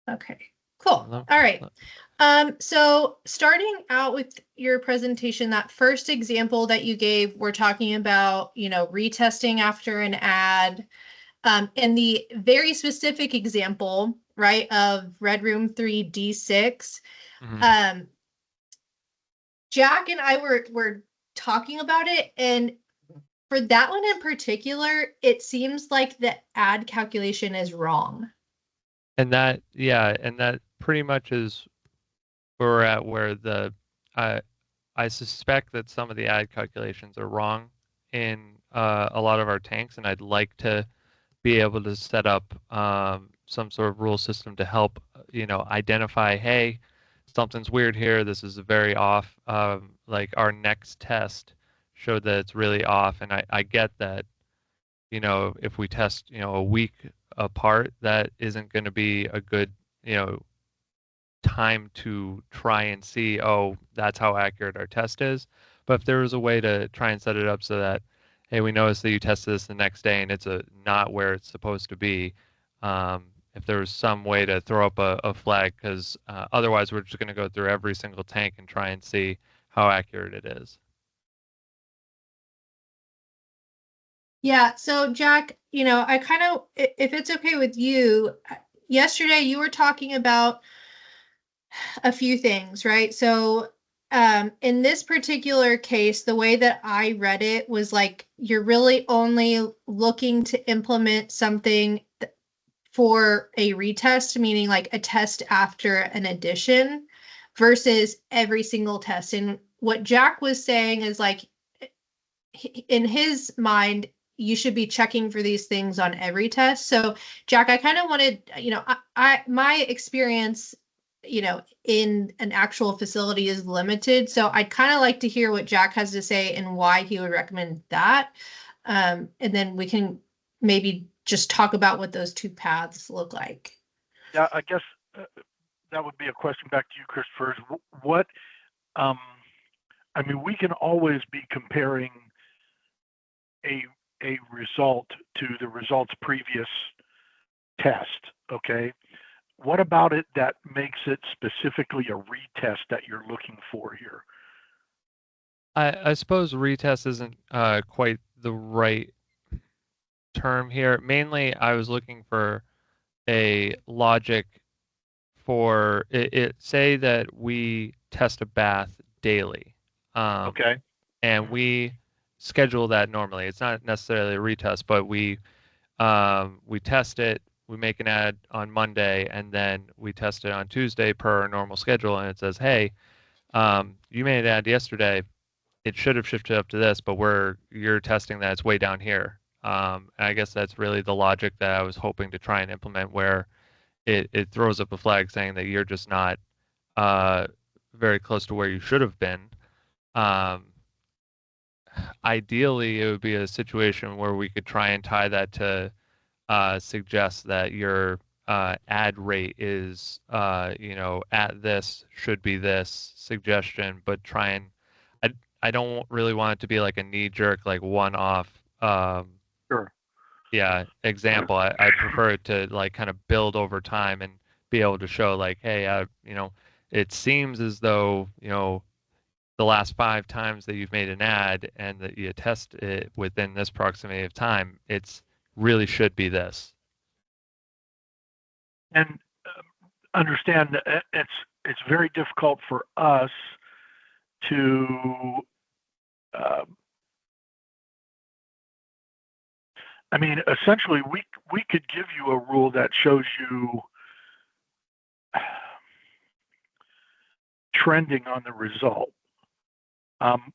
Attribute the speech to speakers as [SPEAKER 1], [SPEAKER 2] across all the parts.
[SPEAKER 1] Okay, cool.
[SPEAKER 2] No.
[SPEAKER 1] All right. So starting out with your presentation, that first example that you gave, we're talking about, retesting after an ad. And the very specific example, right, of Red Room 3D6,
[SPEAKER 2] Mhm.
[SPEAKER 1] um, Jack and I were talking about it, and for that one in particular, it seems like the ad calculation is wrong.
[SPEAKER 2] And that pretty much is where we're at, where I suspect that some of the ad calculations are wrong in a lot of our tanks, and I'd like to be able to set up some sort of rule system to help, identify, hey, something's weird here. This is very off. Like our next test showed that it's really off, and I get that, if we test, a week apart, that isn't going to be a good, you know, time to try and see, oh, that's how accurate our test is. But if there was a way to try and set it up so that, hey, we noticed that you tested this the next day and it's not where it's supposed to be, if there was some way to throw up a flag, because otherwise we're just going to go through every single tank and try and see how accurate it is.
[SPEAKER 1] Yeah, so Jack, I kind of, if it's okay with you, yesterday you were talking about a few things, right? So, in this particular case, the way that I read it was like you're really only looking to implement something for a retest, meaning like a test after an addition versus every single test. And what Jack was saying is like, in his mind, you should be checking for these things on every test. So, Jack, I kind of wanted, my experience, in an actual facility is limited. So I'd kind of like to hear what Jack has to say and why he would recommend that. And then we can maybe just talk about what those two paths look like.
[SPEAKER 3] Yeah, I guess uh, that would be a question back to you, Christopher. What, um, I mean, we can always be comparing a a result to the results previous test. Okay, what about it that makes it specifically a retest that you're looking for here?
[SPEAKER 2] I suppose retest isn't quite the right term here. Mainly, I was looking for a logic for it. Say that we test a bath daily, um,
[SPEAKER 3] Okay.
[SPEAKER 2] and we schedule that normally. It's not necessarily a retest, but we test it. We make an ad on Monday, and then we test it on Tuesday per our normal schedule, and it says, "Hey, you made an ad yesterday. It should have shifted up to this, but you're testing that it's way down here." And I guess that's really the logic that I was hoping to try and implement, where it throws up a flag saying that you're just not uh, very close to where you should have been. Um, Ideally, it would be a situation where we could try and tie that to suggest that your ad rate is, at this should be this suggestion, but try and I, I don't really want it to be like a knee jerk, like one off,
[SPEAKER 3] Sure.
[SPEAKER 2] yeah, example. I'd prefer it to like kind of build over time and be able to show like, hey, it seems as though, the last 5 times that you've made an ad and that you test it within this proximity of time, it's really should be this.
[SPEAKER 3] And understand that it's very difficult for us to. Uh, I mean, essentially, we could give you a rule that shows you trending on the result. Um,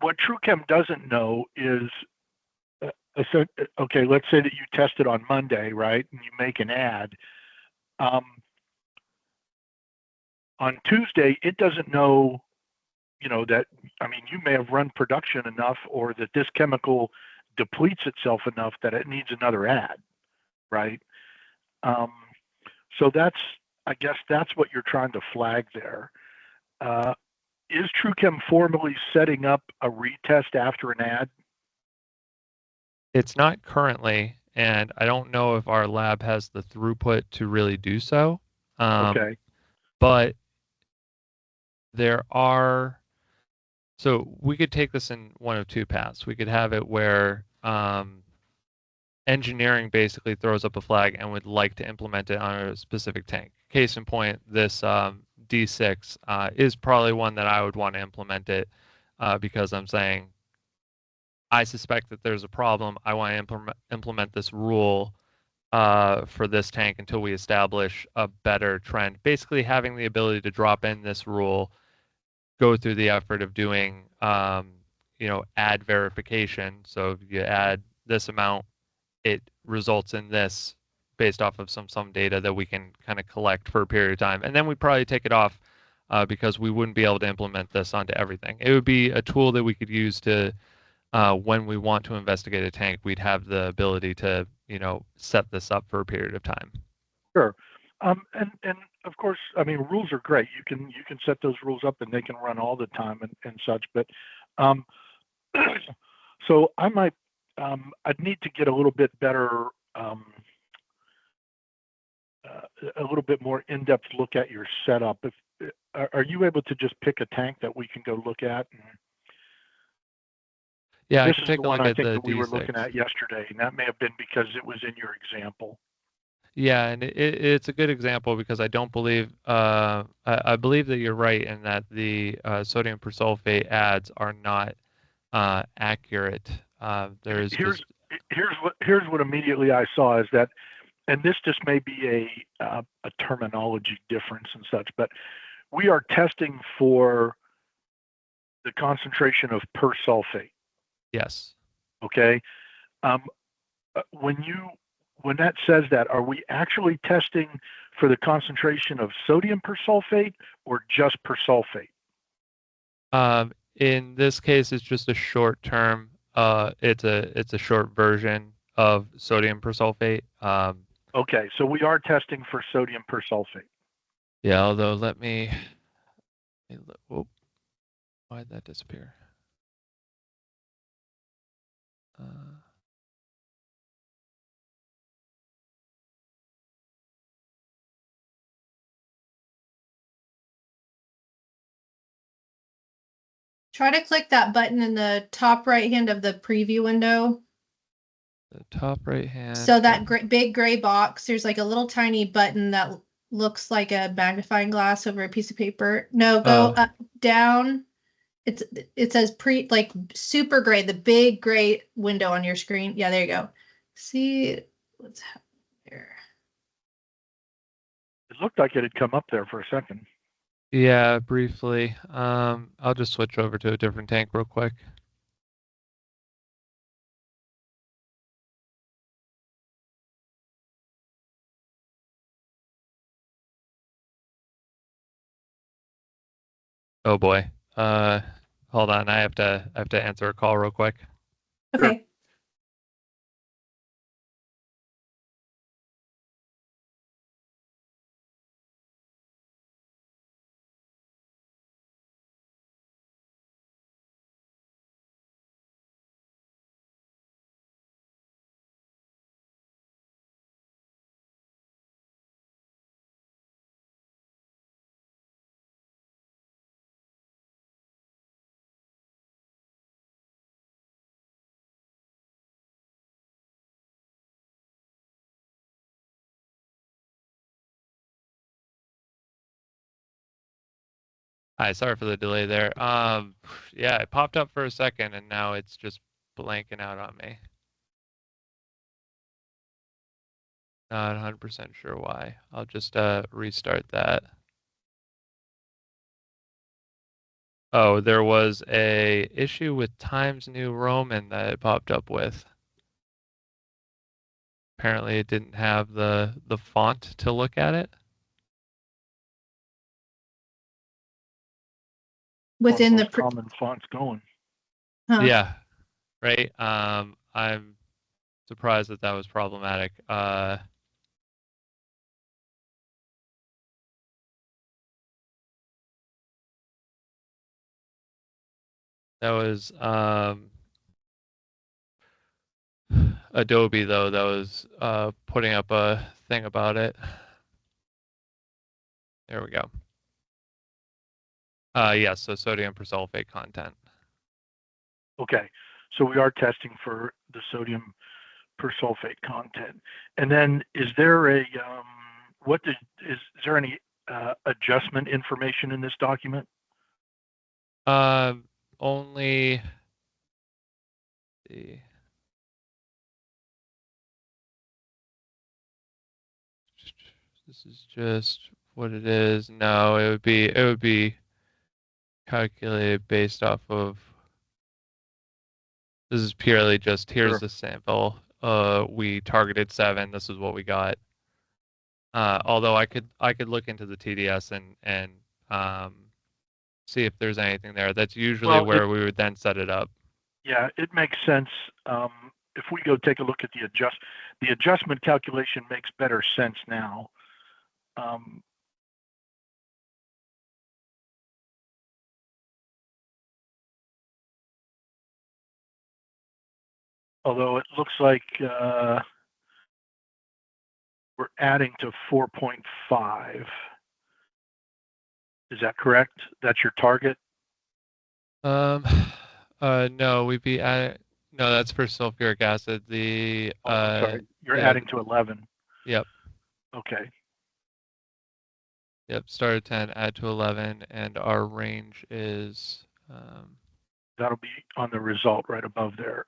[SPEAKER 3] what TrueChem doesn't know is, so, okay, let's say that you test it on Monday, right? And you make an ad. Um, on Tuesday, it doesn't know, that, I mean, you may have run production enough or that this chemical depletes itself enough that it needs another ad, right? Um, so I guess that's what you're trying to flag there. Uh, is TrueChem formally setting up a retest after an ad?
[SPEAKER 2] It's not currently, and I don't know if our lab has the throughput to really do so.
[SPEAKER 3] Okay.
[SPEAKER 2] But there are, so we could take this in one of two paths. We could have it where engineering basically throws up a flag and would like to implement it on a specific tank. Case in point, this D6 is probably one that I would want to implement it because I'm saying I suspect that there's a problem. I want to implement this rule for this tank until we establish a better trend. Basically, having the ability to drop in this rule, go through the effort of doing, add verification. So if you add this amount, it results in this based off of some data that we can kind of collect for a period of time. And then we probably take it off because we wouldn't be able to implement this onto everything. It would be a tool that we could use to, when we want to investigate a tank, we'd have the ability to, set this up for a period of time.
[SPEAKER 3] Sure. And of course, I mean, rules are great. You can set those rules up and they can run all the time and such. But um, so I might I'd need to get a little bit better, a little bit more in-depth look at your setup. If are you able to just pick a tank that we can go look at?
[SPEAKER 2] Yeah, I
[SPEAKER 3] this
[SPEAKER 2] can
[SPEAKER 3] is
[SPEAKER 2] take
[SPEAKER 3] the
[SPEAKER 2] a
[SPEAKER 3] one
[SPEAKER 2] look
[SPEAKER 3] I
[SPEAKER 2] at
[SPEAKER 3] think
[SPEAKER 2] the
[SPEAKER 3] that we were
[SPEAKER 2] D6.
[SPEAKER 3] looking at yesterday, and that may have been because it was in your example.
[SPEAKER 2] Yeah, and it's a good example because I don't believe I believe that you're right in that the sodium persulfate ads are not accurate. There's
[SPEAKER 3] Here's
[SPEAKER 2] just
[SPEAKER 3] here's what immediately I saw is that, and this just may be a terminology difference and such, but we are testing for the concentration of persulfate.
[SPEAKER 2] yes.
[SPEAKER 3] Okay. Um, when that says that, are we actually testing for the concentration of sodium persulfate or just persulfate?
[SPEAKER 2] In this case, it's just a short term. It's a short version of sodium persulfate.
[SPEAKER 3] Okay, so we are testing for sodium persulfate.
[SPEAKER 2] Yeah, although oh, why'd that disappear? Uh,
[SPEAKER 1] Try to click that button in the top right hand of the preview window.
[SPEAKER 2] the top right hand.
[SPEAKER 1] So that big gray box, there's like a little tiny button that looks like a magnifying glass over a piece of paper. No, go up, down. It says like super gray, the big gray window on your screen. Yeah, there you go. See what's happening there.
[SPEAKER 3] It looked like it had come up there for a second.
[SPEAKER 2] Yeah, briefly. I'll just switch over to a different tank real quick. Oh boy. Hold on. I have to answer a call real quick.
[SPEAKER 1] Okay.
[SPEAKER 3] Sure.
[SPEAKER 2] Hi, sorry for the delay there. Yeah, it popped up for a second and now it's just blanking out on me. Not 100% sure why. I'll just restart that. Oh, there was a issue with Times New Roman that it popped up with. Apparently it didn't have the font to look at it.
[SPEAKER 1] Within the
[SPEAKER 3] common fonts going.
[SPEAKER 1] Huh.
[SPEAKER 2] Yeah, right. I'm surprised that was problematic. That was Adobe though that was putting up a thing about it. There we go. Yes, so sodium persulfate content.
[SPEAKER 3] Okay, so we are testing for the sodium persulfate content. And then is there a, is there any adjustment information in this document?
[SPEAKER 2] Only the this is just what it is. No, it would be calculated based off of this is purely just here's
[SPEAKER 3] Sure.
[SPEAKER 2] the sample. We targeted 7. This is what we got. Although I could look into the TDS and see if there's anything there. That's usually where we would then set it up.
[SPEAKER 3] Yeah, it makes sense. If we go take a look at the adjustment calculation makes better sense now. Although it looks like we're adding to 4.5. Is that correct? That's your target?
[SPEAKER 2] No, we'd be adding. No, that's for sulfuric acid. The
[SPEAKER 3] I'm sorry, you're adding to 11.
[SPEAKER 2] Yep.
[SPEAKER 3] Okay.
[SPEAKER 2] Yep. Start at 10, add to 11, and our range is.
[SPEAKER 3] That'll be on the result right above there.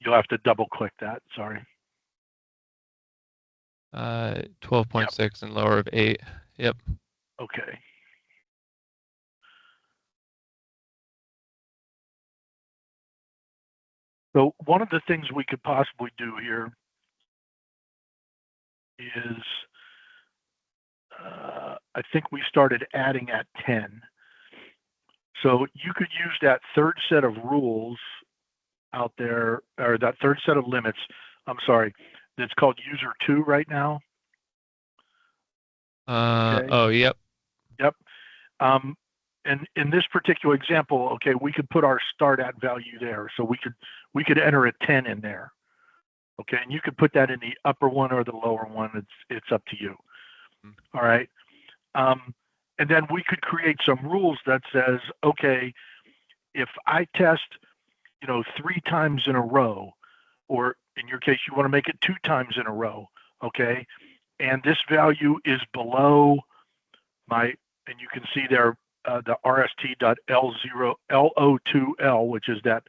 [SPEAKER 3] You'll have to double click that. Sorry.
[SPEAKER 2] 12.6 yep. And lower of 8. Yep.
[SPEAKER 3] Okay. So one of the things we could possibly do here is, I think we started adding at 10. So you could use that third set of rules out there, or that third set of limits, I'm sorry, it's called user 2 right now.
[SPEAKER 2] Okay. Oh, yep.
[SPEAKER 3] Yep. And in this particular example, okay, we could put our start at value there. So we could enter a 10 in there. Okay, and you could put that in the upper one or the lower one. It's up to you. All right. And then we could create some rules that says, okay, if I test, 3 times in a row, or in your case, you want to make it 2 times in a row, okay, and this value is below my, and you can see there the RST.L02L, which is that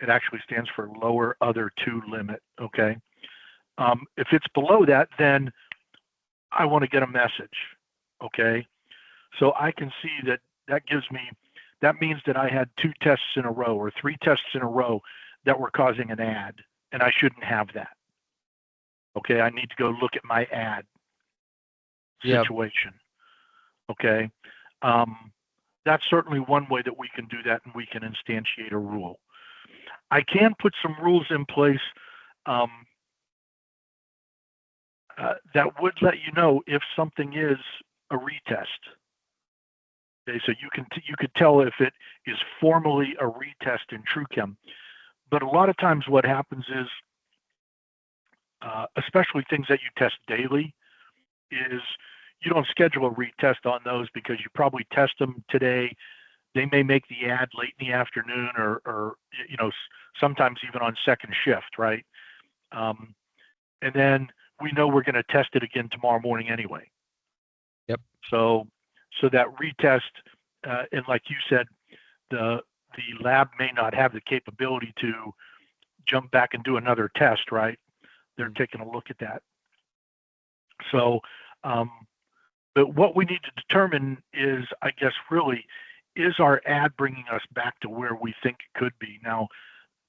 [SPEAKER 3] it actually stands for lower other 2 limit, okay. If it's below that, then I want to get a message, okay. So I can see that means that I had 2 tests in a row or 3 tests in a row that were causing an ad, and I shouldn't have that. Okay, I need to go look at my ad situation. Yep. Okay, that's certainly one way that we can do that, and we can instantiate a rule. I can put some rules in place that would let you know if something is a retest. Okay, so you could tell if it is formally a retest in TrueChem. But a lot of times what happens is, especially things that you test daily, is you don't schedule a retest on those because you probably test them today. They may make the ad late in the afternoon or sometimes even on second shift, right? And then we know we're going to test it again tomorrow morning anyway.
[SPEAKER 2] Yep.
[SPEAKER 3] So that retest, and like you said, the lab may not have the capability to jump back and do another test, right? They're taking a look at that. So, but what we need to determine is, I guess, really, is our ad bringing us back to where we think it could be? Now,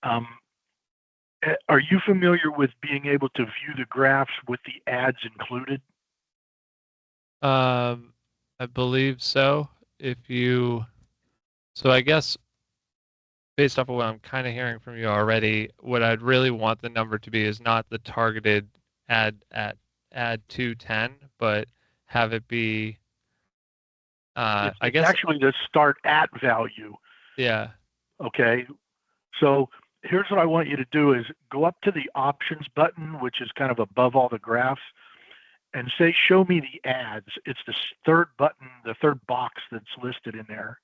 [SPEAKER 3] are you familiar with being able to view the graphs with the ads included?
[SPEAKER 2] I believe so. So I guess based off of what I'm kind of hearing from you already, what I'd really want the number to be is not the targeted add to 10, but have it be, I guess
[SPEAKER 3] actually the start at value.
[SPEAKER 2] Yeah.
[SPEAKER 3] Okay. So here's what I want you to do is go up to the options button, which is kind of above all the graphs, and say, show me the ads. It's the third button, the third box that's listed in there.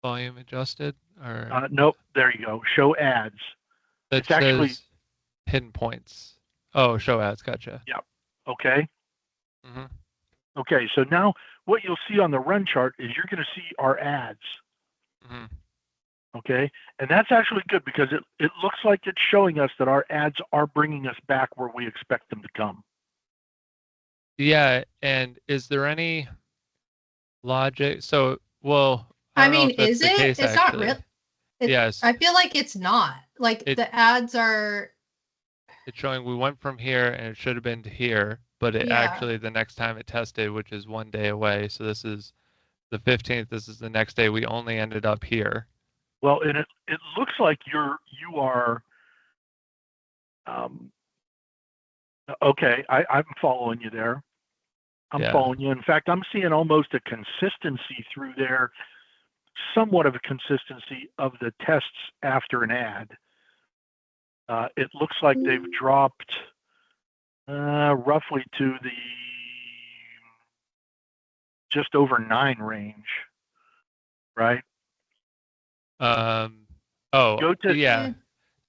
[SPEAKER 2] Volume adjusted or
[SPEAKER 3] Nope, there you go. Show ads.
[SPEAKER 2] that
[SPEAKER 3] It's actually,
[SPEAKER 2] says hidden points. Oh, show ads. Gotcha.
[SPEAKER 3] yeah. Okay.
[SPEAKER 2] Hmm.
[SPEAKER 3] Okay. So now what you'll see on the run chart is you're going to see our ads.
[SPEAKER 2] Hmm.
[SPEAKER 3] Okay. And that's actually good because it looks like it's showing us that our ads are bringing us back where we expect them to come.
[SPEAKER 2] Yeah. And is there any logic? So, well, I
[SPEAKER 1] I
[SPEAKER 2] don't know
[SPEAKER 1] mean,
[SPEAKER 2] if that's
[SPEAKER 1] is
[SPEAKER 2] the
[SPEAKER 1] it?
[SPEAKER 2] case
[SPEAKER 1] It's not
[SPEAKER 2] actually.
[SPEAKER 1] real. I
[SPEAKER 2] Yes.
[SPEAKER 1] feel like it's not. Like
[SPEAKER 2] It
[SPEAKER 1] the ads are,
[SPEAKER 2] it's showing we went from here and it should have been to here, but it
[SPEAKER 1] yeah.
[SPEAKER 2] actually the next time it tested, which is 1 day away. So this is the 15th. This is the next day. We only ended up here.
[SPEAKER 3] Well, and it looks like you are um, okay. I'm following you there. I'm
[SPEAKER 2] Yeah.
[SPEAKER 3] following you. In fact, I'm seeing almost a consistency through there, somewhat of a consistency of the tests after an ad. It looks like they've dropped roughly to the just over 9 range, right?
[SPEAKER 2] Um, oh,
[SPEAKER 3] Go to
[SPEAKER 2] yeah.
[SPEAKER 1] Mm,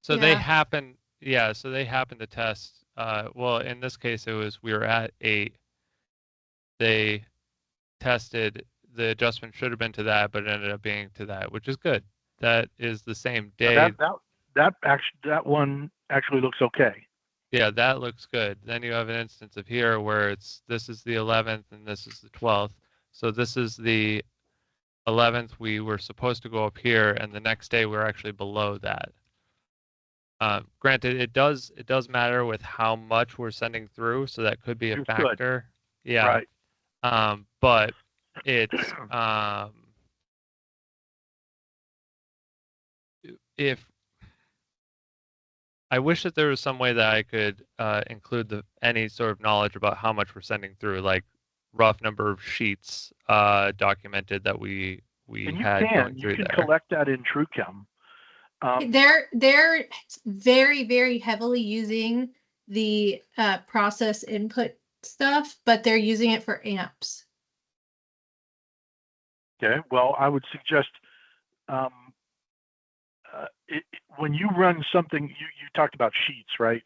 [SPEAKER 2] So they
[SPEAKER 1] yeah.
[SPEAKER 2] happen, yeah, so they happen to test. Well, in this case, it was we were at 8. They tested the adjustment should have been to that, but it ended up being to that, which is good. That is the same day.
[SPEAKER 3] that one actually looks okay.
[SPEAKER 2] Yeah, that looks good. Then you have an instance of here where it's this is the 11th and this is the 12th. So this is the 11th. We were supposed to go up here, and the next day we're actually below that. Granted, it does matter with how much we're sending through, so that could be a
[SPEAKER 3] It could,
[SPEAKER 2] factor. Yeah.
[SPEAKER 3] right?
[SPEAKER 2] But it's if I wish that there was some way that I could include any sort of knowledge about how much we're sending through, like rough number of sheets documented that we
[SPEAKER 3] And
[SPEAKER 2] had going
[SPEAKER 3] you
[SPEAKER 2] through
[SPEAKER 3] can
[SPEAKER 2] there.
[SPEAKER 3] collect that in TrueChem.
[SPEAKER 1] They're very, very heavily using the process input stuff, but they're using it for amps.
[SPEAKER 3] Okay. Well, I would suggest um, when you run something, you talked about sheets, right?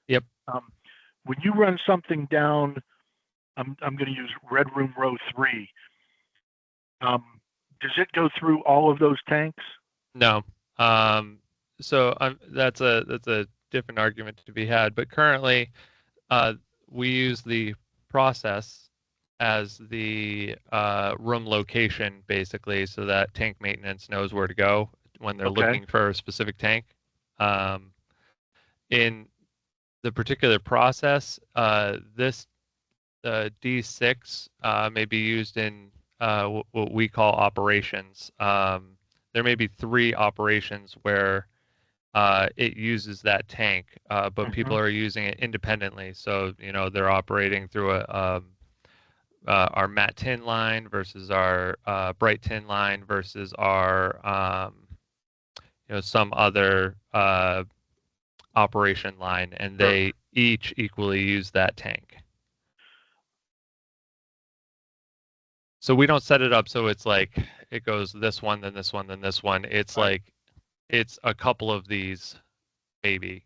[SPEAKER 2] Yep.
[SPEAKER 3] When you run something down, I'm going to use Red Room Row 3. Does it go through all of those tanks?
[SPEAKER 2] No. So that's a different argument to be had. But currently, we use the process as the room location, basically, so that tank maintenance knows where to go when they're
[SPEAKER 3] Okay.
[SPEAKER 2] looking for a specific tank. Um, in the particular process, this D6 may be used in what we call operations. There may be 3 operations where it uses that tank, but
[SPEAKER 3] Mm-hmm.
[SPEAKER 2] people are using it independently. So, they're operating through our matte tin line versus our bright tin line versus our, some other operation line, and
[SPEAKER 3] Sure.
[SPEAKER 2] they each equally use that tank. So we don't set it up so it's like it goes this one, then this one, then this one. It's
[SPEAKER 3] Right.
[SPEAKER 2] like it's a couple of these, maybe.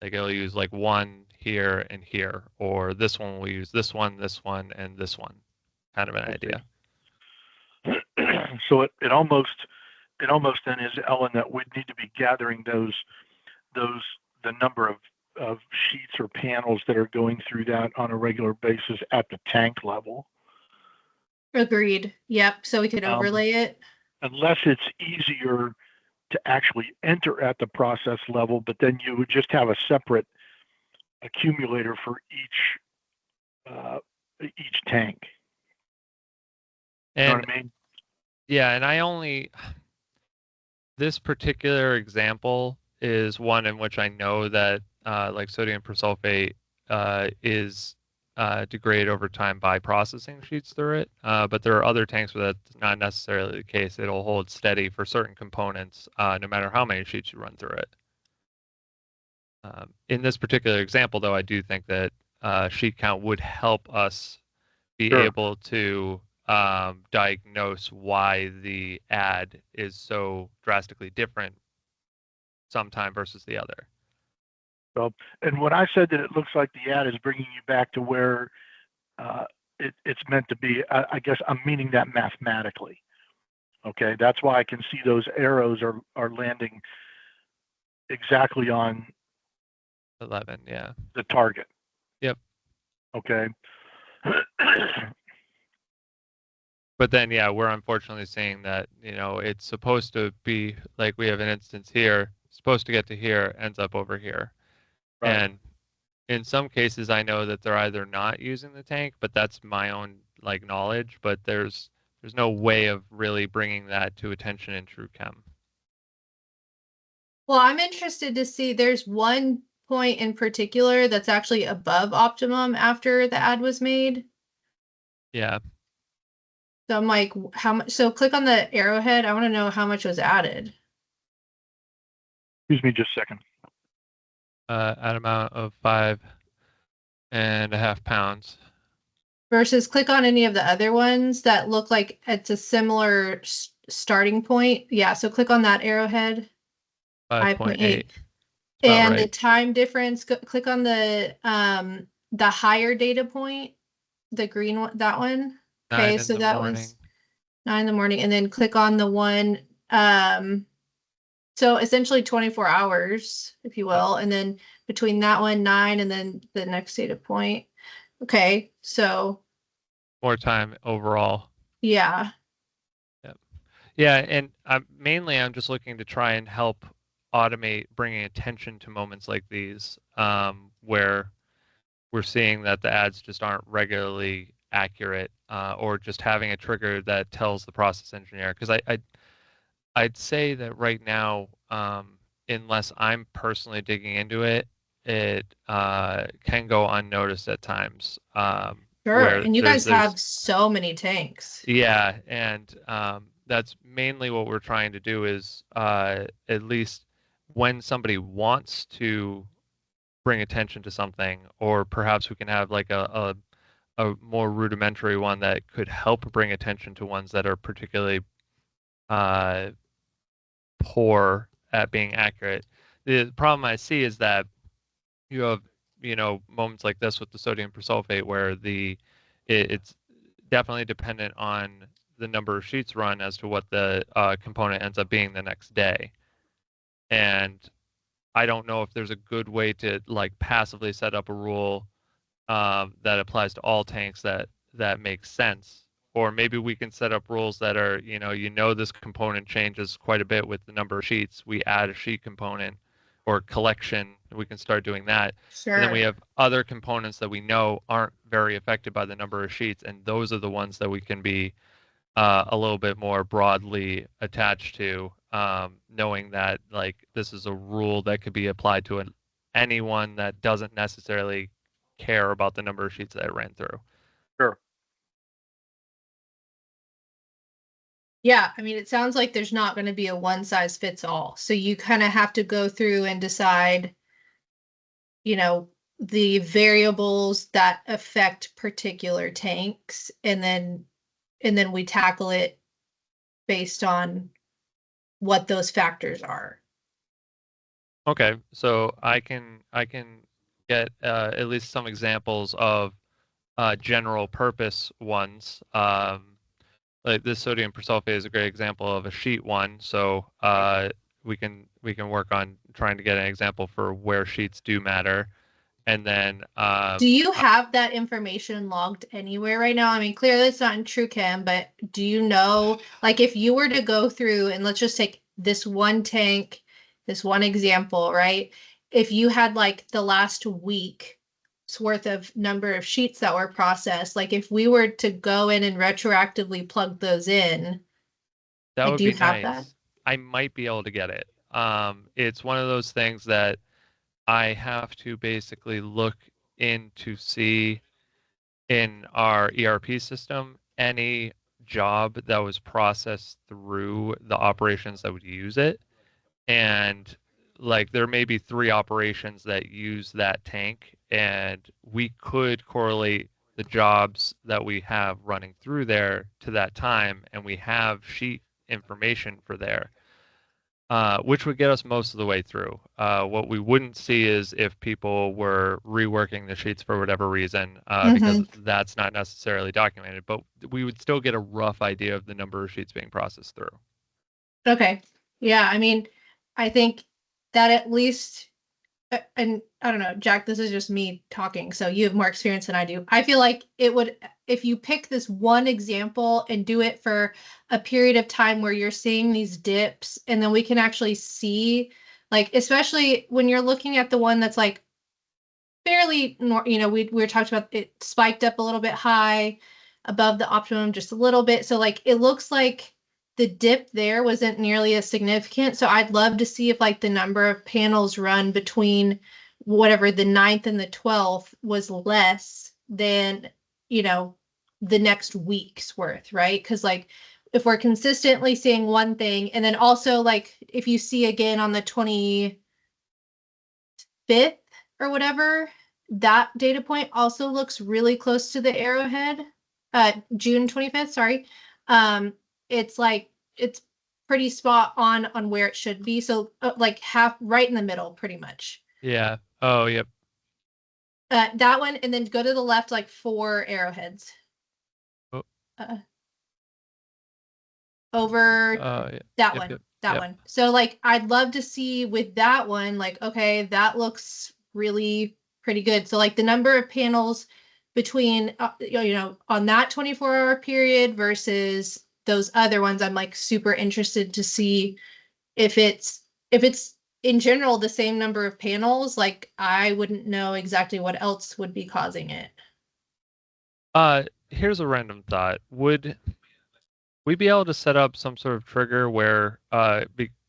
[SPEAKER 2] Like it'll use like one here and here, or this one will use this one, and this one. Kind of an
[SPEAKER 3] I
[SPEAKER 2] idea.
[SPEAKER 3] see. So it almost then is, Ellen, that we'd need to be gathering the number of sheets or panels that are going through that on a regular basis at the tank level.
[SPEAKER 1] Agreed. Yep. So we could overlay it.
[SPEAKER 3] Unless it's easier to actually enter at the process level, but then you would just have a separate accumulator for each tank. You know
[SPEAKER 2] And
[SPEAKER 3] what I mean?
[SPEAKER 2] yeah, and this particular example is one in which I know that like sodium persulfate is degrade over time by processing sheets through it. But there are other tanks where that's not necessarily the case. It'll hold steady for certain components, no matter how many sheets you run through it. In this particular example, though, I do think that sheet count would help us be
[SPEAKER 3] Sure.
[SPEAKER 2] able to diagnose why the ad is so drastically different sometime versus the other.
[SPEAKER 3] So, and when I said that it looks like the ad is bringing you back to where it's meant to be, I guess I'm meaning that mathematically. Okay, that's why I can see those arrows are landing exactly on
[SPEAKER 2] 11, yeah.
[SPEAKER 3] the target.
[SPEAKER 2] Yep.
[SPEAKER 3] Okay.
[SPEAKER 2] But then, yeah, we're unfortunately seeing that, it's supposed to be like we have an instance here, supposed to get to here, ends up over here.
[SPEAKER 3] Right.
[SPEAKER 2] And in some cases, I know that they're either not using the tank, but that's my own knowledge. But there's no way of really bringing that to attention in TrueChem.
[SPEAKER 1] Well, I'm interested to see, there's one point in particular that's actually above optimum after the ad was made.
[SPEAKER 2] Yeah.
[SPEAKER 1] So I'm like, how much? So click on the arrowhead. I want to know how much was added.
[SPEAKER 3] Excuse me just a second.
[SPEAKER 2] At amount of 5.5 pounds.
[SPEAKER 1] Versus click on any of the other ones that look like it's a similar starting point. Yeah, so click on that arrowhead.
[SPEAKER 2] 5.8.
[SPEAKER 1] And
[SPEAKER 2] right.
[SPEAKER 1] the time difference, click on the higher data point, the green one, that one. Okay, so that was 9 in the morning, and then click on the one, so essentially 24 hours, if you will, and then between that one, 9, and then the next data point. Okay, so
[SPEAKER 2] more time overall.
[SPEAKER 1] Yeah.
[SPEAKER 2] Yep. Yeah, and mainly I'm just looking to try and help automate bringing attention to moments like these, where we're seeing that the ads just aren't regularly accurate, or just having a trigger that tells the process engineer. Because I'd say that right now, unless I'm personally digging into it, it can go unnoticed at times.
[SPEAKER 1] Sure, and you guys have so many tanks.
[SPEAKER 2] Yeah, and that's mainly what we're trying to do is at least when somebody wants to bring attention to something, or perhaps we can have like a more rudimentary one that could help bring attention to ones that are particularly poor at being accurate. The problem I see is that you have, moments like this with the sodium persulfate where it's definitely dependent on the number of sheets run as to what the component ends up being the next day. And I don't know if there's a good way to passively set up a rule that applies to all tanks that makes sense. Or maybe we can set up rules that are, this component changes quite a bit with the number of sheets. We add a sheet component or collection. We can start doing that.
[SPEAKER 1] Sure.
[SPEAKER 2] And then we have other components that we know aren't very affected by the number of sheets. And those are the ones that we can be a little bit more broadly attached to, knowing that this is a rule that could be applied to anyone that doesn't necessarily care about the number of sheets that I ran through.
[SPEAKER 3] Sure.
[SPEAKER 1] Yeah, I mean, it sounds like there's not going to be a one size fits all. So you kind of have to go through and decide, the variables that affect particular tanks, and then we tackle it based on what those factors are.
[SPEAKER 2] Okay, so I can get at least some examples of general purpose ones. Like this sodium persulfate is a great example of a sheet one. So we can work on trying to get an example for where sheets do matter. And then
[SPEAKER 1] do you have that information logged anywhere right now? I mean, clearly it's not in TrueChem, but do you know, if you were to go through and let's just take this one tank, this one example, right? If you had the last week's worth of number of sheets that were processed, if we were to go in and retroactively plug those in,
[SPEAKER 2] that would
[SPEAKER 1] do you
[SPEAKER 2] be
[SPEAKER 1] have
[SPEAKER 2] nice.
[SPEAKER 1] that?
[SPEAKER 2] I might be able to get it. It's one of those things that I have to basically look in to see in our ERP system, any job that was processed through the operations that would use it, and like there may be 3 operations that use that tank, and we could correlate the jobs that we have running through there to that time, and we have sheet information for there, which would get us most of the way through. What we wouldn't see is if people were reworking the sheets for whatever reason, because
[SPEAKER 1] Mm-hmm.
[SPEAKER 2] that's not necessarily documented, but we would still get a rough idea of the number of sheets being processed through.
[SPEAKER 1] Okay. Yeah, I mean, I think that at least, and I don't know, Jack, this is just me talking, so you have more experience than I do. I feel like it would, if you pick this one example and do it for a period of time where you're seeing these dips, and then we can actually see, like, especially when you're looking at the one that's like fairly, we were talking about it spiked up a little bit high above the optimum just a little bit. So like it looks like the dip there wasn't nearly as significant. So I'd love to see if like the number of panels run between whatever the 9th and the 12th was less than, you know, the next week's worth, right? Because like if we're consistently seeing one thing, and then also like if you see again on the 25th or whatever, that data point also looks really close to the arrowhead. June 25th, sorry. Um, it's like it's pretty spot on where it should be. So like half right in the middle, pretty much.
[SPEAKER 2] Yeah. Oh, yep.
[SPEAKER 1] That one, and then go to the left, like 4 arrowheads.
[SPEAKER 2] Oh,
[SPEAKER 1] Uh, over
[SPEAKER 2] yeah.
[SPEAKER 1] that
[SPEAKER 2] Yep,
[SPEAKER 1] one,
[SPEAKER 2] yep,
[SPEAKER 1] that
[SPEAKER 2] yep.
[SPEAKER 1] one. So like I'd love to see with that one, like, okay, that looks really pretty good. So like the number of panels between on that 24-hour period versus those other ones, I'm like super interested to see if it's in general the same number of panels. Like I wouldn't know exactly what else would be causing it.
[SPEAKER 2] Here's a random thought. Would we be able to set up some sort of trigger where,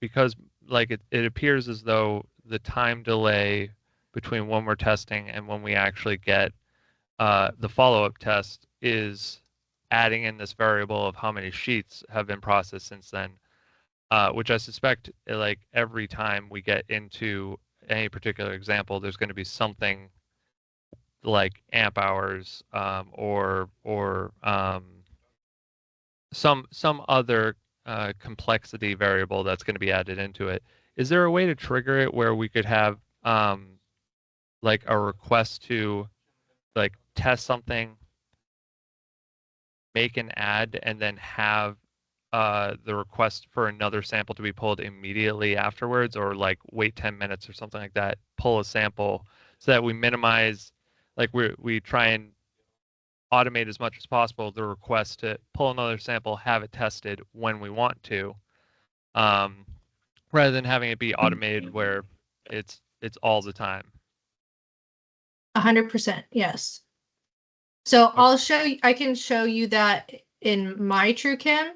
[SPEAKER 2] because like it appears as though the time delay between when we're testing and when we actually get the follow-up test is adding in this variable of how many sheets have been processed since then, which I suspect like every time we get into any particular example, there's going to be something like amp hours, or some other complexity variable that's going to be added into it. Is there a way to trigger it where we could have like a request to like test something, make an ad, and then have the request for another sample to be pulled immediately afterwards, or like wait 10 minutes or something like that, pull a sample so that we minimize, like we try and automate as much as possible the request to pull another sample, have it tested when we want to, um, rather than having it be automated where it's all the time.
[SPEAKER 1] 100%, yes. So
[SPEAKER 2] Okay.
[SPEAKER 1] I can show you that in my TrueChem.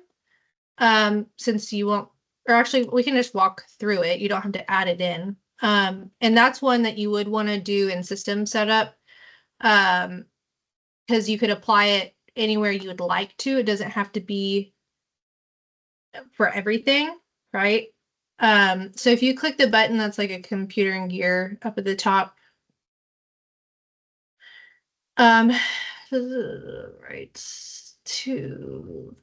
[SPEAKER 1] Since you won't, or actually we can just walk through it. You don't have to add it in. And that's one that you would want to do in system setup. Because you could apply it anywhere you would like to. It doesn't have to be for everything, right? So if you click the button that's like a computer and gear up at the top, um, right to,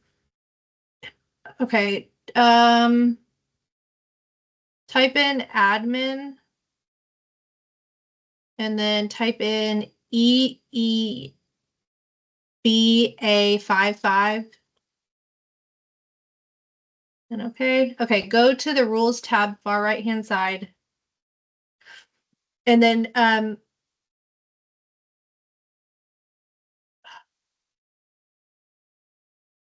[SPEAKER 1] okay, type in admin and then type in EEBA55. And okay, go to the rules tab, far right hand side. And then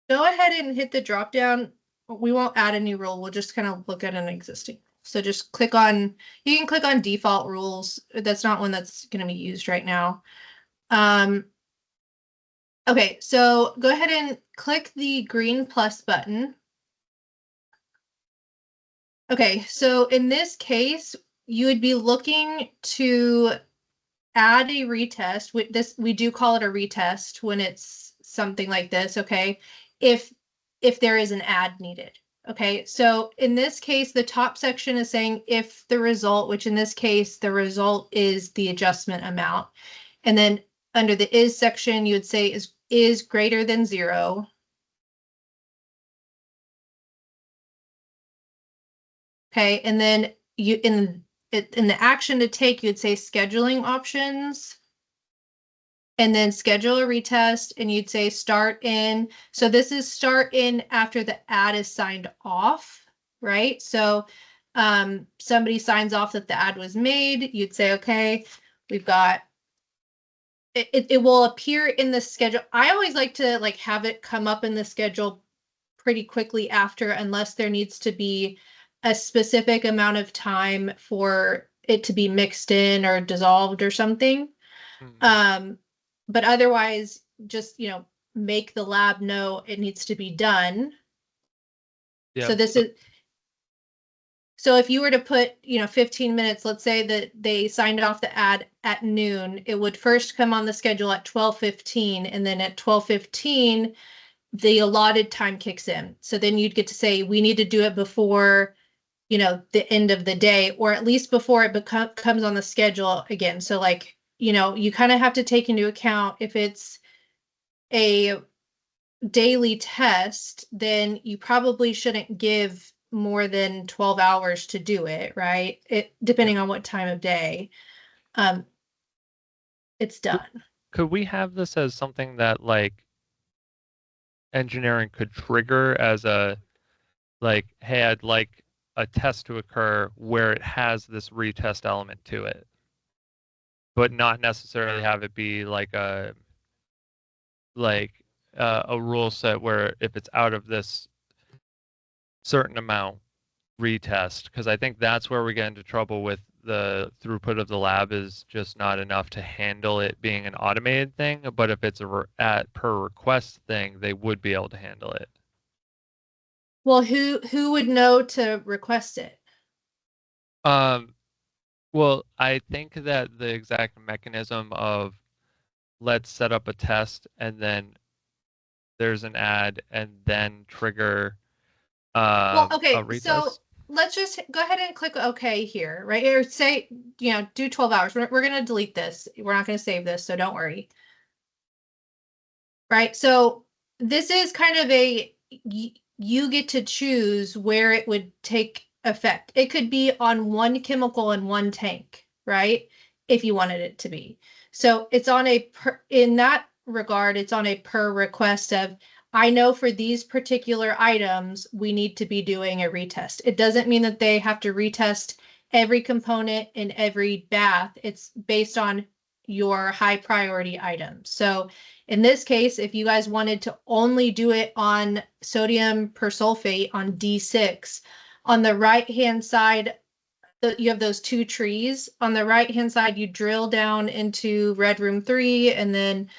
[SPEAKER 1] go ahead and hit the drop down. We won't add a new rule. We'll just kind of look at an existing. So just click on, you can click on default rules. That's not one that's going to be used right now. Okay, so go ahead and click the green plus button. Okay, so in this case, you would be looking to add a retest. We do call it a retest when it's something like this, okay? If there is an add needed. Okay, so in this case, the top section is saying if the result, which in this case, the result is the adjustment amount. And then under the is section, you would say is greater than 0. Okay, and then you in the action to take, you'd say scheduling options, and then schedule a retest, and you'd say start in. So this is start in after the ad is signed off, right? So somebody signs off that the ad was made, you'd say, okay, we've got it will appear in the schedule. I always like to like have it come up in the schedule pretty quickly after, unless there needs to be a specific amount of time for it to be mixed in or dissolved or something. But otherwise, just, make the lab know it needs to be done.
[SPEAKER 2] Yeah.
[SPEAKER 1] So if you were to put, 15 minutes, let's say that they signed off the ad at noon, it would first come on the schedule at 12:15, and then at 12:15, the allotted time kicks in. So then you'd get to say, we need to do it before, the end of the day, or at least before it comes on the schedule again. So like, you kind of have to take into account if it's a daily test, then you probably shouldn't give more than 12 hours to do it, right? Depending on what time of day it's done.
[SPEAKER 2] Could we have this as something that like engineering could trigger as a like, hey, I'd like a test to occur where it has this retest element to it, but not necessarily have it be like a rule set where if it's out of this certain amount, retest, because I think that's where we get into trouble with the throughput of the lab is just not enough to handle it being an automated thing. But if it's a per request thing, they would be able to handle it.
[SPEAKER 1] Well, who would know to request it?
[SPEAKER 2] Well, I think that the exact mechanism of let's set up a test and then there's an ad and then trigger
[SPEAKER 1] Well,
[SPEAKER 2] a
[SPEAKER 1] okay,
[SPEAKER 2] retest.
[SPEAKER 1] so let's just go ahead and click OK here, right? Or say, do 12 hours. We're going to delete this. We're not going to save this, so don't worry. Right? So this is kind of you get to choose where it would take effect. It could be on one chemical in one tank, right? If you wanted it to be. So it's on in that regard, it's on a per request of, I know for these particular items, we need to be doing a retest. It doesn't mean that they have to retest every component in every bath. It's based on your high priority items. So in this case, if you guys wanted to only do it on sodium persulfate on D6, on the right-hand side, you have those two trees. On the right-hand side, you drill down into red room 3, and then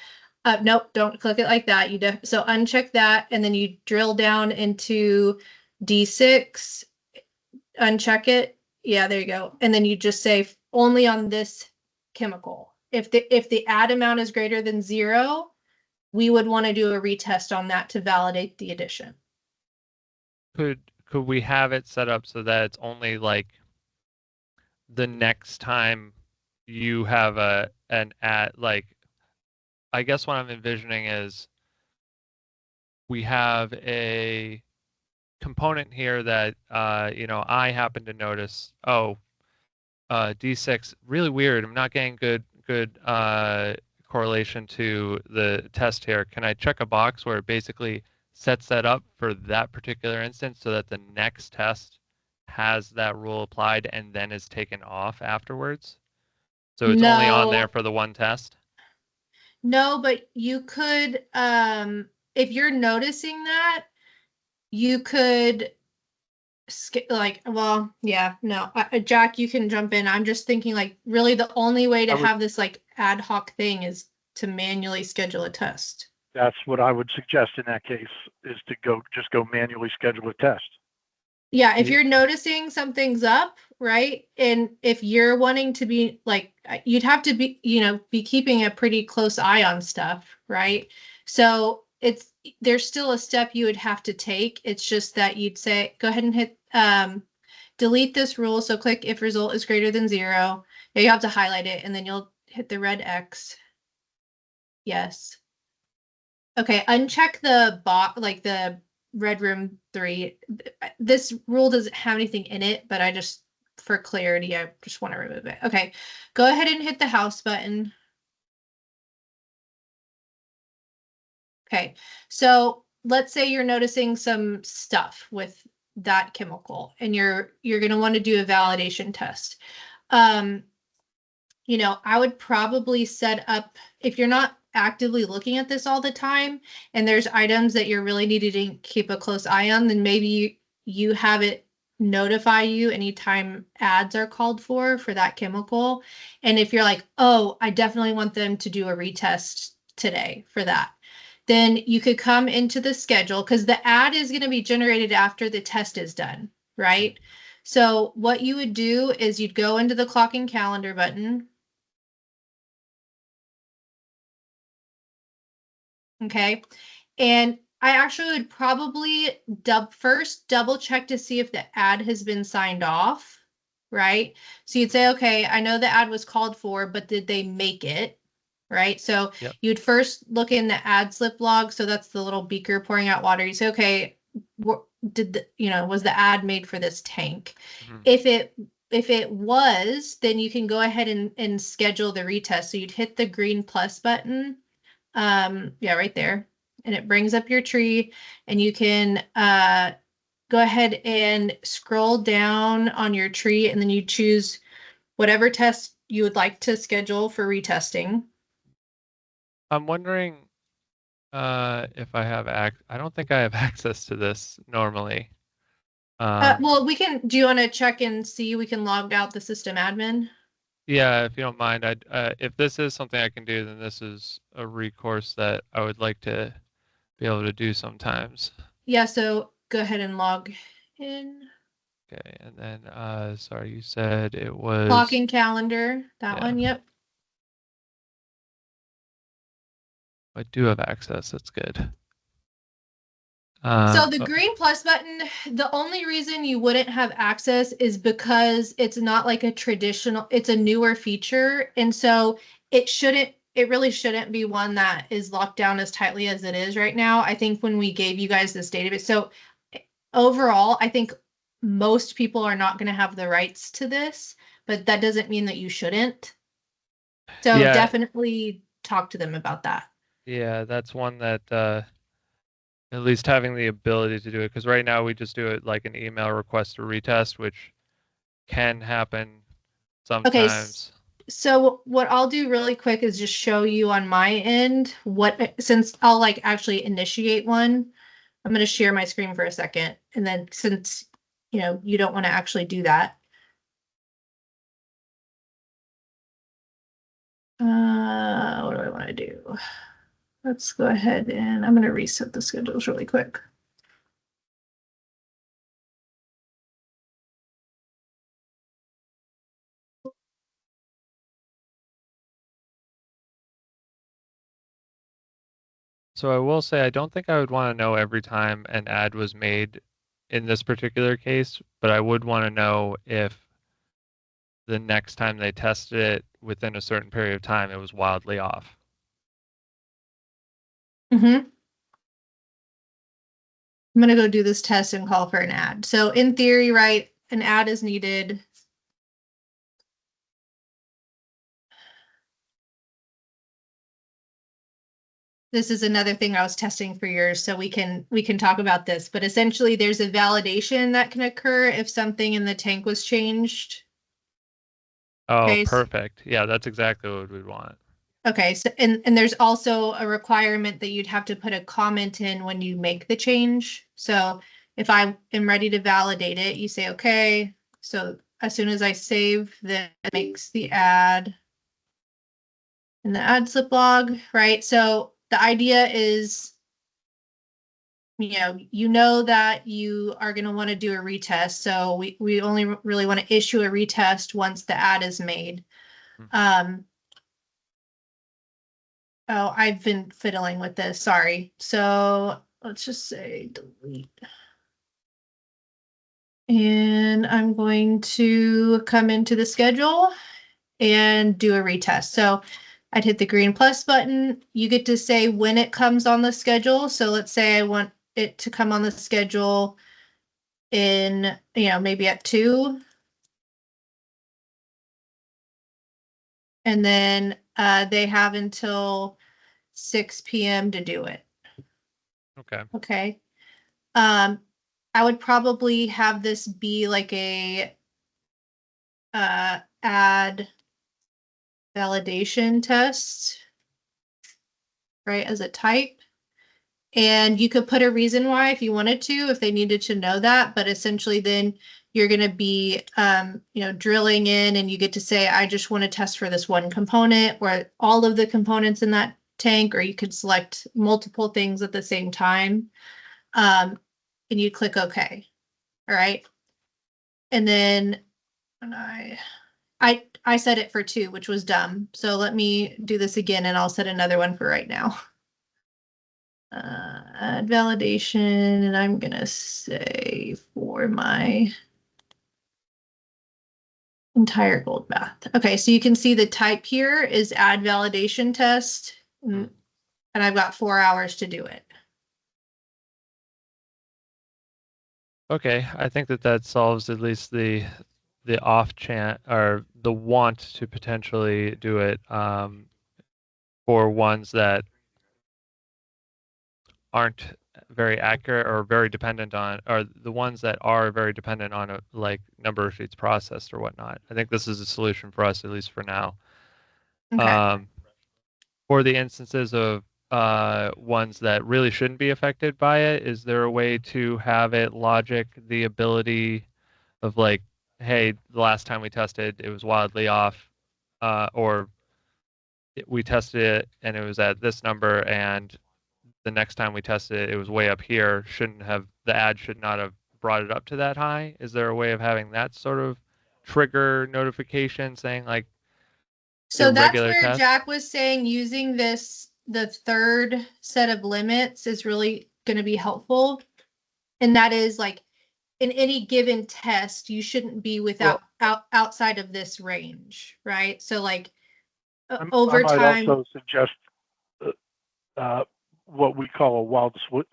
[SPEAKER 1] nope, don't click it like that. So uncheck that, and then you drill down into D6, uncheck it. Yeah, there you go. And then you just say only on this chemical. If the add amount is greater than 0, we would want to do a retest on that to validate the addition.
[SPEAKER 2] Could we have it set up so that it's only like the next time you have an ad, like, I guess what I'm envisioning is we have a component here that I happen to notice, D6 really weird. I'm not getting good correlation to the test here. Can I check a box where it basically sets that up for that particular instance so that the next test has that rule applied and then is taken off afterwards? So it's only on there for the one test?
[SPEAKER 1] No, but you could, if you're noticing that, you could Jack, you can jump in. I'm just thinking like really the only way to have this like ad hoc thing is to manually schedule a test.
[SPEAKER 3] That's what I would suggest in that case, is to go manually schedule a test.
[SPEAKER 1] Yeah, if you're noticing something's up, right? And if you're wanting to be like, you'd have to be, be keeping a pretty close eye on stuff, right? So there's still a step you would have to take. It's just that you'd say, go ahead and hit delete this rule. So click if result is greater than 0. Yeah, you have to highlight it and then you'll hit the red X. Yes. Okay, uncheck the box, like the red room 3. This rule doesn't have anything in it, but for clarity, I just want to remove it. Okay, go ahead and hit the house button. Okay, so let's say you're noticing some stuff with that chemical and you're going to want to do a validation test. I would probably set up, if you're not actively looking at this all the time and there's items that you're really needing to keep a close eye on, then maybe you have it notify you anytime ads are called for that chemical. And if you're like, oh, I definitely want them to do a retest today for that, then you could come into the schedule because the ad is going to be generated after the test is done, right? So what you would do is you'd go into the clock and calendar button. Okay. And I actually would probably first double check to see if the ad has been signed off, right? So you'd say, okay, I know the ad was called for, but did they make it? Right. So
[SPEAKER 2] Yep.
[SPEAKER 1] you'd first look in the ad slip log. So that's the little beaker pouring out water. You say, okay, was the ad made for this tank?
[SPEAKER 2] Mm-hmm.
[SPEAKER 1] If it was, then you can go ahead and schedule the retest. So you'd hit the green plus button. Yeah, right there. And it brings up your tree and you can go ahead and scroll down on your tree and then you choose whatever test you would like to schedule for retesting.
[SPEAKER 2] I'm wondering if I have I don't think I have access to this normally.
[SPEAKER 1] Well, do you want to check and see? We can log out the system admin.
[SPEAKER 2] Yeah, if you don't mind, if this is something I can do, then this is a recourse that I would like to be able to do sometimes.
[SPEAKER 1] Yeah, so go ahead and log in.
[SPEAKER 2] Okay, and then, sorry, you said it was...
[SPEAKER 1] Clock and calendar, that one, yep.
[SPEAKER 2] I do have access, that's good.
[SPEAKER 1] So the green plus button, the only reason you wouldn't have access is because it's not like it's a newer feature. And so it really shouldn't be one that is locked down as tightly as it is right now. I think when we gave you guys this database, so overall, I think most people are not going to have the rights to this, but that doesn't mean that you shouldn't. So
[SPEAKER 2] Yeah.
[SPEAKER 1] definitely talk to them about that.
[SPEAKER 2] Yeah, that's one that at least having the ability to do it, because right now we just do it like an email request to retest, which can happen sometimes.
[SPEAKER 1] Okay, so what I'll do really quick is just show you on my end since I'll like actually initiate one, I'm going to share my screen for a second. And then since, you don't want to actually do that. What do I want to do? Let's go ahead and I'm going to reset the schedules really quick.
[SPEAKER 2] So I will say I don't think I would want to know every time an ad was made in this particular case, but I would want to know if the next time they tested it within a certain period of time, it was wildly off.
[SPEAKER 1] Mm-hmm. I'm going to go do this test and call for an ad. So in theory, right, an ad is needed. This is another thing I was testing for yours, so we can talk about this. But essentially, there's a validation that can occur if something in the tank was changed.
[SPEAKER 2] Oh,
[SPEAKER 1] Okay.
[SPEAKER 2] perfect. Yeah, that's exactly what we'd want.
[SPEAKER 1] Okay, so and there's also a requirement that you'd have to put a comment in when you make the change. So if I am ready to validate it, you say, okay. So as soon as I save, then it makes the ad in the ad slip log, right? So the idea is, you know that you are going to want to do a retest. So we only really want to issue a retest once the add is made. Oh, I've been fiddling with this. Sorry. So let's just say delete. And I'm going to come into the schedule and do a retest. So I'd hit the green plus button. You get to say when it comes on the schedule. So let's say I want it to come on the schedule in, maybe at 2. And then they have until 6 p.m. to do it.
[SPEAKER 2] Okay.
[SPEAKER 1] Okay. I would probably have this be like a add validation test, right, as a type. And you could put a reason why if you wanted to, if they needed to know that, but essentially then you're going to be, drilling in, and you get to say, I just want to test for this one component or all of the components in that tank, or you could select multiple things at the same time. And you click OK. All right. And then I set it for 2, which was dumb. So let me do this again, and I'll set another one for right now. Add validation, and I'm gonna say for my entire gold bath. Okay, so you can see the type here is add validation test, and I've got 4 hours to do it.
[SPEAKER 2] Okay, I think that solves at least the off chance or the want to potentially do it for ones that aren't very accurate or very dependent on, or the ones that are very dependent on a like number of sheets processed or whatnot. I think this is a solution for us, at least for now.
[SPEAKER 1] Okay.
[SPEAKER 2] For the instances of ones that really shouldn't be affected by it, is there a way to have it logic the ability of like, hey, the last time we tested, it was wildly off, or we tested it and it was at this number, and the next time we tested it, it was way up here. The ad should not have brought it up to that high? Is there a way of having that sort of trigger notification saying like
[SPEAKER 1] So that's
[SPEAKER 2] irregular
[SPEAKER 1] where
[SPEAKER 2] test?
[SPEAKER 1] Jack was saying using the third set of limits is really going to be helpful. And that is like in any given test, you shouldn't be outside of this range, right? So like
[SPEAKER 3] I
[SPEAKER 1] over
[SPEAKER 3] might
[SPEAKER 1] time.
[SPEAKER 3] also suggest what we call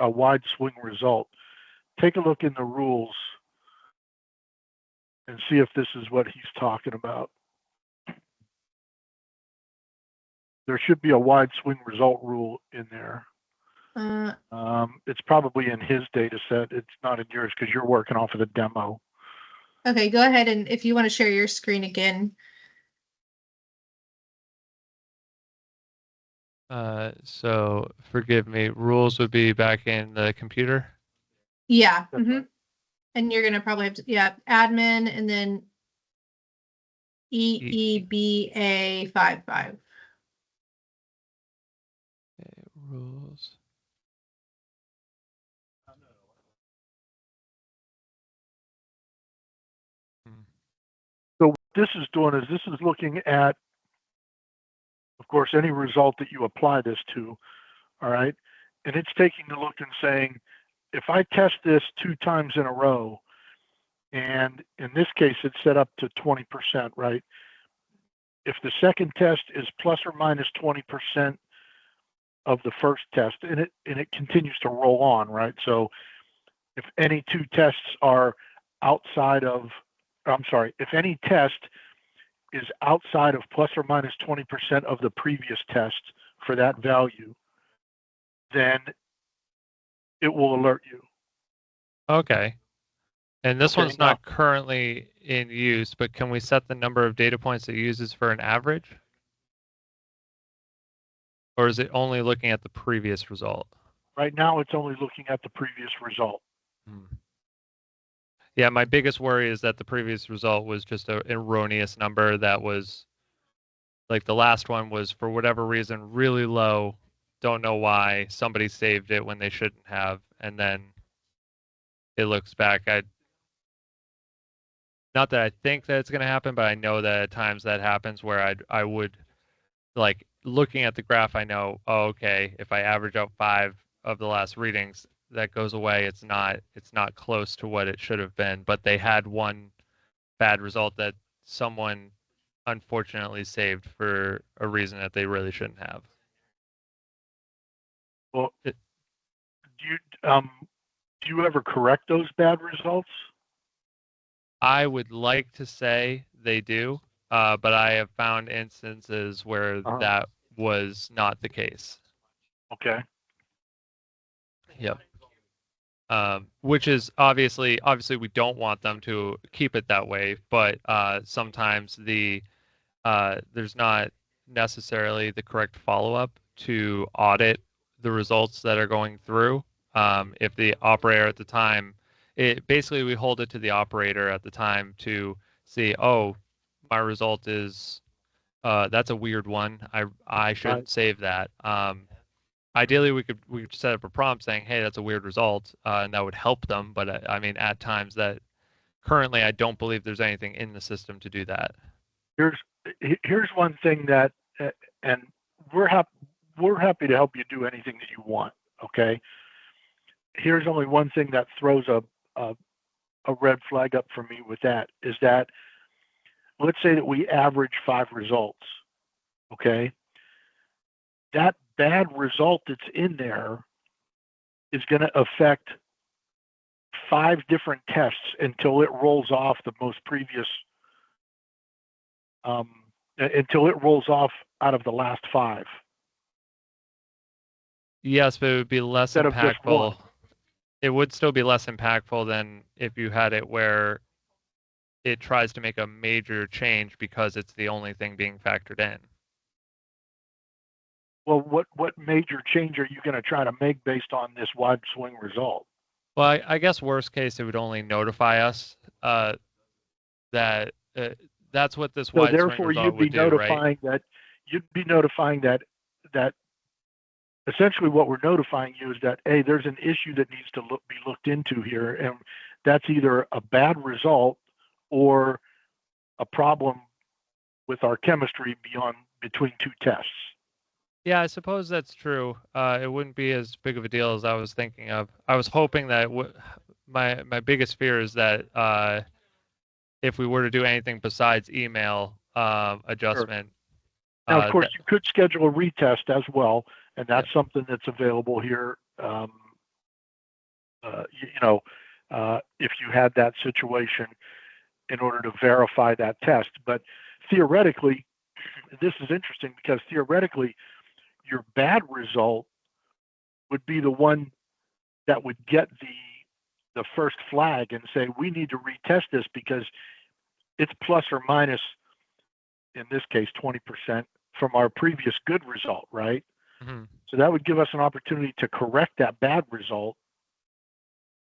[SPEAKER 3] a wide swing result. Take a look in the rules and see if this is what he's talking about. There should be a wide swing result rule in there. It's probably in his data set. It's not in yours because you're working off of the demo.
[SPEAKER 1] Okay, go ahead, and if you want to share your screen again.
[SPEAKER 2] So forgive me, rules would be back in the computer?
[SPEAKER 1] Yeah.
[SPEAKER 3] Right.
[SPEAKER 1] And you're gonna probably have to, admin and then EEBA55.
[SPEAKER 2] Okay, rules.
[SPEAKER 3] So what this is doing is this is looking at, of course, any result that you apply this to, all right? And it's taking a look and saying, if I test this 2 times in a row, and in this case, it's set up to 20%, right? If the second test is plus or minus 20% of the first test, and it continues to roll on, right? So if any 2 tests are outside of, if any test is outside of plus or minus 20% of the previous test for that value, then it will alert you.
[SPEAKER 2] Okay. And this
[SPEAKER 3] Okay,
[SPEAKER 2] one's not currently in use, but can we set the number of data points it uses for an average? Or is it only looking at the previous result?
[SPEAKER 3] Right now, it's only looking at the previous result.
[SPEAKER 2] Yeah, my biggest worry is that the previous result was just an erroneous number that was, like the last one was for whatever reason really low. Don't know why. Somebody saved it when they shouldn't have. and then it looks back. Not that I think that it's going to happen, but I know that at times that happens where I would, like, looking at the graph, I know, oh, okay, if I average out 5 of the last readings, that goes away. It's not close to what it should have been, but they had one bad result that someone unfortunately saved for a reason that they really shouldn't have.
[SPEAKER 3] Well, do you ever correct those bad results?
[SPEAKER 2] I would like to say they do, but I have found instances where that was not the case.
[SPEAKER 3] Okay.
[SPEAKER 2] Yep. Which is obviously we don't want them to keep it that way, but sometimes there's not necessarily the correct follow-up to audit the results that are going through. If the operator at the time, basically we hold it to the operator at the time to see, oh, my result is that's a weird one. I shouldn't save that. Ideally, we could set up a prompt saying, hey, that's a weird result, and that would help them. But I mean, at times that currently I don't believe there's anything in the system to do that.
[SPEAKER 3] Here's one thing that, and we're happy to help you do anything that you want. Okay. Here's only one thing that throws a red flag up for me with that is that, let's say that we average 5 results. Okay. That bad result that's in there is going to affect 5 different tests until it rolls off the most previous, until it rolls off out of the last 5.
[SPEAKER 2] Yes, but it would be less impactful. It would still be less impactful than if you had it where it tries to make a major change because it's the only thing being factored in.
[SPEAKER 3] Well, what major change are you going to try to make based on this wide swing result?
[SPEAKER 2] Well, I guess worst case, it would only notify us that that's what this wide swing result would do, right?
[SPEAKER 3] You'd be notifying that essentially what we're notifying you is that, hey, there's an issue that needs to be looked into here, and that's either a bad result or a problem with our chemistry between 2 tests.
[SPEAKER 2] Yeah, I suppose that's true. It wouldn't be as big of a deal as I was thinking of. I was hoping that my biggest fear is that if we were to do anything besides email adjustment.
[SPEAKER 3] Sure. Now, of course, you could schedule a retest as well, and that's something that's available here. If you had that situation in order to verify that test. But theoretically, this is interesting because theoretically, your bad result would be the one that would get the first flag and say, we need to retest this because it's plus or minus, in this case, 20% from our previous good result, right?
[SPEAKER 2] Mm-hmm.
[SPEAKER 3] So that would give us an opportunity to correct that bad result.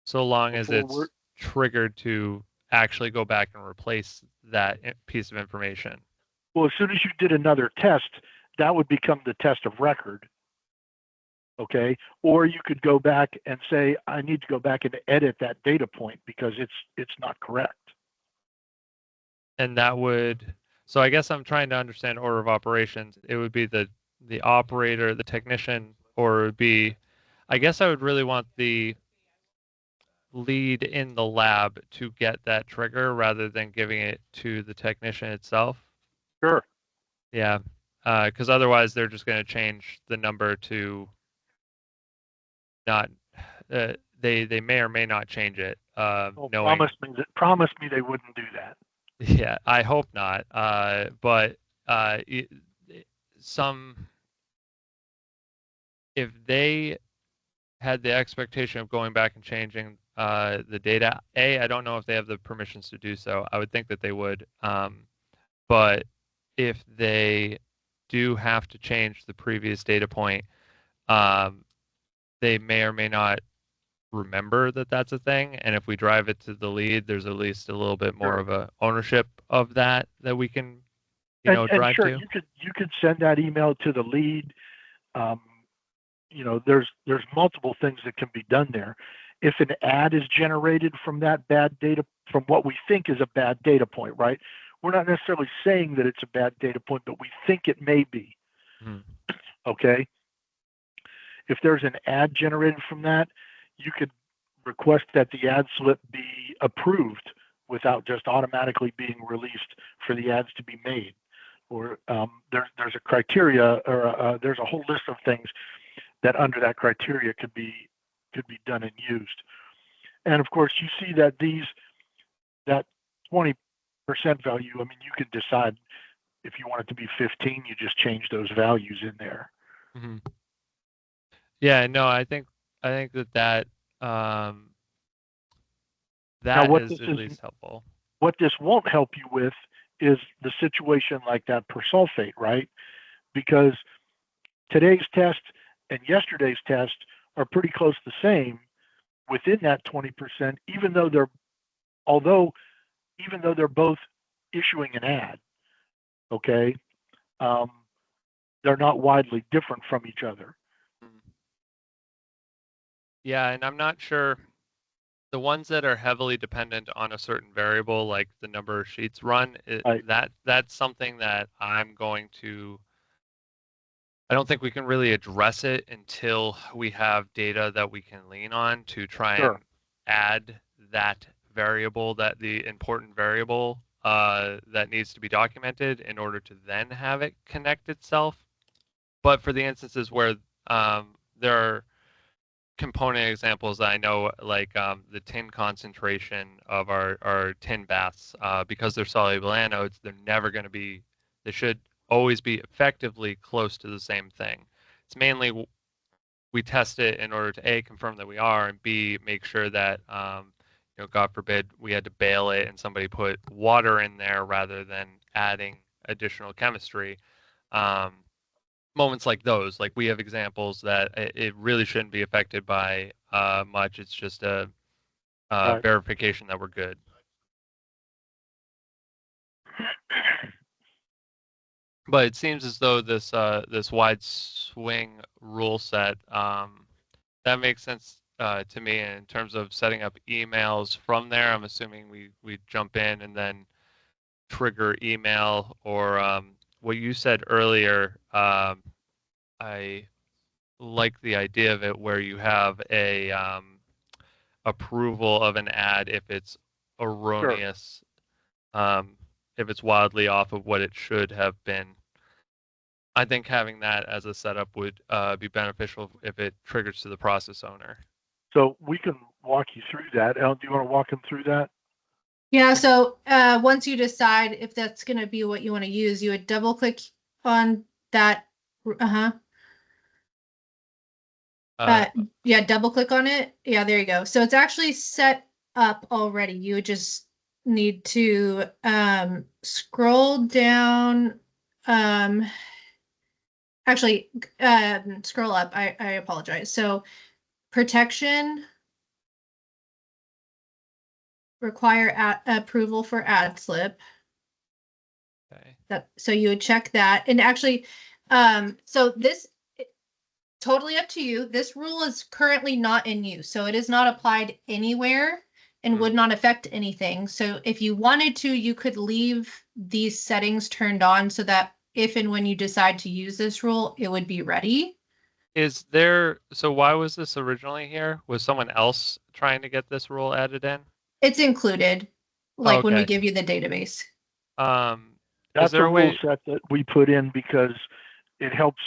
[SPEAKER 2] So long as it's triggered to actually go back and replace that piece of information.
[SPEAKER 3] Well, as soon as you did another test, that would become the test of record. Okay. Or you could go back and say, I need to go back and edit that data point because it's not correct.
[SPEAKER 2] And that would, so I guess I'm trying to understand order of operations. It would be the operator, the technician, or it would be, I guess I would really want the lead in the lab to get that trigger rather than giving it to the technician itself.
[SPEAKER 3] Sure.
[SPEAKER 2] Yeah. Because otherwise they're just going to change the number to not, they may or may not change it.
[SPEAKER 3] Promise me they wouldn't do that.
[SPEAKER 2] Yeah, I hope not. But if they had the expectation of going back and changing the data, I don't know if they have the permissions to do so. I would think that they would. But if they do have to change the previous data point, they may or may not remember that that's a thing. And if we drive it to the lead, there's at least a little bit more of a ownership of that we can, drive
[SPEAKER 3] sure,
[SPEAKER 2] to.
[SPEAKER 3] You could send that email to the lead. there's multiple things that can be done there. If an ad is generated from that bad data, from what we think is a bad data point, right? We're not necessarily saying that it's a bad data point, but we think it may be.
[SPEAKER 2] Mhm.
[SPEAKER 3] Okay. If there's an ad generated from that, you could request that the ad slip be approved without just automatically being released for the ads to be made. Or there's a criteria, or there's a whole list of things that under that criteria could be done and used. And of course, you see that that 20% value. I mean, you can decide if you want it to be 15. You just change those values in there.
[SPEAKER 2] Mhm. Yeah, no, I think that that is at least helpful.
[SPEAKER 3] What this won't help you with is the situation like that per sulfate, right? Because today's test and yesterday's test are pretty close the same within that 20%, even though they're both issuing an ad. Okay, they're not widely different from each other.
[SPEAKER 2] Yeah, and I'm not sure the ones that are heavily dependent on a certain variable, like the number of sheets run,
[SPEAKER 3] Right.
[SPEAKER 2] that's something that I'm going to. I don't think we can really address it until we have data that we can lean on to try
[SPEAKER 3] Sure.
[SPEAKER 2] and add that variable, that the important variable that needs to be documented in order to then have it connect itself. But for the instances where there are component examples that I know, like the tin concentration of our tin baths, because they're soluble anodes, they're never going to be, they should always be effectively close to the same thing. It's mainly we test it in order to A, confirm that we are, and B, make sure that, God forbid, we had to bail it and somebody put water in there rather than adding additional chemistry. Moments like those, like we have examples that it really shouldn't be affected by much. It's just a
[SPEAKER 3] Right.
[SPEAKER 2] verification that we're good. But it seems as though this wide swing rule set that makes sense to me in terms of setting up emails from there. I'm assuming we jump in and then trigger email, or what you said earlier. I like the idea of it where you have a approval of an ad if it's erroneous, if it's wildly off of what it should have been. I think having that as a setup would be beneficial if it triggers to the process owner.
[SPEAKER 3] So we can walk you through that. Ellen, do you want to walk him through that?
[SPEAKER 1] Yeah, so once you decide if that's going to be what you want to use, you would double click on that. Yeah, double click on it. Yeah, there you go. So it's actually set up already. You would just need to scroll down. Actually, scroll up. I apologize. So protection, require approval for ad slip.
[SPEAKER 2] Okay.
[SPEAKER 1] So you would check that. And actually, so this totally up to you. This rule is currently not in use, so it is not applied anywhere and would not affect anything. So if you wanted to, you could leave these settings turned on so that if and when you decide to use this rule, it would be ready.
[SPEAKER 2] So why was this originally here? Was someone else trying to get this rule added in?
[SPEAKER 1] It's included, like when we
[SPEAKER 2] Okay.
[SPEAKER 1] give you the database.
[SPEAKER 3] That's a rule set that we put in because it helps.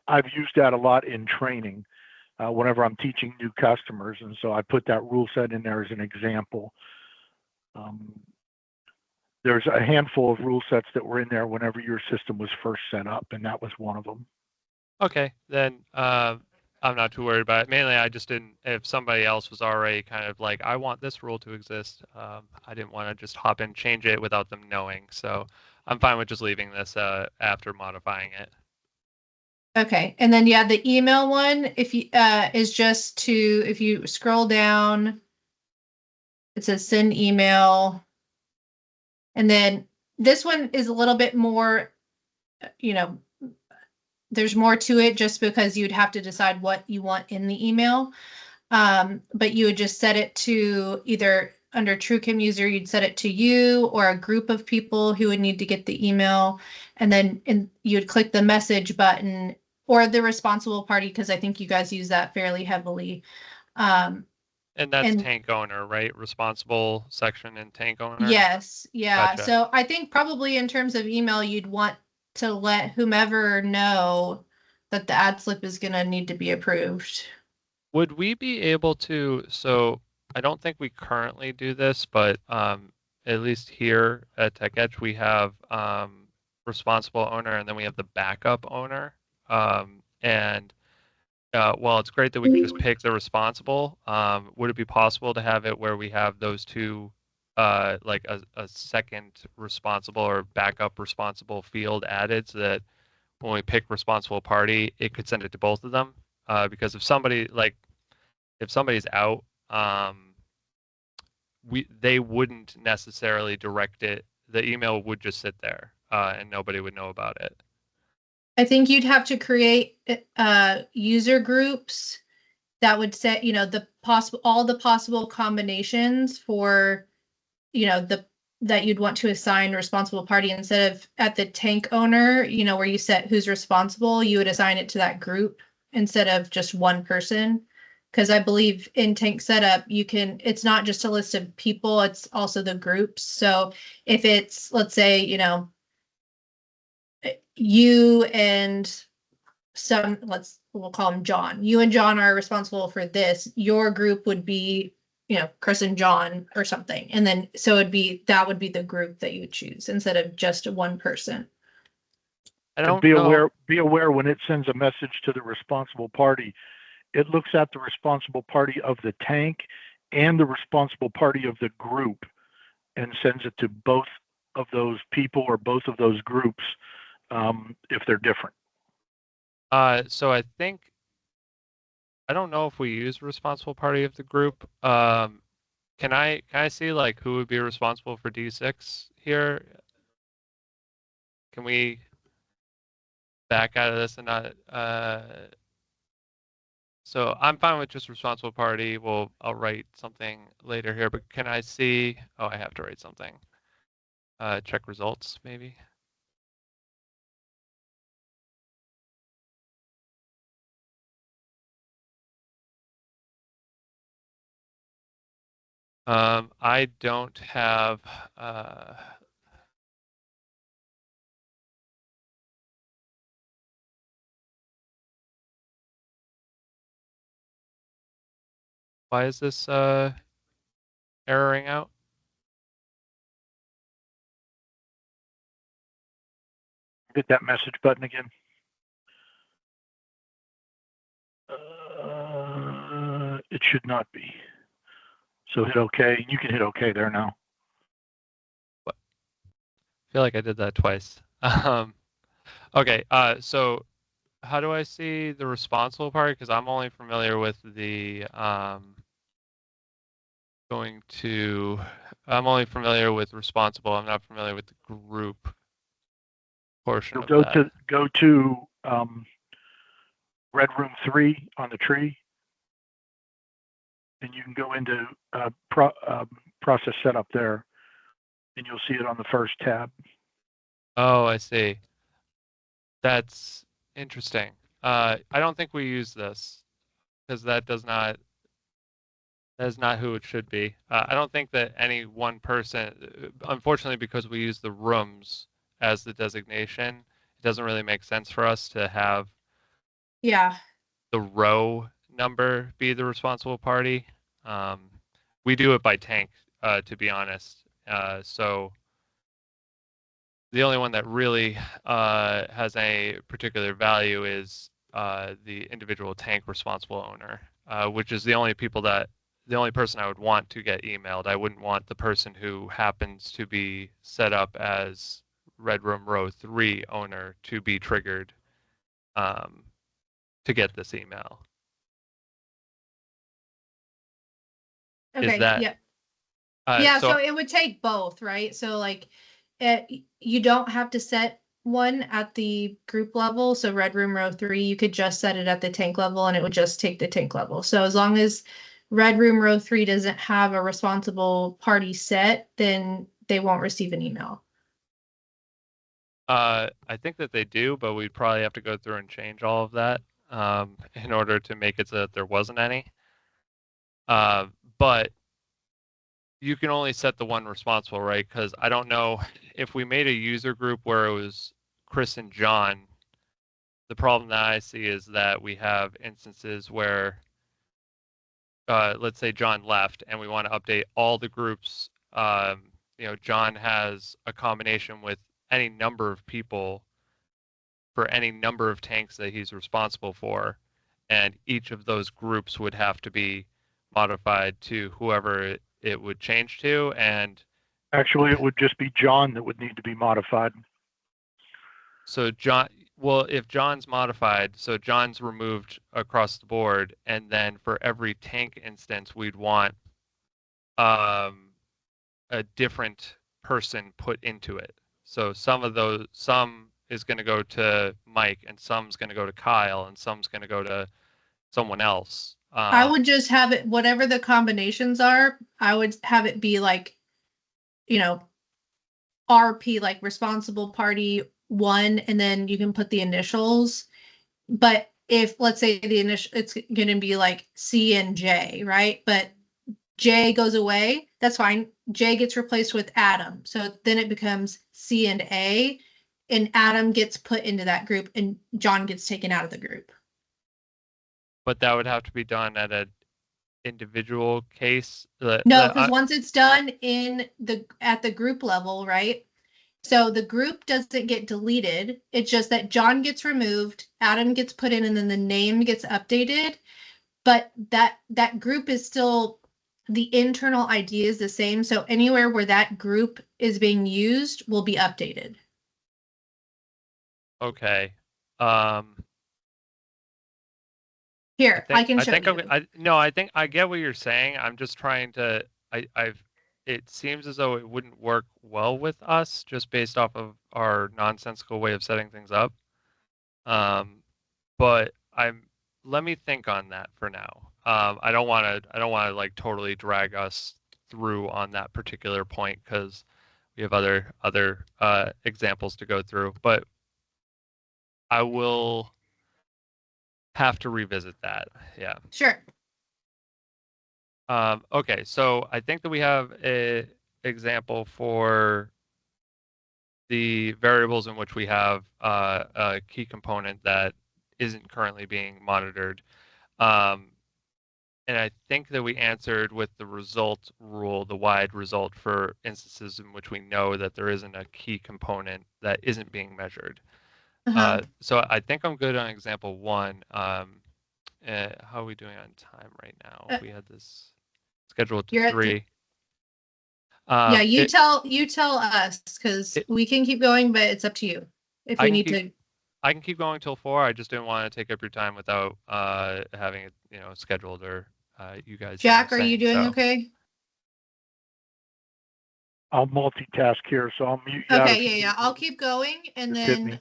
[SPEAKER 3] I've used that a lot in training whenever I'm teaching new customers, and so I put that rule set in there as an example. There's a handful of rule sets that were in there whenever your system was first set up, and that was one of them.
[SPEAKER 2] Okay, then I'm not too worried about it. Mainly, I just didn't. If somebody else was already kind of like, I want this rule to exist, I didn't want to just hop in and change it without them knowing. So I'm fine with just leaving this after modifying it.
[SPEAKER 1] Okay, and then yeah, the email one, if you is just to, if you scroll down, it says send email, and then this one is a little bit more, there's more to it just because you'd have to decide what you want in the email. But you would just set it to either under TrueChem user, you'd set it to you or a group of people who would need to get the email. And then you'd click the message button or the responsible party, because I think you guys use that fairly heavily.
[SPEAKER 2] And that's
[SPEAKER 1] and
[SPEAKER 2] tank owner, right? Responsible section in tank owner.
[SPEAKER 1] yes, yeah.
[SPEAKER 2] Gotcha.
[SPEAKER 1] So I think probably in terms of email, you'd want to let whomever know that the ad slip is going to need to be approved.
[SPEAKER 2] Would we be able to, so I don't think we currently do this, but at least here at TechEtch, we have responsible owner and then we have the backup owner. And while it's great that we can just pick the responsible, would it be possible to have it where we have those two, like a second responsible or backup responsible field added so that when we pick responsible party, it could send it to both of them? Because if somebody's out, they wouldn't necessarily direct it. The email would just sit there, and nobody would know about it.
[SPEAKER 1] I think you'd have to create user groups that would set, all the possible combinations for, that you'd want to assign responsible party. Instead of at the tank owner, where you set who's responsible, you would assign it to that group instead of just one person. Because I believe in tank setup, it's not just a list of people, it's also the groups. So if it's, let's say, you and we'll call him John. You and John are responsible for this. Your group would be, Chris and John or something. And then, so that would be the group that you would choose instead of just one person.
[SPEAKER 2] I don't
[SPEAKER 3] be
[SPEAKER 2] know.
[SPEAKER 3] Be aware when it sends a message to the responsible party, it looks at the responsible party of the tank and the responsible party of the group and sends it to both of those people or both of those groups if they're different.
[SPEAKER 2] So I don't know if we use responsible party of the group. Can I see like who would be responsible for D6 here? Can we back out of this and not? So I'm fine with just responsible party. I'll write something later here, but can I see? Oh, I have to write something. Check results maybe. I don't have. Why is this erroring out?
[SPEAKER 3] Hit that message button again. It should not be. So hit OK. You can hit OK there now.
[SPEAKER 2] I feel like I did that twice. Okay, so how do I see the responsible party? Because I'm only familiar with the I'm only familiar with responsible. I'm not familiar with the group portion of that.
[SPEAKER 3] Go to Red Room 3 on the tree, and you can go into process setup there, and you'll see it on the first tab.
[SPEAKER 2] Oh, I see. That's interesting. I don't think we use this because that is not who it should be. I don't think that any one person, unfortunately, because we use the rooms as the designation, it doesn't really make sense for us to have the row number be the responsible party. We do it by tank, to be honest. So the only one that really has a particular value is the individual tank responsible owner, which is the only person I would want to get emailed. I wouldn't want the person who happens to be set up as Red Room Row 3 owner to be triggered to get this email.
[SPEAKER 1] Okay.
[SPEAKER 2] Is that,
[SPEAKER 1] so it would take both, right? So like you don't have to set one at the group level. So red room row 3, you could just set it at the tank level and it would just take the tank level. So as long as red room row 3 doesn't have a responsible party set, then they won't receive an email.
[SPEAKER 2] I think that they do, but we'd probably have to go through and change all of that in order to make it so that there wasn't any. But you can only set the one responsible, right? Because I don't know if we made a user group where it was Chris and John. The problem that I see is that we have instances where, let's say John left, and we want to update all the groups. John has a combination with any number of people for any number of tanks that he's responsible for, and each of those groups would have to be modified to whoever it would change to. And
[SPEAKER 3] actually, it would just be John that would need to be modified.
[SPEAKER 2] So if John's modified, so John's removed across the board, and then for every tank instance, we'd want a different person put into it. So some is going to go to Mike, and some's going to go to Kyle, and some's going to go to someone else.
[SPEAKER 1] I would just have it, whatever the combinations are, I would have it be like, RP, like responsible party 1, and then you can put the initials. But if, let's say the initial, it's going to be like C and J, right? But J goes away, that's fine. J gets replaced with Adam. So then it becomes C and A, and Adam gets put into that group, and John gets taken out of the group.
[SPEAKER 2] But that would have to be done at an individual case.
[SPEAKER 1] No, because once it's done at the group level, right? So the group doesn't get deleted. It's just that John gets removed, Adam gets put in, and then the name gets updated. But that group is still, the internal ID is the same. So anywhere where that group is being used will be updated.
[SPEAKER 2] Okay.
[SPEAKER 1] Here, I can show you.
[SPEAKER 2] I think I get what you're saying. I'm just trying to. It seems as though it wouldn't work well with us just based off of our nonsensical way of setting things up. But let me think on that for now. I don't want to like totally drag us through on that particular point because we have other examples to go through. But I will have to revisit that. Yeah.
[SPEAKER 1] Sure.
[SPEAKER 2] Okay, so I think that we have an example for the variables in which we have a key component that isn't currently being monitored. And I think that we answered with the result rule, the wide result for instances in which we know that there isn't a key component that isn't being measured. So I think I'm good on example 1. How are we doing on time right now? We had this scheduled to 3.
[SPEAKER 1] Yeah, you tell us, because we can keep going, but it's up to you if we need to.
[SPEAKER 2] I can keep going till 4. I just didn't want to take up your time without having it, scheduled or you guys.
[SPEAKER 1] Jack, are you doing okay?
[SPEAKER 3] I'll multitask here, so I'll mute you.
[SPEAKER 1] Okay, yeah. I'll keep going, and then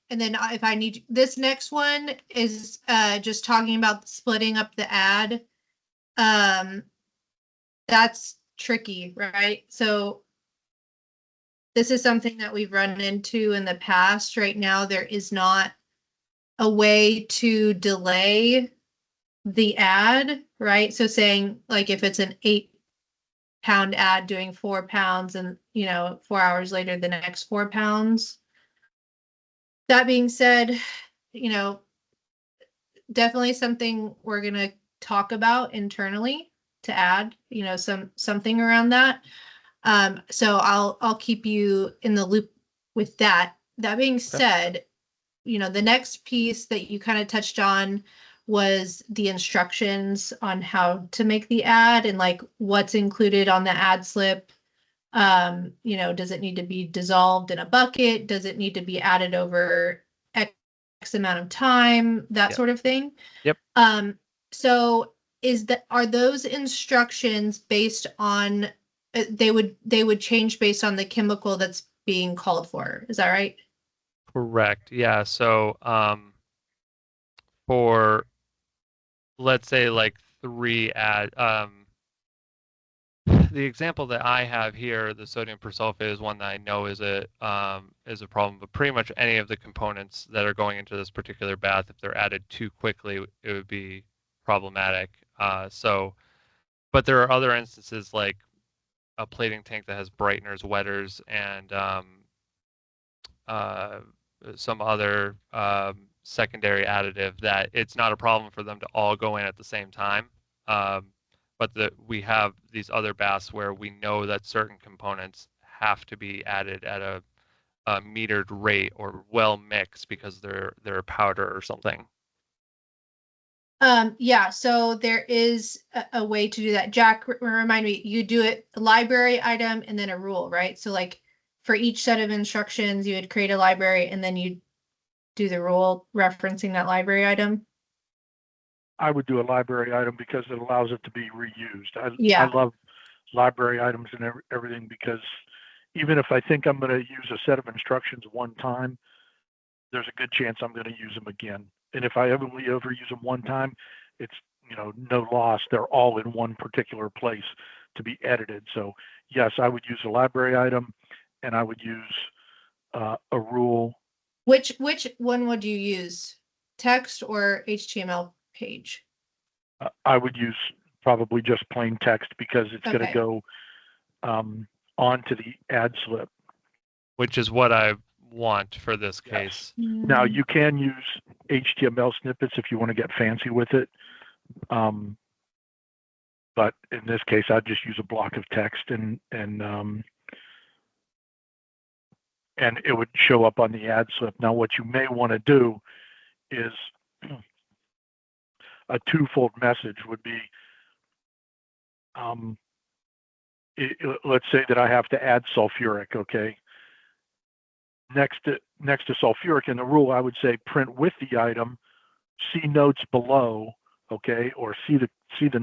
[SPEAKER 1] if I need this next one is just talking about splitting up the ad. That's tricky, right? So this is something that we've run into in the past. Right now, there is not a way to delay the ad, right? So saying like if it's an 8-pound ad doing 4 pounds and 4 hours later the next 4 pounds. That being said, definitely something we're gonna talk about internally to add, something around that. So I'll keep you in the loop with that. That being said, the next piece that you kind of touched on was the instructions on how to make the ad and like what's included on the ad slip. Does it need to be dissolved in a bucket? Does it need to be added over X amount of time? That sort of thing.
[SPEAKER 2] Yep.
[SPEAKER 1] So are those instructions based on they would change based on the chemical that's being called for? Is that right?
[SPEAKER 2] Correct. Yeah. So for let's say like three add the example that I have here, the sodium persulfate is one that I know is a problem. But pretty much any of the components that are going into this particular bath, if they're added too quickly, it would be problematic. But there are other instances like a plating tank that has brighteners, wetters, and uh, some other secondary additive that it's not a problem for them to all go in at the same time. Um, but we have these other baths where we know that certain components have to be added at a metered rate or well mixed because they're a powder or something.
[SPEAKER 1] Yeah, so there is a way to do that. Jack, remind me, you do it a library item and then a rule, right? So like for each set of instructions, you would create a library and then you do the rule referencing that library item.
[SPEAKER 3] I would do a library item because it allows it to be reused.
[SPEAKER 1] Yeah.
[SPEAKER 3] I love library items and everything because even if I think I'm going to use a set of instructions one time, there's a good chance I'm going to use them again. And if I ever use them one time, it's, no loss. They're all in one particular place to be edited. So yes, I would use a library item and I would use a rule.
[SPEAKER 1] Which one would you use? Text or HTML page?
[SPEAKER 3] I would use probably just plain text because it's going to go onto the ad slip.
[SPEAKER 2] Which is what I want for this case.
[SPEAKER 3] Yes. Now you can use HTML snippets if you want to get fancy with it. But in this case, I'd just use a block of text and it would show up on the ad slip. Now, what you may want to do is a twofold message would be, let's say that I have to add sulfuric, okay? Next to sulfuric in the rule, I would say print with the item, see notes below, okay, or see the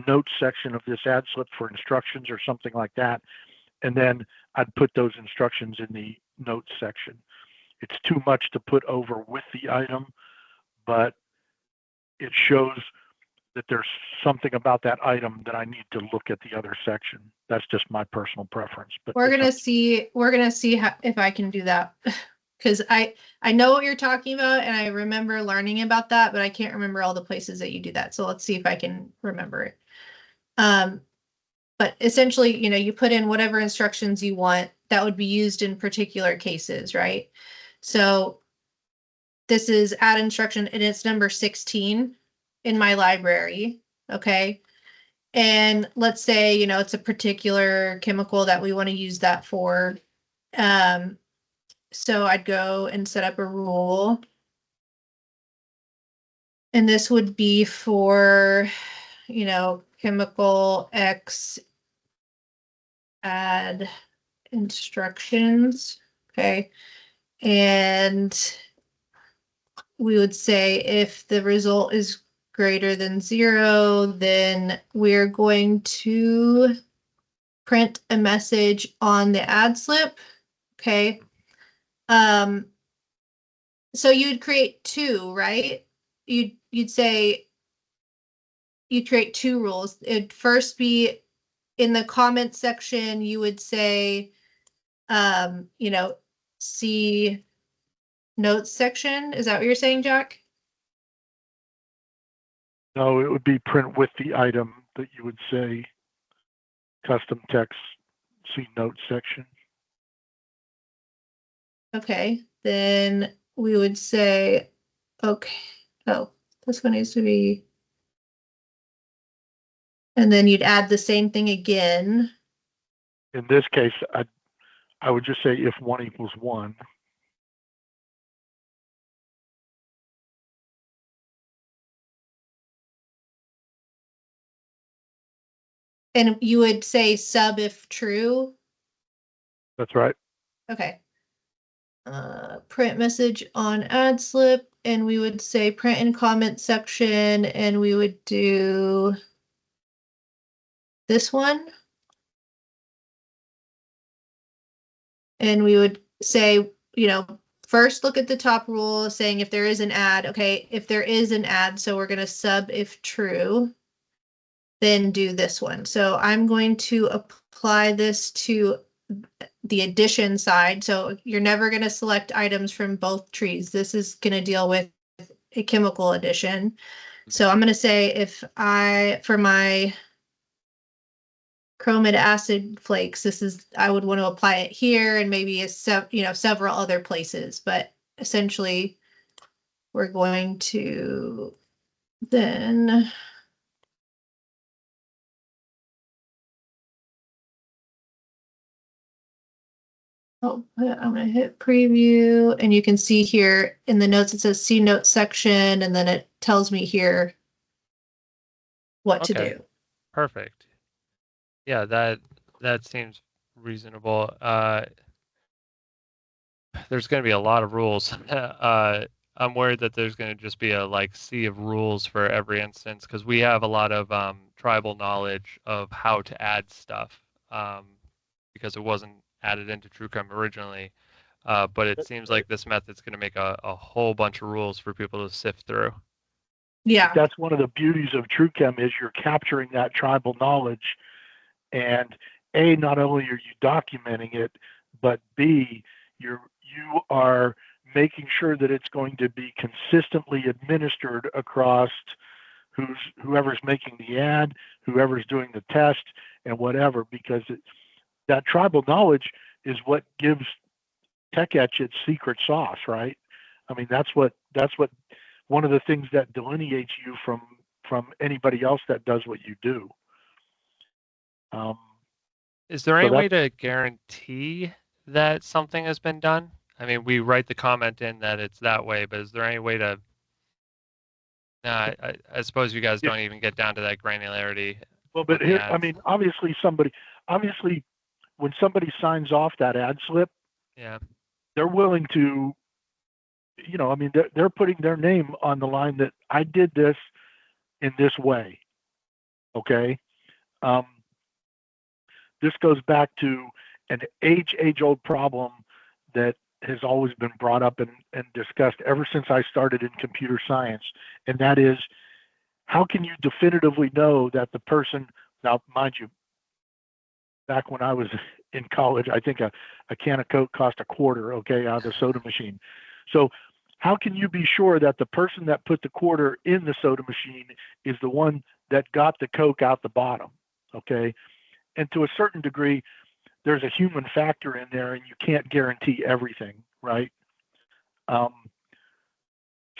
[SPEAKER 3] notes section of this ad slip for instructions or something like that, and then I'd put those instructions in the notes section. It's too much to put over with the item, but it shows that there's something about that item that I need to look at the other section. That's just my personal preference. But
[SPEAKER 1] we're gonna see if I can do that. Because I know what you're talking about and I remember learning about that, but I can't remember all the places that you do that. So let's see if I can remember it. But essentially, you put in whatever instructions you want that would be used in particular cases, right? So this is add instruction and it's number 16 in my library, okay? And let's say, it's a particular chemical that we want to use that for. So I'd go and set up a rule. And this would be for, chemical X add instructions. Okay. And we would say if the result is greater than 0, then we're going to print a message on the ad slip. Okay. So you'd create 2, right? You'd say you create 2 rules. It'd first be in the comment section, you would say, see notes section. Is that what you're saying, Jack?
[SPEAKER 3] No, it would be print with the item that you would say custom text, see notes section.
[SPEAKER 1] Okay, then we would say, okay, oh, this one needs to be, and then you'd add the same thing again.
[SPEAKER 3] In this case, I would just say if 1 equals 1.
[SPEAKER 1] And you would say sub if true?
[SPEAKER 3] That's right.
[SPEAKER 1] Okay. Print message on ad slip, and we would say print in comment section, and we would do this one. And we would say, first look at the top rule saying if there is an ad, okay, if there is an ad, so we're going to sub if true, then do this one. So I'm going to apply this to the addition side. So you're never going to select items from both trees. This is going to deal with a chemical addition. So I'm going to say for my chromid acid flakes, I would want to apply it here and maybe several other places, but essentially we're going to then I'm going to hit preview, and you can see here in the notes, it says see notes section, and then it tells me here what to do.
[SPEAKER 2] Perfect. Yeah, that seems reasonable. There's going to be a lot of rules. I'm worried that there's going to just be a sea of rules for every instance because we have a lot of tribal knowledge of how to add stuff because it wasn't added into TrueChem originally. But it seems like this method's going to make a whole bunch of rules for people to sift through.
[SPEAKER 1] Yeah.
[SPEAKER 3] That's one of the beauties of TrueChem is you're capturing that tribal knowledge, and A, not only are you documenting it, but B, you are making sure that it's going to be consistently administered across whoever's making the ad, whoever's doing the test, and whatever, because that tribal knowledge is what gives TechEtch its secret sauce, right? I mean, that's what one of the things that delineates you from anybody else that does what you do.
[SPEAKER 2] Is there any way to guarantee that something has been done? I mean, we write the comment in that it's that way, but is there any way to? I suppose you guys don't even get down to that granularity.
[SPEAKER 3] Well, but here, I mean, obviously, when somebody signs off that ad slip,
[SPEAKER 2] yeah,
[SPEAKER 3] they're willing to, I mean, they're putting their name on the line that I did this in this way. Okay. This goes back to an age-old problem that has always been brought up and discussed ever since I started in computer science, and that is, how can you definitively know that the person, now mind you, back when I was in college, I think a can of Coke cost $0.25, okay, out of the soda machine. So how can you be sure that the person that put the quarter in the soda machine is the one that got the Coke out the bottom, okay? And to a certain degree, there's a human factor in there, and you can't guarantee everything, right?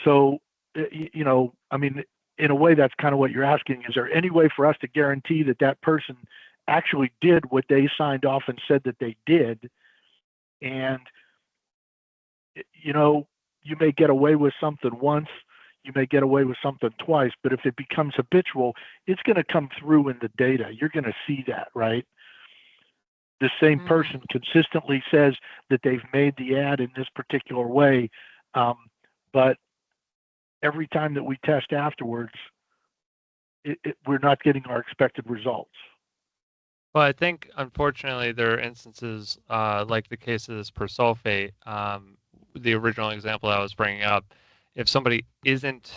[SPEAKER 3] So, I mean, in a way, that's kind of what you're asking. Is there any way for us to guarantee that that person actually did what they signed off and said that they did? And, you may get away with something once, you may get away with something twice, but if it becomes habitual, it's going to come through in the data. You're going to see that, right? The same person consistently says that they've made the ad in this particular way, but every time that we test afterwards, we're not getting our expected results.
[SPEAKER 2] Well, I think, unfortunately, there are instances like the case of this persulfate, the original example I was bringing up. If somebody isn't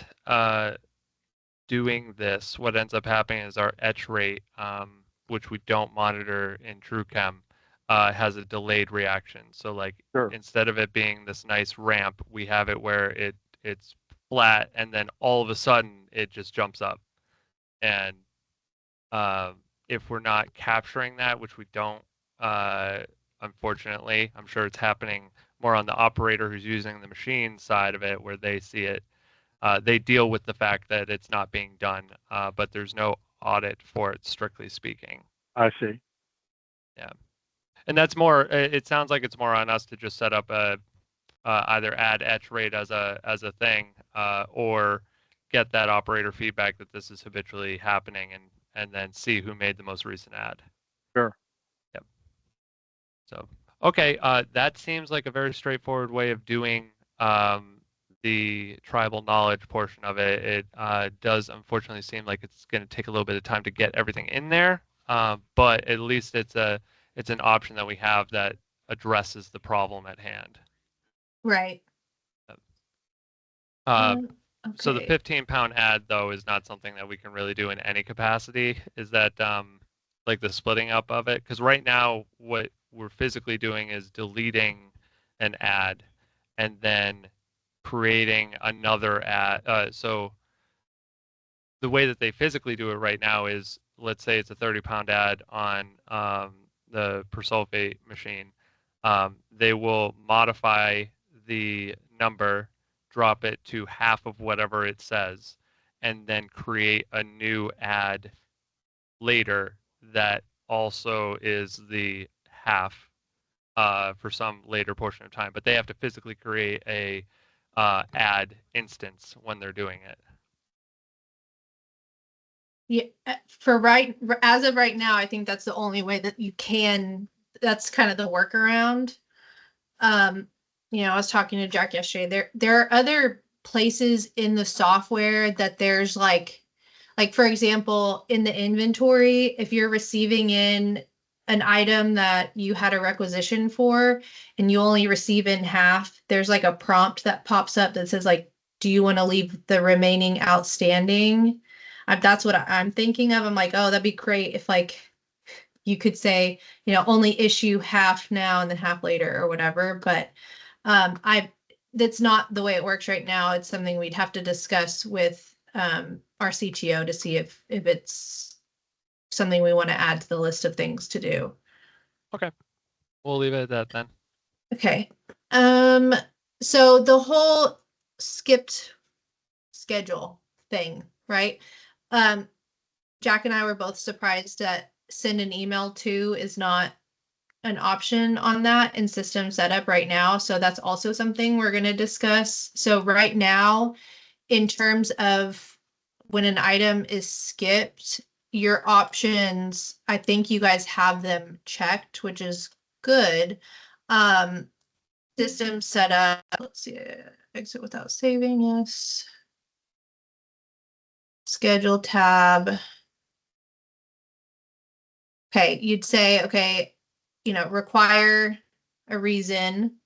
[SPEAKER 2] doing this, what ends up happening is our etch rate, which we don't monitor in TrueChem, has a delayed reaction. So, instead of it being this nice ramp, we have it where it's flat, and then all of a sudden it just jumps up. And if we're not capturing that, which we don't, unfortunately, I'm sure it's happening more on the operator who's using the machine side of it, where they see it. They deal with the fact that it's not being done, but there's no audit for it, strictly speaking.
[SPEAKER 3] I see.
[SPEAKER 2] Yeah, and that's more. It sounds like it's more on us to just set up either add etch rate as a thing, or get that operator feedback that this is habitually happening, and then see who made the most recent ad.
[SPEAKER 3] Sure.
[SPEAKER 2] Yep. So, okay, that seems like a very straightforward way of doing the tribal knowledge portion of it. It does unfortunately seem like it's going to take a little bit of time to get everything in there, but at least it's an option that we have that addresses the problem at hand.
[SPEAKER 1] Right.
[SPEAKER 2] So the
[SPEAKER 1] Okay.
[SPEAKER 2] 15-pound add, though, is not something that we can really do in any capacity. Is that like the splitting up of it? Because right now, what we're physically doing is deleting an add and then creating another add. So the way that they physically do it right now is, let's say it's a 30-pound add on the persulfate machine. They will modify the number, drop it to half of whatever it says, and then create a new add later that also is the half for some later portion of time. But they have to physically create a add instance when they're doing it.
[SPEAKER 1] Yeah, as of right now, I think that's the only way that you can. That's kind of the workaround. I was talking to Jack yesterday. There are other places in the software that there's like for example, in the inventory, if you're receiving in an item that you had a requisition for and you only receive in half, there's like a prompt that pops up that says like, do you want to leave the remaining outstanding? That's what I'm thinking of. I'm like, oh, that'd be great if like you could say, only issue half now and then half later or whatever. But I that's not the way it works right now. It's something we'd have to discuss with our CTO to see if it's something we want to add to the list of things to do.
[SPEAKER 2] Okay, we'll leave it at that then.
[SPEAKER 1] Okay. So the whole skipped schedule thing, right? Jack and I were both surprised that send an email to is not an option on that in system setup right now. So that's also something we're going to discuss. So right now, in terms of when an item is skipped, your options, I think you guys have them checked, which is good. System setup, let's see, exit without saving, yes. Schedule tab. Okay, you'd say, okay, require a reason.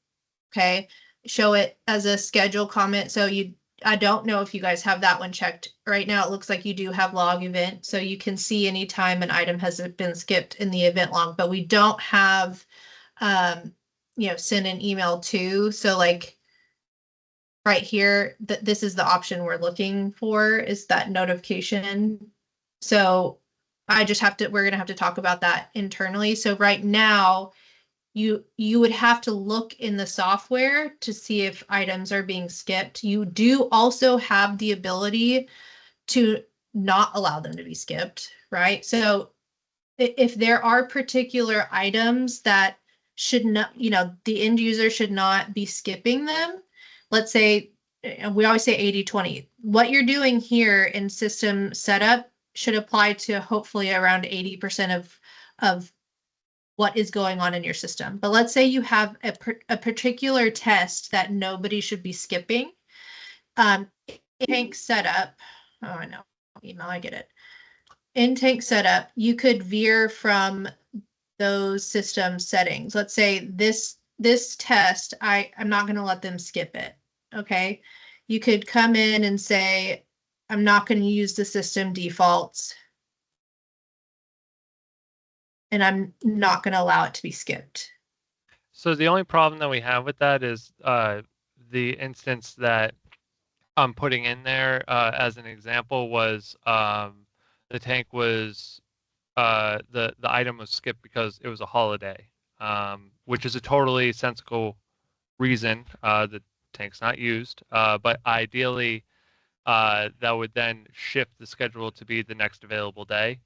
[SPEAKER 1] Okay, show it as a schedule comment. So I don't know if you guys have that one checked. Right now, it looks like you do have log event. So you can see anytime an item has been skipped in the event log, but we don't have, send an email to. So like right here, this is the option we're looking for is that notification. So we're going to have to talk about that internally. So right now, you would have to look in the software to see if items are being skipped. You do also have the ability to not allow them to be skipped, right? So if there are particular items that should not, the end user should not be skipping them, let's say, we always say 80-20. What you're doing here in system setup should apply to hopefully around 80% of what is going on in your system. But let's say you have a particular test that nobody should be skipping. Tank setup. Oh, I know. Email, I get it. In tank setup, you could veer from those system settings. Let's say this test, I'm not going to let them skip it. Okay. You could come in and say, I'm not going to use the system defaults. And I'm not going to allow it to be skipped.
[SPEAKER 2] So the only problem that we have with that is the instance that I'm putting in there as an example was the tank was the item was skipped because it was a holiday, which is a totally sensible reason. The tank's not used, but ideally that would then shift the schedule to be the next available day.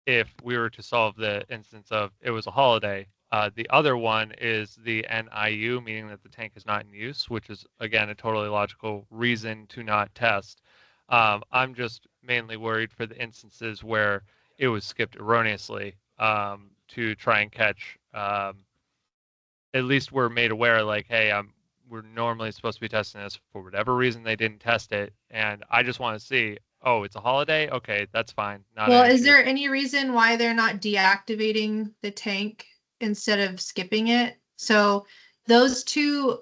[SPEAKER 2] If we were to solve the instance of it was a holiday. The other one is the NIU, meaning that the tank is not in use, which is, again, a totally logical reason to not test. I'm just mainly worried for the instances where it was skipped erroneously to try and catch. At least we're made aware, like, hey, we're normally supposed to be testing this. For whatever reason, they didn't test it. And I just want to see, oh, it's a holiday? Okay, that's fine. Not
[SPEAKER 1] Well,
[SPEAKER 2] an
[SPEAKER 1] is
[SPEAKER 2] issue.
[SPEAKER 1] there any reason why they're not deactivating the tank instead of skipping it? So those two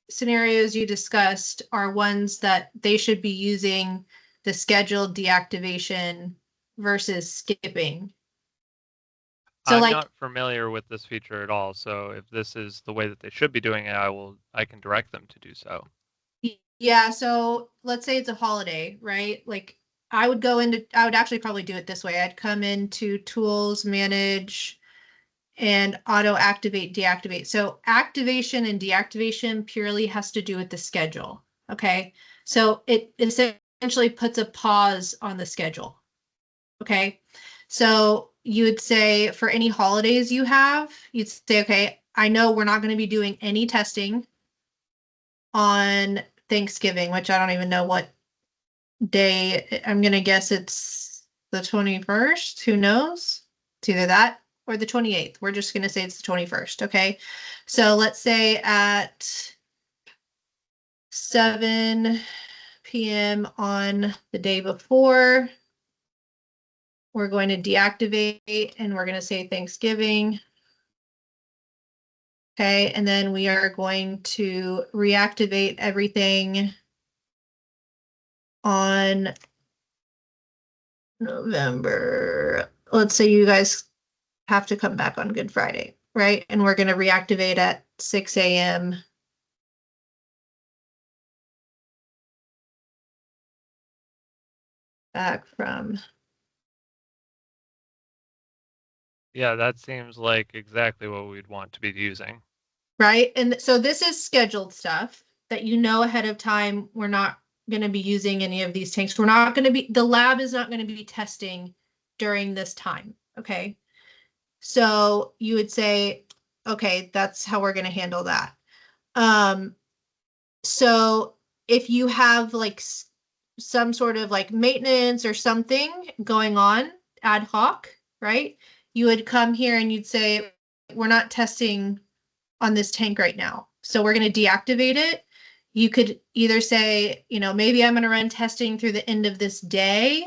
[SPEAKER 1] scenarios you discussed are ones that they should be using the scheduled deactivation versus skipping. So
[SPEAKER 2] I'm
[SPEAKER 1] like,
[SPEAKER 2] not familiar with this feature at all, so if this is the way that they should be doing it, I can direct them to do so.
[SPEAKER 1] yeah, so let's say it's a holiday, right? Like I would actually probably do it this way. I'd come into tools, manage, and auto activate, deactivate. So activation and deactivation purely has to do with the schedule. Okay. So it essentially puts a pause on the schedule. Okay. So you would say for any holidays you have, you'd say, okay, I know we're not going to be doing any testing on Thanksgiving, which I don't even know what day. I'm going to guess it's the 21st. Who knows? It's either that or the 28th. We're just going to say it's the 21st. Okay. So let's say at 7 p.m. on the day before, we're going to deactivate and we're going to say Thanksgiving. Okay. And then we are going to reactivate everything on November. Let's say you guys have to come back on Good Friday, right? And we're going to reactivate at 6 a.m. back from.
[SPEAKER 2] Yeah, that seems like exactly what we'd want to be using.
[SPEAKER 1] Right. And so this is scheduled stuff that you know ahead of time. We're not going to be using any of these tanks. We're not going to be, the lab is not going to be testing during this time. Okay. So you would say, okay, that's how we're going to handle that. So if you have like some sort of like maintenance or something going on ad hoc, right? You would come here and you'd say, we're not testing on this tank right now. So we're going to deactivate it. You could either say, maybe I'm going to run testing through the end of this day.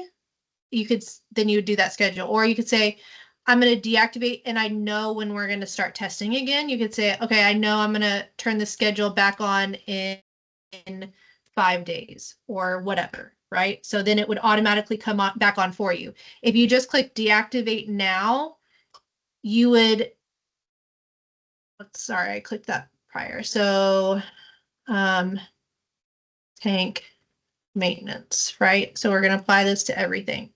[SPEAKER 1] Then you would do that schedule. Or you could say, I'm going to deactivate and I know when we're going to start testing again. You could say, okay, I know I'm going to turn the schedule back on in 5 days or whatever, right? So then it would automatically come on back on for you. If you just click deactivate now, you would, sorry, I clicked that prior. So tank maintenance, right? So we're going to apply this to everything.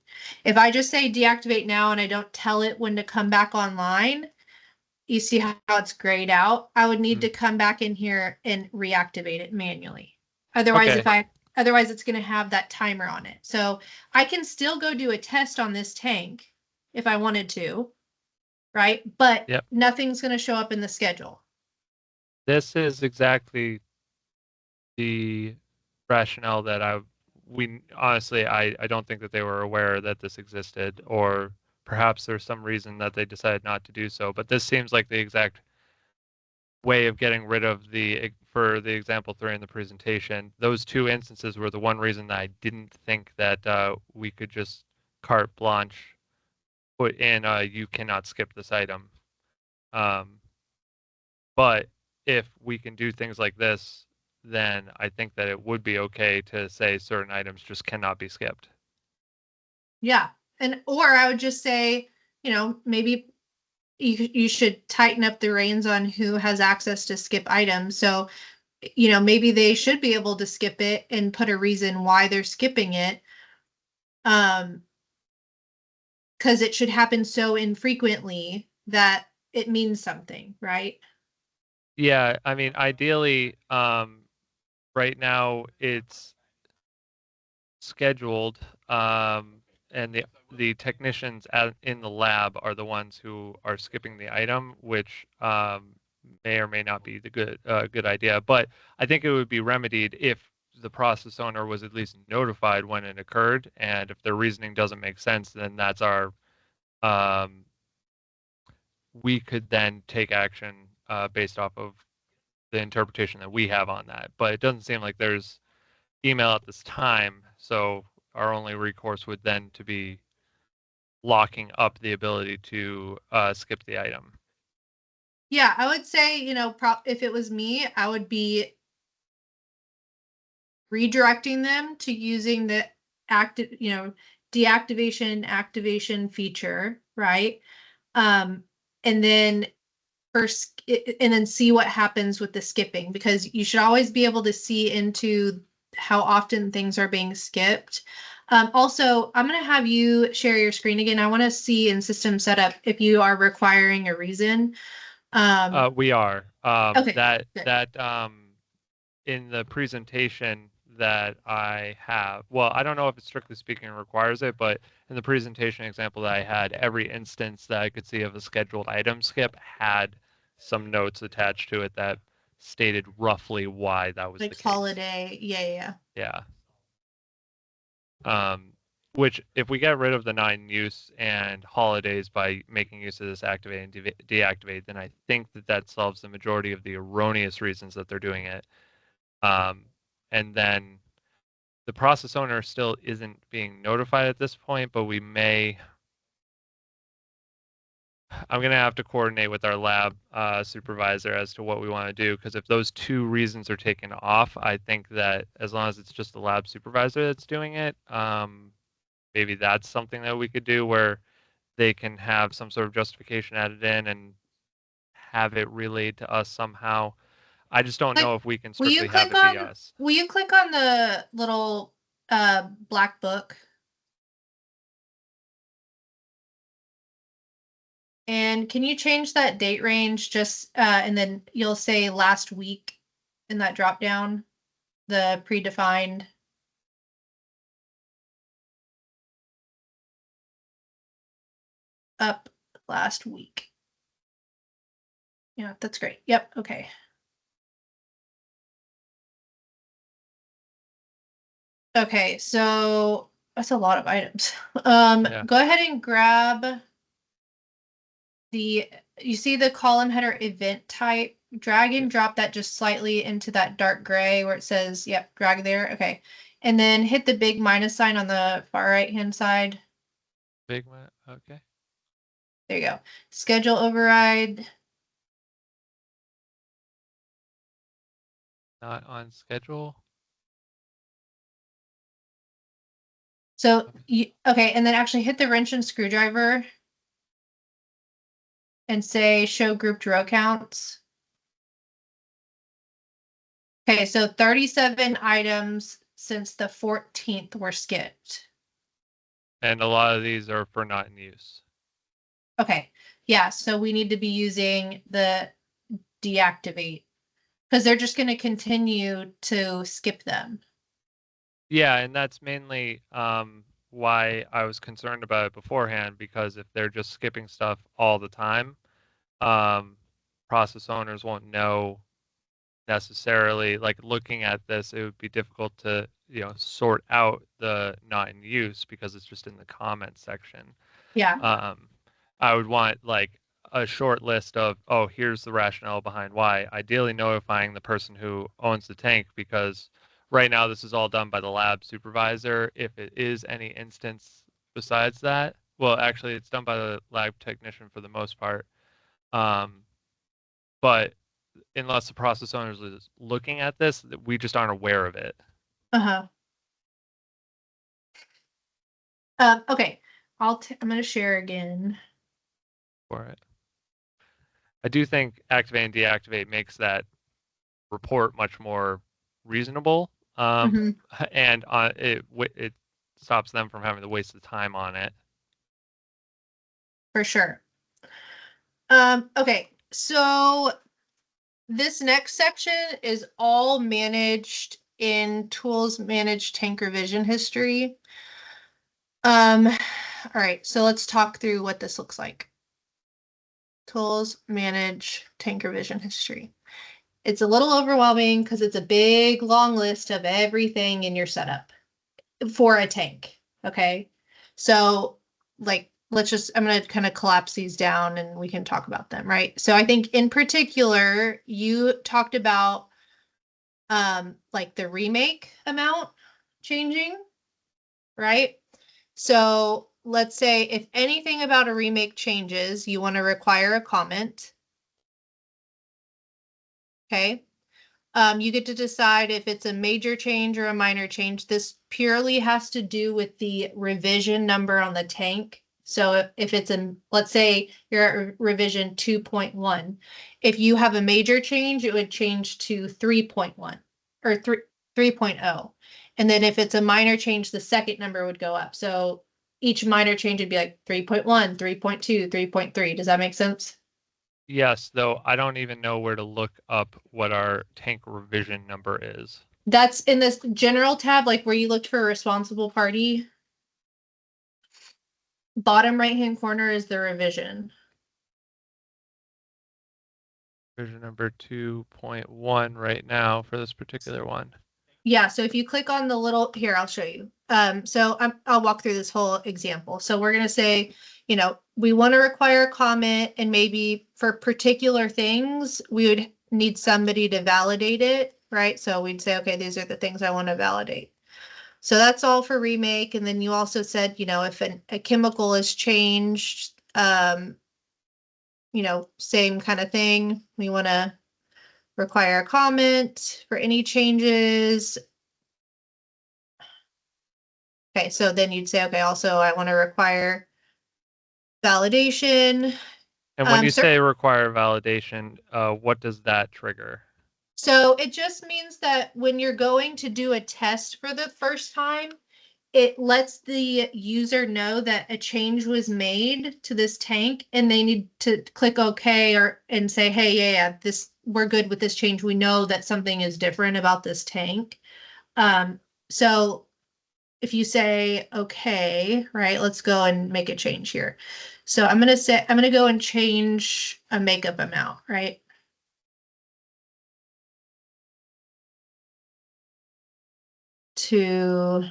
[SPEAKER 1] If I just say deactivate now and I don't tell it when to come back online, you see how it's grayed out. I would need to come back in here and reactivate it manually. Otherwise,
[SPEAKER 2] Okay.
[SPEAKER 1] otherwise it's going to have that timer on it. So I can still go do a test on this tank if I wanted to, right? But
[SPEAKER 2] Yep.
[SPEAKER 1] nothing's going to show up in the schedule.
[SPEAKER 2] This is exactly the rationale that we honestly, I don't think that they were aware that this existed, or perhaps there's some reason that they decided not to do so. But this seems like the exact way of getting rid of for the example 3 in the presentation. Those two instances were the one reason that I didn't think that we could just carte blanche put in you cannot skip this item. But if we can do things like this, then I think that it would be okay to say certain items just cannot be skipped.
[SPEAKER 1] Yeah. Or I would just say, maybe you should tighten up the reins on who has access to skip items. So, maybe they should be able to skip it and put a reason why they're skipping it. Because it should happen so infrequently that it means something, right?
[SPEAKER 2] Yeah, I mean, ideally, right now it's scheduled, and the technicians in the lab are the ones who are skipping the item, which may or may not be the good idea. But I think it would be remedied if the process owner was at least notified when it occurred, and if their reasoning doesn't make sense, then that's our we could then take action based off of the interpretation that we have on that. But it doesn't seem like there's email at this time, so our only recourse would then to be locking up the ability to skip the item.
[SPEAKER 1] Yeah, I would say, if it was me, I would be redirecting them to using the active, deactivation activation feature, right? Um, and then and then see what happens with the skipping, because you should always be able to see into how often things are being skipped. Also, I'm going to have you share your screen again. I want to see in system setup if you are requiring a reason.
[SPEAKER 2] We are.
[SPEAKER 1] Okay,
[SPEAKER 2] That
[SPEAKER 1] good.
[SPEAKER 2] that in the presentation that I have, well, I don't know if it strictly speaking requires it, but in the presentation example that I had, every instance that I could see of a scheduled item skip had some notes attached to it that stated roughly why that was the
[SPEAKER 1] Like
[SPEAKER 2] case.
[SPEAKER 1] holiday. Yeah.
[SPEAKER 2] Yeah. Which if we get rid of the not in use and holidays by making use of this activate and deactivate, then I think that solves the majority of the erroneous reasons that they're doing it. And then the process owner still isn't being notified at this point, but I'm going to have to coordinate with our lab supervisor as to what we want to do, because if those two reasons are taken off, I think that as long as it's just the lab supervisor that's doing it, maybe that's something that we could do where they can have some sort of justification added in and have it relayed to us somehow. I just don't know
[SPEAKER 1] Like,
[SPEAKER 2] if we can
[SPEAKER 1] will you
[SPEAKER 2] strictly have
[SPEAKER 1] click
[SPEAKER 2] it be
[SPEAKER 1] on
[SPEAKER 2] us.
[SPEAKER 1] will you click on the little black book? And can you change that date range just and then you'll say last week in that drop down, the predefined. Up last week. Yeah, that's great. Yep, okay. Okay, so that's a lot of items.
[SPEAKER 2] Yeah.
[SPEAKER 1] Go ahead and grab you see the column header event type, drag and
[SPEAKER 2] Yeah.
[SPEAKER 1] drop that just slightly into that dark gray where it says, yep, drag there. Okay. And then hit the big minus sign on the far right hand side.
[SPEAKER 2] Big one. Okay.
[SPEAKER 1] There you go. Schedule override.
[SPEAKER 2] Not on schedule.
[SPEAKER 1] So okay, and then actually hit the wrench and screwdriver and say show grouped row counts. Okay, so 37 items since the 14th were skipped.
[SPEAKER 2] And a lot of these are for not in use.
[SPEAKER 1] Okay, yeah, so we need to be using the deactivate because they're just going to continue to skip them.
[SPEAKER 2] Yeah, and that's mainly why I was concerned about it beforehand, because if they're just skipping stuff all the time, um, process owners won't know necessarily. Like looking at this, it would be difficult to sort out the not in use because it's just in the comments section.
[SPEAKER 1] Yeah.
[SPEAKER 2] I would want like a short list of, oh, here's the rationale behind why. Ideally notifying the person who owns the tank, because right now this is all done by the lab supervisor. If it is any instance besides that, well, actually it's done by the lab technician for the most part. But unless the process owner is looking at this, we just aren't aware of it.
[SPEAKER 1] Uh-huh. Okay, I'm going to share again.
[SPEAKER 2] For it. I do think activate and deactivate makes that report much more reasonable,
[SPEAKER 1] Mm-hmm.
[SPEAKER 2] and it stops them from having to waste the time on it.
[SPEAKER 1] For sure. Okay, so this next section is all managed in tools managed tank revision history. All right, so let's talk through what this looks like. Tools manage tank revision history. It's a little overwhelming because it's a big, long list of everything in your setup for a tank. Okay. So, like, I'm going to kind of collapse these down and we can talk about them, right? So, I think in particular, you talked about like the remake amount changing, right? So, let's say if anything about a remake changes, you want to require a comment. Okay. You get to decide if it's a major change or a minor change. This purely has to do with the revision number on the tank. So if it's let's say you're at revision 2.1, if you have a major change, it would change to 3.1 or 3.0. And then if it's a minor change, the second number would go up. So each minor change would be like 3.1, 3.2, 3.3. Does that make sense?
[SPEAKER 2] Yes, though I don't even know where to look up what our tank revision number is.
[SPEAKER 1] That's in this general tab, like where you looked for a responsible party. Bottom right-hand corner is the revision.
[SPEAKER 2] Revision number 2.1 right now for this particular one.
[SPEAKER 1] Yeah, so if you click on the little, here, I'll show you. I'll walk through this whole example. So we're going to say, we want to require a comment, and maybe for particular things, we would need somebody to validate it, right? So we'd say, okay, these are the things I want to validate. So that's all for remake. And then you also said, if a chemical is changed, same kind of thing. We want to require a comment for any changes. Okay, so then you'd say, okay, also I want to require validation.
[SPEAKER 2] And when you say require validation, what does that trigger?
[SPEAKER 1] So it just means that when you're going to do a test for the first time, it lets the user know that a change was made to this tank, and they need to click OK and say, hey, yeah, we're good with this change. We know that something is different about this tank. So if you say, okay, right, let's go and make a change here. So I'm going to go and change a makeup amount, right? To,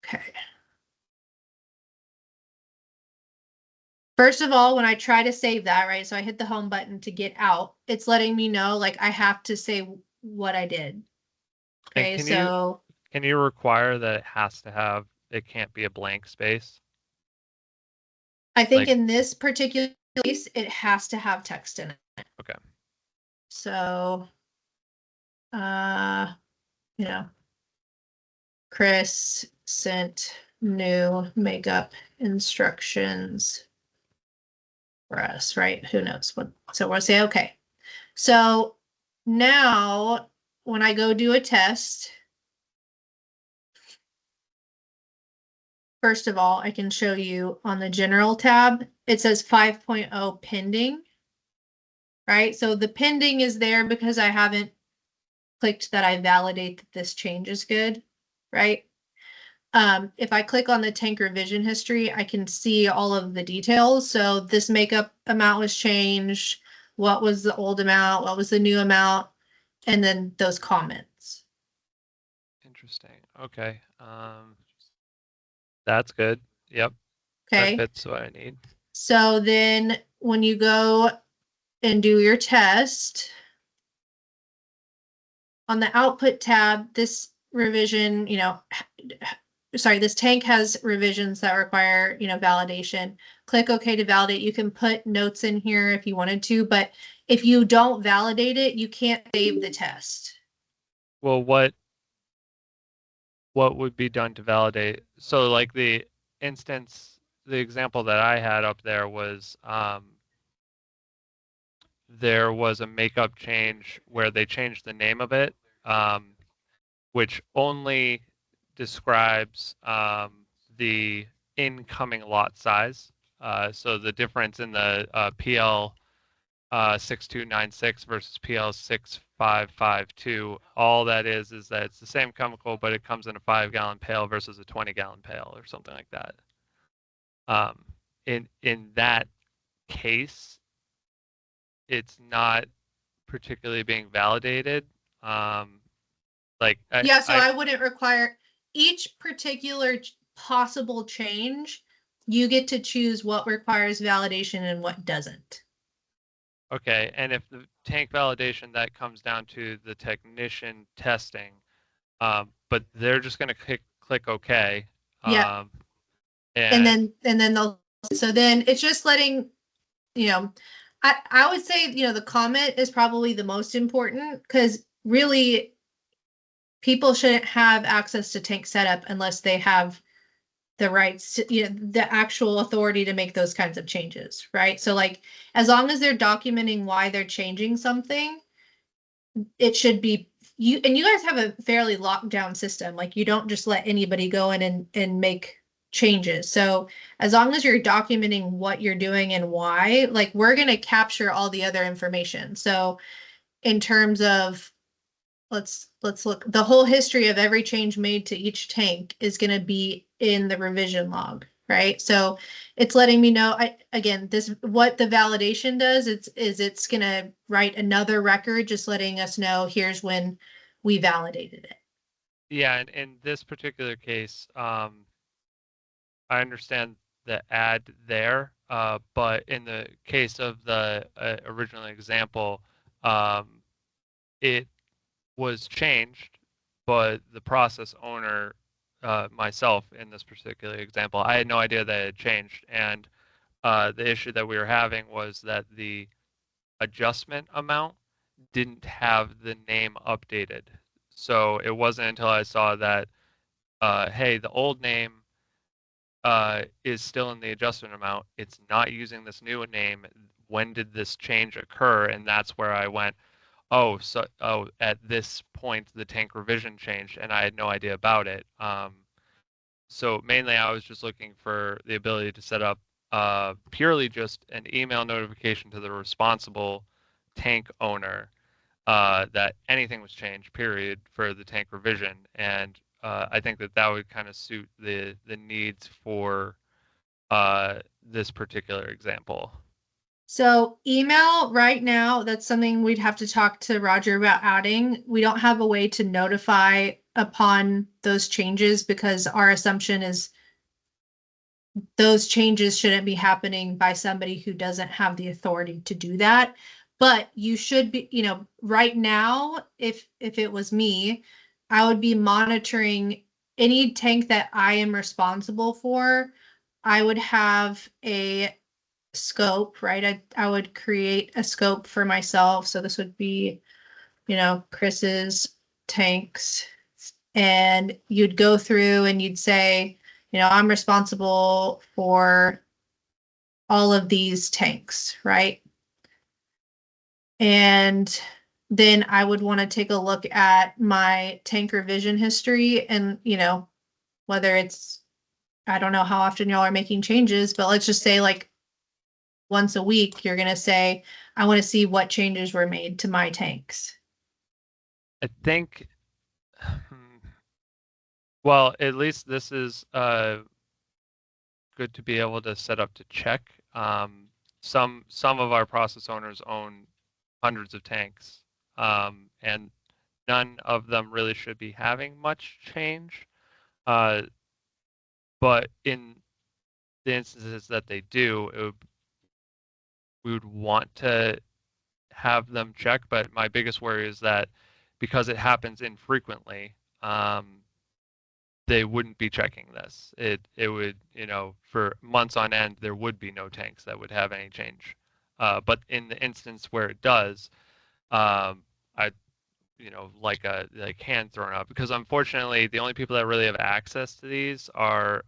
[SPEAKER 1] okay. First of all, when I try to save that, right, so I hit the home button to get out, it's letting me know, like, I have to say what I did. Okay, so.
[SPEAKER 2] Can you require that it can't be a blank space?
[SPEAKER 1] I think in this particular case, it has to have text in it.
[SPEAKER 2] Okay.
[SPEAKER 1] So, Chris sent new makeup instructions for us, right? Who knows what? So we'll say, okay. So now when I go do a test, first of all, I can show you on the general tab, it says 5.0 pending, right? So the pending is there because I haven't clicked that I validate that this change is good, right? If I click on the tank revision history, I can see all of the details. So this makeup amount was changed. What was the old amount? What was the new amount? And then those comments.
[SPEAKER 2] Interesting. Okay. That's good. Yep.
[SPEAKER 1] Okay.
[SPEAKER 2] That fits what I need.
[SPEAKER 1] So then when you go and do your test, on the output tab, this revision, this tank has revisions that require, validation. Click OK to validate. You can put notes in here if you wanted to, but if you don't validate it, you can't save the test.
[SPEAKER 2] Well, what would be done to validate? So like the example that I had up there was there was a makeup change where they changed the name of it, which only describes the incoming lot size. So the difference in the PL 6296 versus PL 6552, all that is that it's the same chemical, but it comes in a 5-gallon pail versus a 20-gallon pail or something like that. In that case, it's not particularly being validated. I
[SPEAKER 1] wouldn't require each particular possible change. You get to choose what requires validation and what doesn't.
[SPEAKER 2] Okay, and if the tank validation, that comes down to the technician testing, but they're just going to click OK.
[SPEAKER 1] Yeah. And then they'll. So then it's just letting you know, I would say, the comment is probably the most important because really people shouldn't have access to tank setup unless they have the rights to, the actual authority to make those kinds of changes, right? So like as long as they're documenting why they're changing something, it should be you guys have a fairly locked down system. Like you don't just let anybody go in and make changes. So as long as you're documenting what you're doing and why, like we're going to capture all the other information. So in terms of let's look, the whole history of every change made to each tank is going to be in the revision log, right? So it's letting me know, again, this, what the validation does, it's going to write another record just letting us know here's when we validated it.
[SPEAKER 2] Yeah, and in this particular case, I understand the add there, but in the case of the original example, it was changed, but the process owner, myself in this particular example, I had no idea that it had changed. And the issue that we were having was that the adjustment amount didn't have the name updated. So it wasn't until I saw that, hey, the old name is still in the adjustment amount. It's not using this new name. When did this change occur? And that's where I went, at this point the tank revision changed, and I had no idea about it. So mainly I was just looking for the ability to set up purely just an email notification to the responsible tank owner that anything was changed, period, for the tank revision. And I think that that would kind of suit the needs for this particular example.
[SPEAKER 1] So email right now, that's something we'd have to talk to Roger about adding. We don't have a way to notify upon those changes because our assumption is those changes shouldn't be happening by somebody who doesn't have the authority to do that. But you should be, right now, if it was me, I would be monitoring any tank that I am responsible for. I would have a scope, right? I would create a scope for myself. So this would be, Chris's tanks. And you'd go through and you'd say, I'm responsible for all of these tanks, right? And then I would want to take a look at my tank revision history and, whether it's, I don't know how often y'all are making changes, but let's just say like once a week, you're going to say, I want to see what changes were made to my tanks.
[SPEAKER 2] I think, well, at least this is good to be able to set up to check. Some of our process owners own hundreds of tanks, and none of them really should be having much change. But in the instances that they do, we would want to have them check. But my biggest worry is that because it happens infrequently, they wouldn't be checking this. It would, for months on end, there would be no tanks that would have any change. But in the instance where it does, I, like hand thrown up, because unfortunately the only people that really have access to these are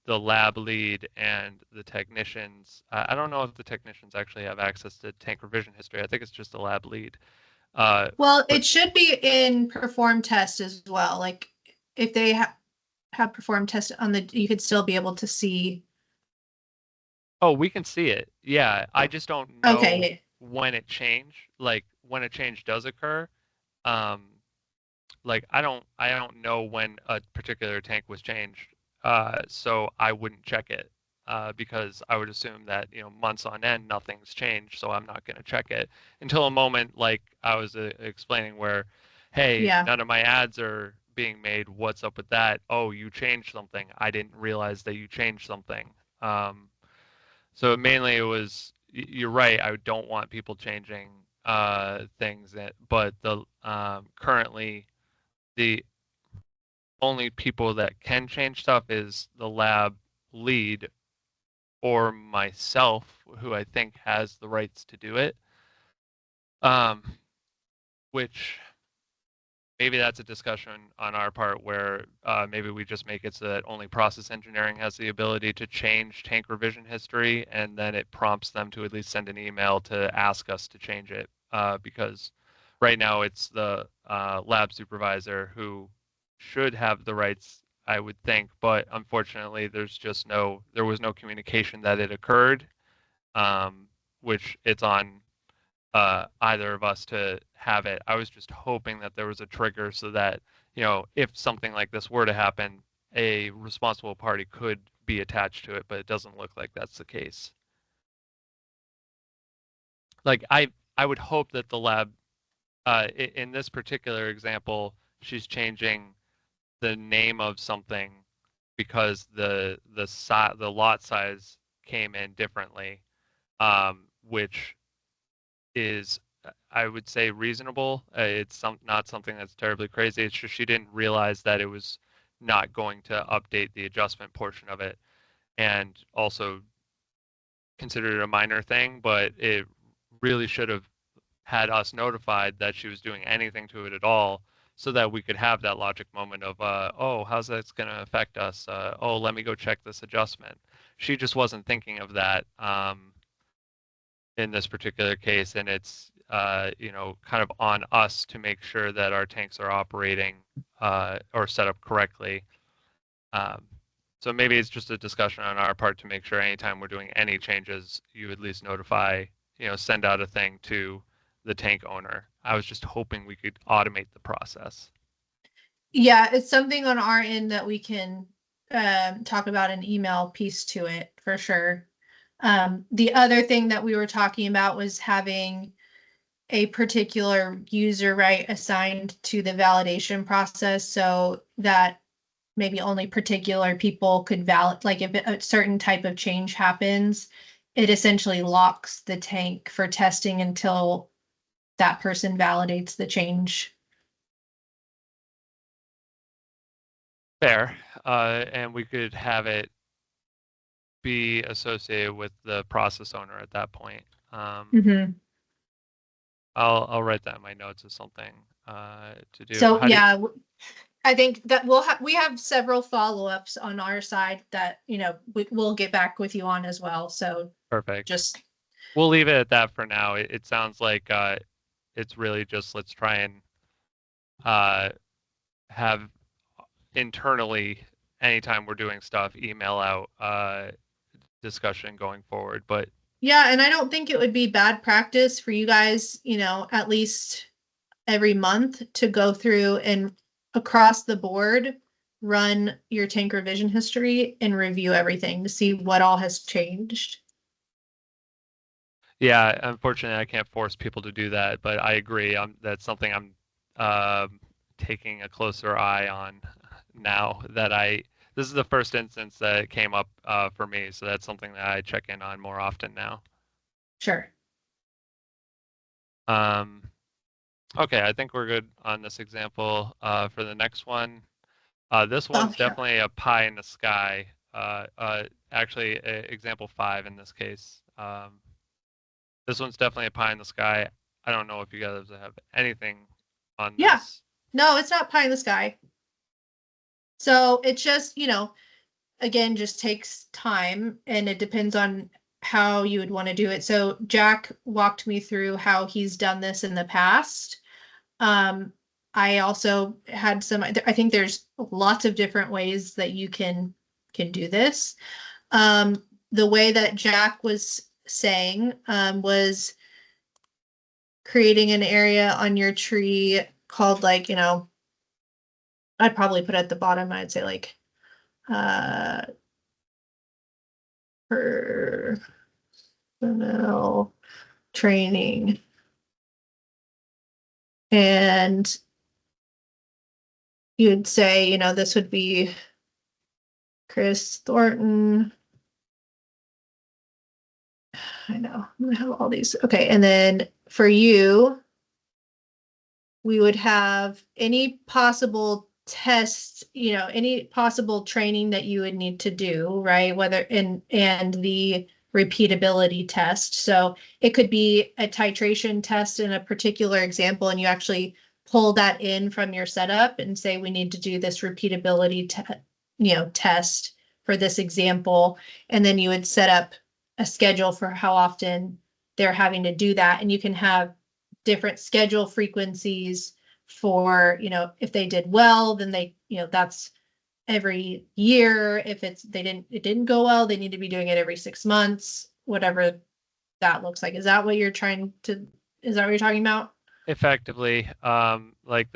[SPEAKER 2] the lab lead and the technicians. I don't know if the technicians actually have access to tank revision history. I think it's just the lab lead.
[SPEAKER 1] Well,
[SPEAKER 2] But
[SPEAKER 1] it should be in perform test as well. Like if they have performed test on you could still be able to see.
[SPEAKER 2] oh, we can see it. Yeah, I just don't know
[SPEAKER 1] Okay.
[SPEAKER 2] when it changed. Like when a change does occur. Um, like I don't know when a particular tank was changed. So I wouldn't check it. Because I would assume that months on end nothing's changed, so I'm not going to check it until a moment like I was explaining where, hey,
[SPEAKER 1] Yeah.
[SPEAKER 2] none of my ads are being made. What's up with that? Oh, you changed something. I didn't realize that you changed something. So mainly it was, you're right. I don't want people changing things but the currently the only people that can change stuff is the lab lead or myself, who I think has the rights to do it. Which maybe that's a discussion on our part where maybe we just make it so that only process engineering has the ability to change tank revision history, and then it prompts them to at least send an email to ask us to change it. Because right now it's the lab supervisor who should have the rights, I would think, but unfortunately there was no communication that it occurred, which it's on either of us to have it. I was just hoping that there was a trigger so that, if something like this were to happen, a responsible party could be attached to it, but it doesn't look like that's the case. Like I would hope that the lab, in this particular example, she's changing the name of something because the lot size came in differently, which is, I would say, reasonable. It's not something that's terribly crazy. It's just she didn't realize that it was not going to update the adjustment portion of it, and also considered it a minor thing, but it really should have had us notified that she was doing anything to it at all, so that we could have that logic moment of, oh, how's that going to affect us? Oh, let me go check this adjustment. She just wasn't thinking of that. In this particular case, and it's kind of on us to make sure that our tanks are operating or set up correctly. So maybe it's just a discussion on our part to make sure anytime we're doing any changes, you at least notify, send out a thing to the tank owner. I was just hoping we could automate the process.
[SPEAKER 1] Yeah, it's something on our end that we can talk about an email piece to it for sure. The other thing that we were talking about was having a particular user right assigned to the validation process so that maybe only particular people could validate, like if a certain type of change happens, it essentially locks the tank for testing until that person validates the change.
[SPEAKER 2] Fair. And we could have it be associated with the process owner at that point.
[SPEAKER 1] Mm-hmm.
[SPEAKER 2] I'll write that in my notes as something to do.
[SPEAKER 1] So yeah, I think that we have several follow-ups on our side that we'll get back with you on as well. So
[SPEAKER 2] Perfect.
[SPEAKER 1] just
[SPEAKER 2] We'll leave it at that for now. It sounds like it's really just let's try and have internally, anytime we're doing stuff, email out discussion going forward. But
[SPEAKER 1] yeah, and I don't think it would be bad practice for you guys, at least every month to go through and across the board run your tank revision history and review everything to see what all has changed.
[SPEAKER 2] yeah, unfortunately, I can't force people to do that. But I agree. That's something I'm taking a closer eye on now that this is the first instance that it came up for me. So that's something that I check in on more often now.
[SPEAKER 1] Sure.
[SPEAKER 2] Okay, I think we're good on this example. For the next one, this one's
[SPEAKER 1] sure.
[SPEAKER 2] definitely a pie in the sky. Actually, example 5 in this case. This one's definitely a pie in the sky. I don't know if you guys have anything on
[SPEAKER 1] Yeah.
[SPEAKER 2] this.
[SPEAKER 1] No, it's not pie in the sky. So it's just, again, just takes time and it depends on how you would want to do it. So Jack walked me through how he's done this in the past. I also had I think there's lots of different ways that you can do this. The way that Jack was saying was creating an area on your tree called I'd probably put at the bottom, I'd say personnel training. And you'd say, this would be Chris Thornton. I know, I'm gonna have all these. Okay, and then for you, we would have any possible test, any possible training that you would need to do, right? And the repeatability test. So it could be a titration test in a particular example, and you actually pull that in from your setup and say, we need to do this repeatability test for this example. And then you would set up a schedule for how often they're having to do that. And you can have different schedule frequencies for, if they did well, then that's every year. If it didn't go well, they need to be doing it every 6 months, whatever that looks like. Is that what you're talking about?
[SPEAKER 2] Effectively, like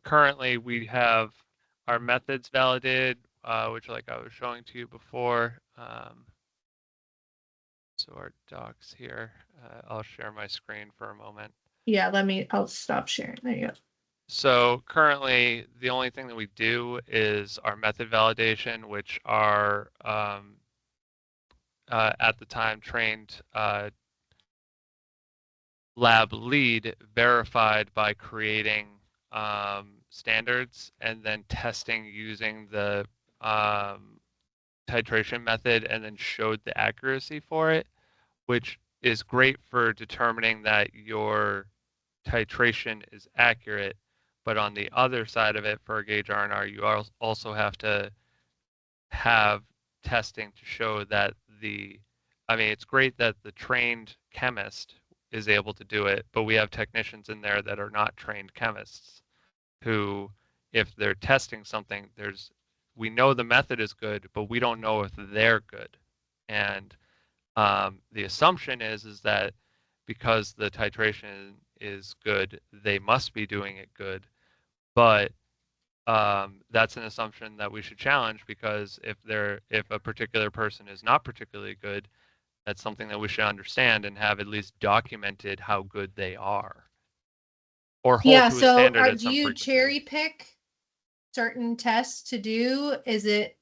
[SPEAKER 2] currently we have our methods validated, which like I was showing to you before. So our docs here, I'll share my screen for a moment.
[SPEAKER 1] Yeah, I'll stop sharing. There you go.
[SPEAKER 2] So currently, the only thing that we do is our method validation, which are at the time trained lab lead verified by creating standards and then testing using the titration method and then showed the accuracy for it, which is great for determining that your titration is accurate. But on the other side of it, for a gauge R&R, you also have to have testing to show that it's great that the trained chemist is able to do it, but we have technicians in there that are not trained chemists who, if they're testing something, we know the method is good, but we don't know if they're good. And the assumption is that because the titration is good, they must be doing it good. But that's an assumption that we should challenge, because if a particular person is not particularly good, that's something that we should understand and have at least documented how good they are, or hold to a standard at
[SPEAKER 1] do
[SPEAKER 2] some
[SPEAKER 1] you
[SPEAKER 2] frequency.
[SPEAKER 1] cherry pick certain tests to do? Is it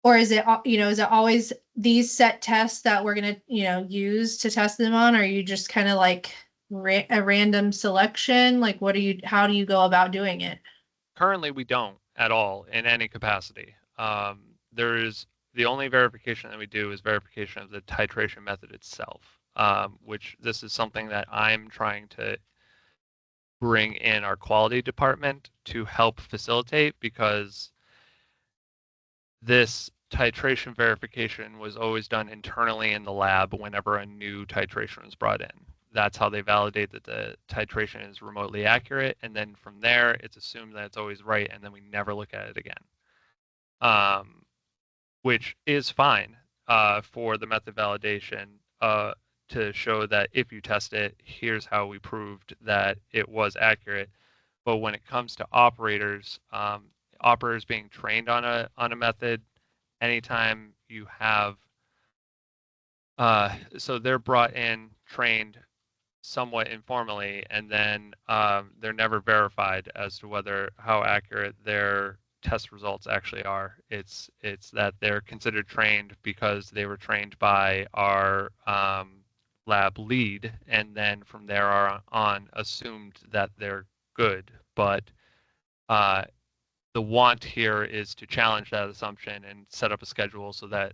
[SPEAKER 1] or is it always these set tests that we're going to use to test them on? Or are you just kind of like a random selection? Like how do you go about doing it?
[SPEAKER 2] Currently, we don't at all in any capacity. The only verification that we do is verification of the titration method itself, which this is something that I'm trying to bring in our quality department to help facilitate, because this titration verification was always done internally in the lab whenever a new titration was brought in. That's how they validate that the titration is remotely accurate, and then from there it's assumed that it's always right, and then we never look at it again, which is fine for the method validation, to show that if you test it, here's how we proved that it was accurate. But when it comes to operators, operators being trained on a method, anytime you have so they're brought in, trained somewhat informally, and then they're never verified as to how accurate their test results actually are. It's that they're considered trained because they were trained by our lab lead, and then from there on assumed that they're good. But the want here is to challenge that assumption and set up a schedule so that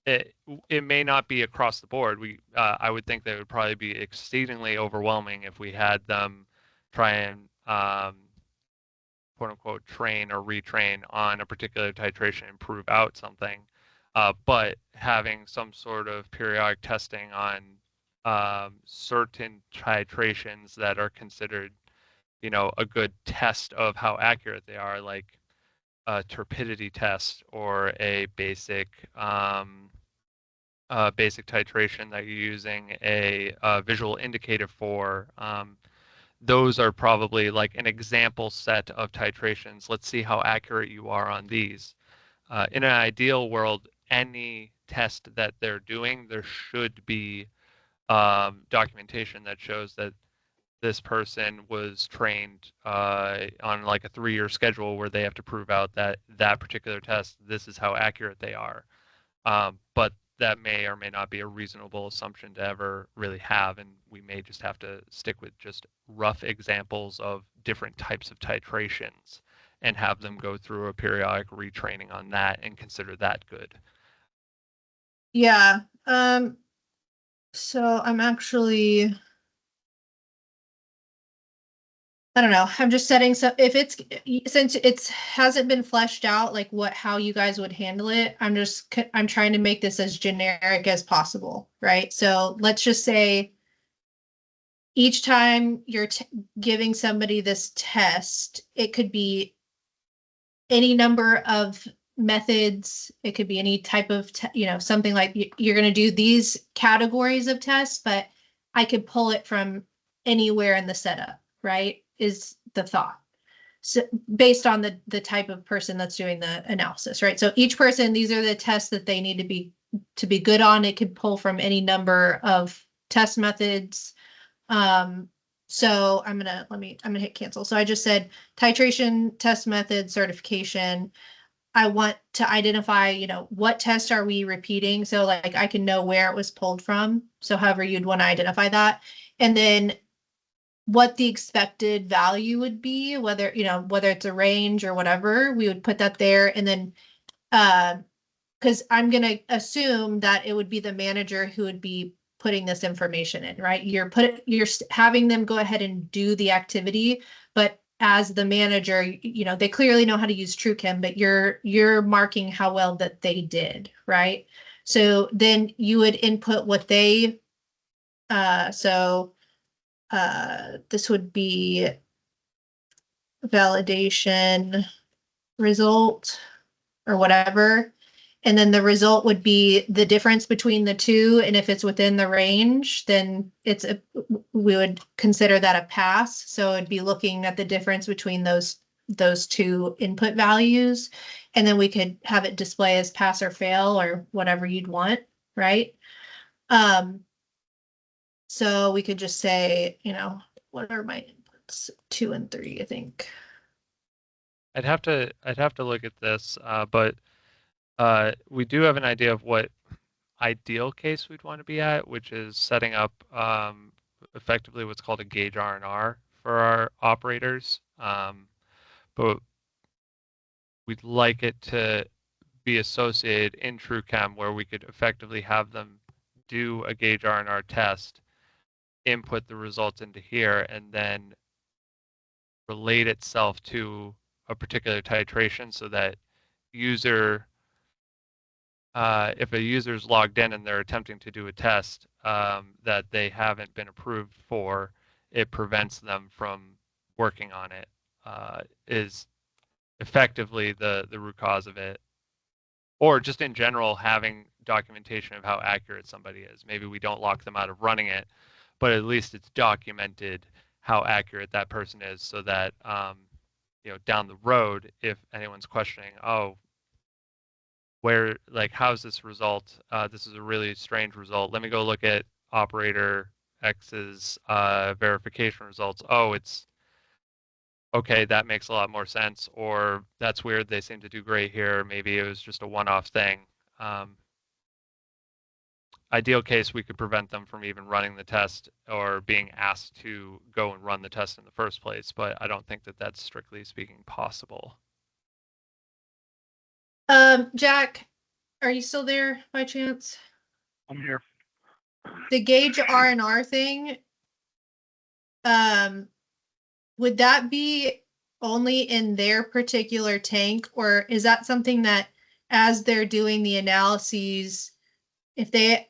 [SPEAKER 2] it may not be across the board. I would think that it would probably be exceedingly overwhelming if we had them try and quote unquote train or retrain on a particular titration and prove out something. But having some sort of periodic testing on certain titrations that are considered, a good test of how accurate they are, like a turbidity test or a basic titration that you're using a visual indicator for. Those are probably like an example set of titrations. Let's see how accurate you are on these. In an ideal world, any test that they're doing, there should be documentation that shows that this person was trained on like a 3-year schedule where they have to prove out that particular test, this is how accurate they are. But that may or may not be a reasonable assumption to ever really have, and we may just have to stick with just rough examples of different types of titrations and have them go through a periodic retraining on that and consider that good.
[SPEAKER 1] Yeah. So I'm actually, I don't know. I'm just setting, so if it's, since it's hasn't been fleshed out, like how you guys would handle it, I'm trying to make this as generic as possible, right? So let's just say each time you're giving somebody this test, it could be any number of methods. It could be any type of, something like you're going to do these categories of tests, but I could pull it from anywhere in the setup, right? Is the thought. So based on the type of person that's doing the analysis, right? So each person, these are the tests that they need to be good on. It could pull from any number of test methods. So I'm gonna hit cancel. So I just said titration, test method, certification. I want to identify, what test are we repeating? So like I can know where it was pulled from. So however you'd want to identify that. And then what the expected value would be, whether it's a range or whatever, we would put that there. And then because I'm going to assume that it would be the manager who would be putting this information in, right? You're having them go ahead and do the activity, but as the manager, they clearly know how to use TrueChem, but you're marking how well that they did, right? So then you would input what they, this would be validation result or whatever. And then the result would be the difference between the two. And if it's within the range, then we would consider that a pass. So it'd be looking at the difference between those two input values. And then we could have it display as pass or fail or whatever you'd want, right? So we could just say, what are my inputs? 2 and 3, I think.
[SPEAKER 2] I'd have to look at this, but we do have an idea of what ideal case we'd want to be at, which is setting up effectively what's called a gauge R&R for our operators. But we'd like it to be associated in TrueChem where we could effectively have them do a gauge R&R test, input the results into here, and then relate itself to a particular titration so that if a user is logged in and they're attempting to do a test that they haven't been approved for, it prevents them from working on it, is effectively the root cause of it. Or just in general, having documentation of how accurate somebody is. Maybe we don't lock them out of running it, but at least it's documented how accurate that person is so that, down the road, if anyone's questioning, oh, how's this result? This is a really strange result. Let me go look at operator X's verification results. Oh, it's okay. That makes a lot more sense. Or that's weird. They seem to do great here. Maybe it was just a one-off thing. Ideal case, we could prevent them from even running the test or being asked to go and run the test in the first place. But I don't think that that's strictly speaking possible.
[SPEAKER 1] Jack, are you still there by chance?
[SPEAKER 3] I'm here.
[SPEAKER 1] The gauge R&R thing, would that be only in their particular tank, or is that something that as they're doing the analyses, if they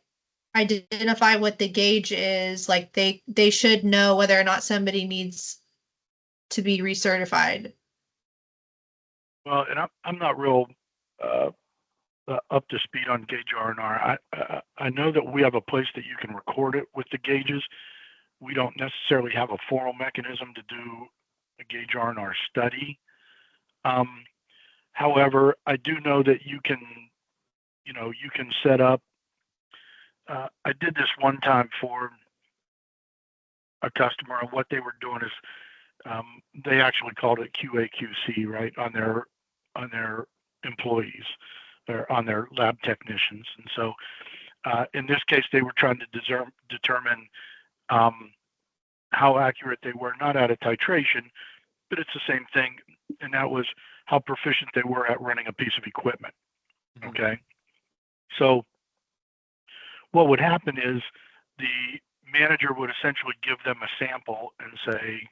[SPEAKER 1] identify what the gauge is, like they should know whether or not somebody needs to be recertified?
[SPEAKER 3] Well, and I'm not real up to speed on gauge R&R. I know that we have a place that you can record it with the gauges. We don't necessarily have a formal mechanism to do a gauge R&R study. However, I do know that you can set up. I did this one time for a customer, and what they were doing is they actually called it QA/QC, right, on their employees. or on their lab technicians. And so in this case, they were trying to determine how accurate they were, not out of titration, but it's the same thing. And that was how proficient they were at running a piece of equipment.
[SPEAKER 2] Mhm.
[SPEAKER 3] Okay. So what would happen is the manager would essentially give them a sample and say,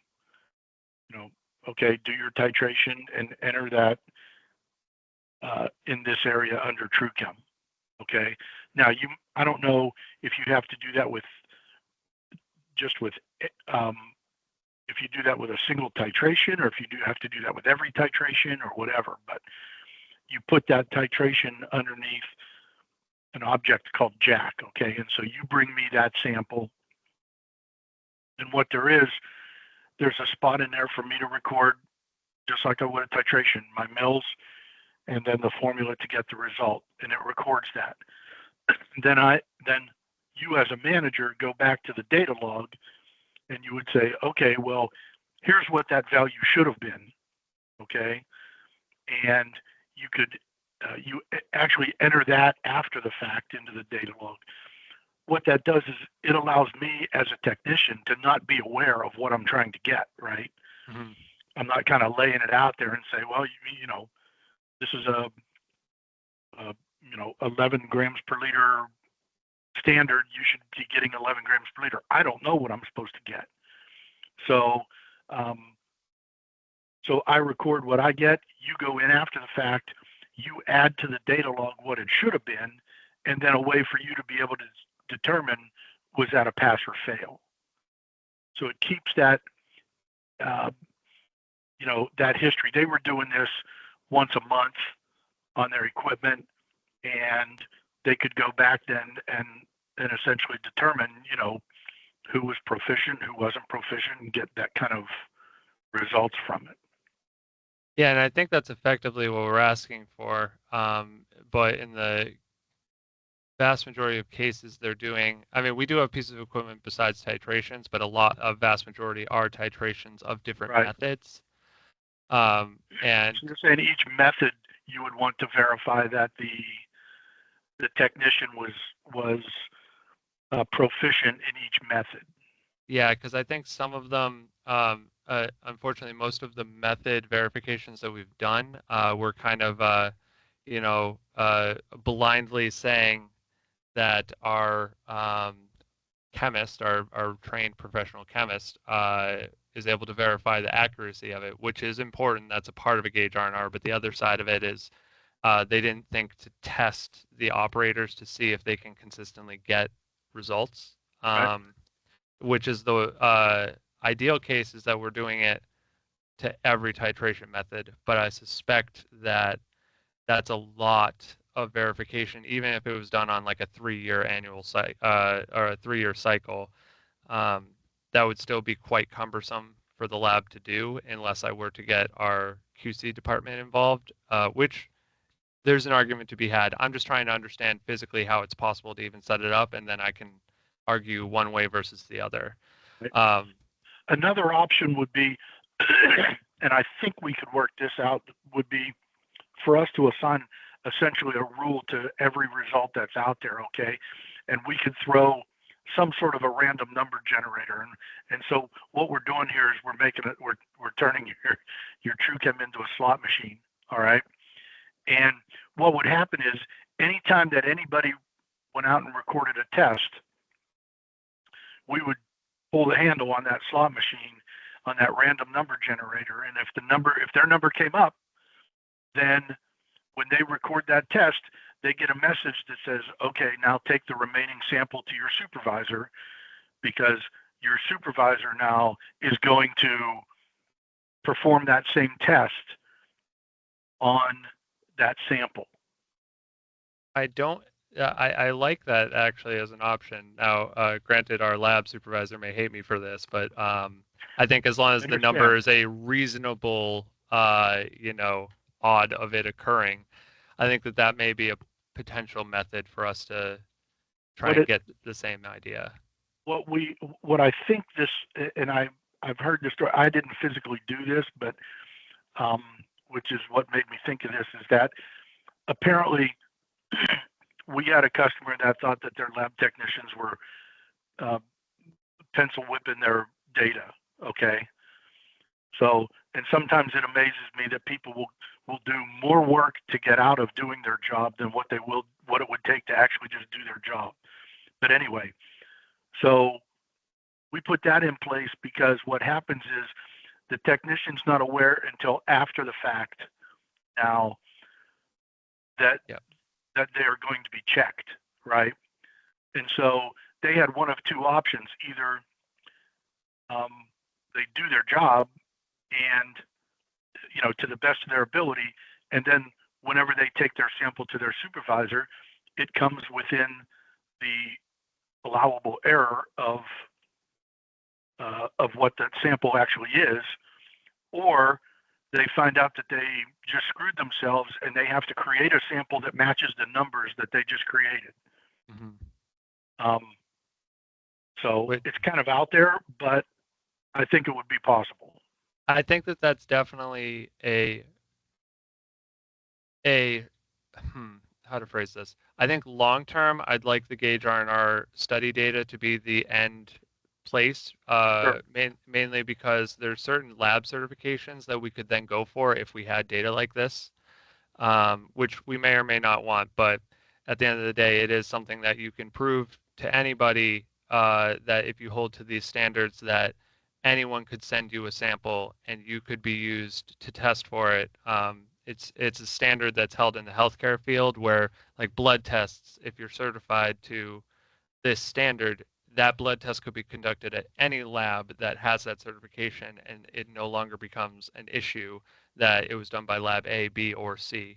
[SPEAKER 3] okay, do your titration and enter that in this area under TrueChem. Okay. Now I don't know if you have to do that with if you do that with a single titration, or if you do have to do that with every titration or whatever, but you put that titration underneath an object called Jack. Okay. And so you bring me that sample, and what there's a spot in there for me to record, just like I would a titration, my mills, and then the formula to get the result, and it records that. Then you as a manager go back to the data log, and you would say, okay, well, here's what that value should have been, okay, and you could you actually enter that after the fact into the data log. What that does is it allows me as a technician to not be aware of what I'm trying to get, right?
[SPEAKER 2] Mm-hmm.
[SPEAKER 3] I'm not kind of laying it out there and say, well, this is a 11 grams per liter standard. You should be getting 11 grams per liter. I don't know what I'm supposed to get. So I record what I get. You go in after the fact. You add to the data log what it should have been, and then a way for you to be able to determine, was that a pass or fail. So it keeps that that history. They were doing this once a month on their equipment, and they could go back then and essentially determine, who was proficient, who wasn't proficient, and get that kind of results from it.
[SPEAKER 2] Yeah, and I think that's effectively what we're asking for. But in the vast majority of cases, they're doing, I mean, we do have pieces of equipment besides titrations, but a vast majority are titrations of different methods. And
[SPEAKER 3] so you're saying each method you would want to verify that the technician was proficient in each method.
[SPEAKER 2] Yeah, because I think some of them, unfortunately, most of the method verifications that we've done, we're kind of, blindly saying that our chemist, our trained professional chemist, is able to verify the accuracy of it, which is important. That's a part of a gauge R&R. But the other side of it is they didn't think to test the operators to see if they can consistently get results.
[SPEAKER 3] Right.
[SPEAKER 2] Which is the ideal case is that we're doing it to every titration method. But I suspect that that's a lot of verification, even if it was done on like a 3-year annual cycle or a 3-year cycle. That would still be quite cumbersome for the lab to do unless I were to get our QC department involved, which there's an argument to be had. I'm just trying to understand physically how it's possible to even set it up, and then I can argue one way versus the other.
[SPEAKER 3] Another option would be, and I think we could work this out, would be for us to assign essentially a rule to every result that's out there, okay? And we could throw some sort of a random number generator. And so what we're doing here is we're turning your TrueChem into a slot machine, all right? And what would happen is anytime that anybody went out and recorded a test, we would pull the handle on that slot machine on that random number generator. And if their number came up, then when they record that test, they get a message that says, okay, now take the remaining sample to your supervisor, because your supervisor now is going to perform that same test on that sample.
[SPEAKER 2] I like that actually as an option. Now, granted, our lab supervisor may hate me for this, but I think as long as the number is a reasonable, odd of it occurring, I think that may be a potential method for us to try and get the same idea.
[SPEAKER 3] What I think this, and I've heard this story, I didn't physically do this, but which is what made me think of this, is that apparently we had a customer that thought that their lab technicians were pencil whipping their data. Okay. So, and sometimes it amazes me that people will do more work to get out of doing their job than what it would take to actually just do their job. But anyway, so we put that in place because what happens is the technician's not aware until after the fact now that
[SPEAKER 2] Yep.
[SPEAKER 3] that they are going to be checked, right? And so they had one of two options: either they do their job and to the best of their ability, and then whenever they take their sample to their supervisor, it comes within the allowable error of what that sample actually is, or they find out that they just screwed themselves and they have to create a sample that matches the numbers that they just created.
[SPEAKER 2] Mm-hmm.
[SPEAKER 3] So it's kind of out there, but I think it would be possible.
[SPEAKER 2] I think that that's definitely how to phrase this. I think long term, I'd like the gauge R&R study data to be the end place,
[SPEAKER 3] Sure.
[SPEAKER 2] mainly because there's certain lab certifications that we could then go for if we had data like this, which we may or may not want. But at the end of the day, it is something that you can prove to anybody that if you hold to these standards, that anyone could send you a sample and you could be used to test for it. It's a standard that's held in the healthcare field where, like blood tests, if you're certified to this standard, that blood test could be conducted at any lab that has that certification, and it no longer becomes an issue that it was done by lab A, B, or C.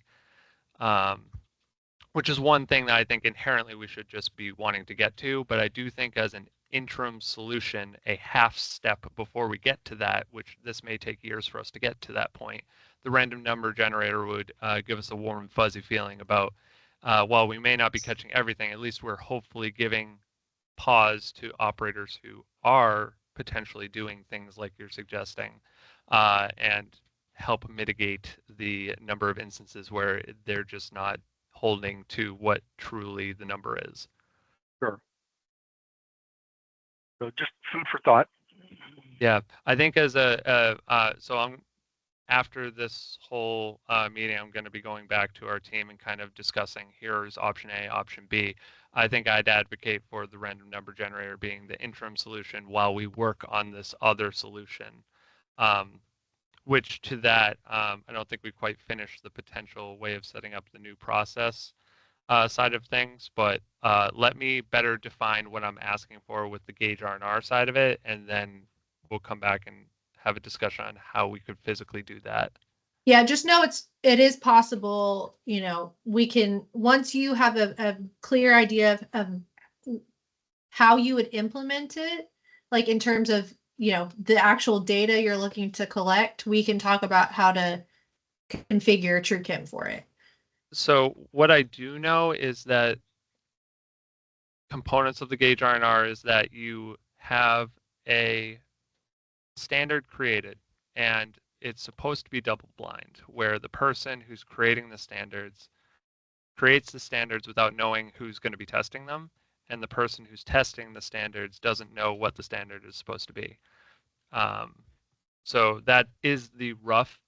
[SPEAKER 2] Um, which is one thing that I think inherently we should just be wanting to get to. But I do think as an interim solution, a half step before we get to that, which this may take years for us to get to that point, the random number generator would give us a warm and fuzzy feeling about, while we may not be catching everything, at least we're hopefully giving pause to operators who are potentially doing things like you're suggesting, and help mitigate the number of instances where they're just not holding to what truly the number is.
[SPEAKER 3] Sure. So just food for thought.
[SPEAKER 2] Yeah, I think as so I'm after this whole meeting, I'm going to be going back to our team and kind of discussing here's option A, option B. I think I'd advocate for the random number generator being the interim solution while we work on this other solution. Which to that, I don't think we quite finished the potential way of setting up the new process side of things, but let me better define what I'm asking for with the gauge R&R side of it, and then we'll come back and have a discussion on how we could physically do that.
[SPEAKER 1] Yeah, just know it is possible, we can, once you have a clear idea of how you would implement it, like in terms of, the actual data you're looking to collect, we can talk about how to configure TrueChem for it.
[SPEAKER 2] So what I do know is that components of the gauge R&R is that you have a standard created, and it's supposed to be double blind, where the person who's creating the standards creates the standards without knowing who's going to be testing them, and the person who's testing the standards doesn't know what the standard is supposed to be. So that is the rough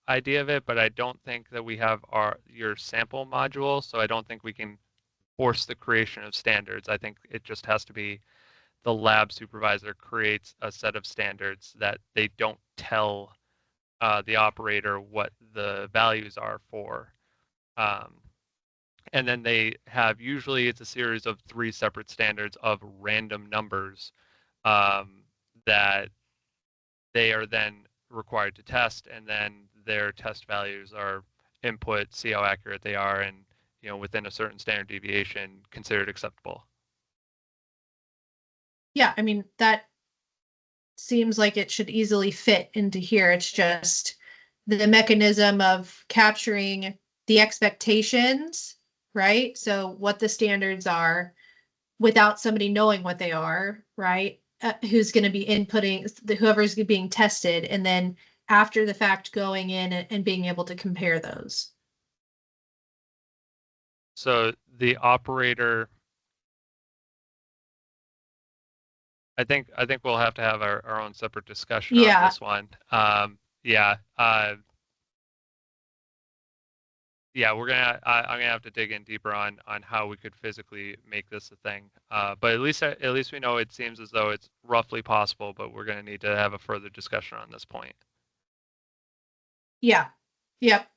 [SPEAKER 2] idea of it, but I don't think that we have your sample module, so I don't think we can force the creation of standards. I think it just has to be the lab supervisor creates a set of standards that they don't tell the operator what the values are for. And then they have, usually it's a series of 3 separate standards of random numbers that they are then required to test, and then their test values are input, see how accurate they are, and within a certain standard deviation considered acceptable.
[SPEAKER 1] Yeah, I mean, that seems like it should easily fit into here. It's just the mechanism of capturing the expectations, right? So what the standards are without somebody knowing what they are, right? Who's going to be inputting, whoever's being tested, and then after the fact going in and being able to compare those.
[SPEAKER 2] So the operator, I think we'll have to have our own separate discussion on
[SPEAKER 1] Yeah.
[SPEAKER 2] this one. Yeah. Yeah, I'm gonna have to dig in deeper on how we could physically make this a thing. But at least we know it seems as though it's roughly possible, but we're gonna need to have a further discussion on this point.
[SPEAKER 1] Yeah. Yep.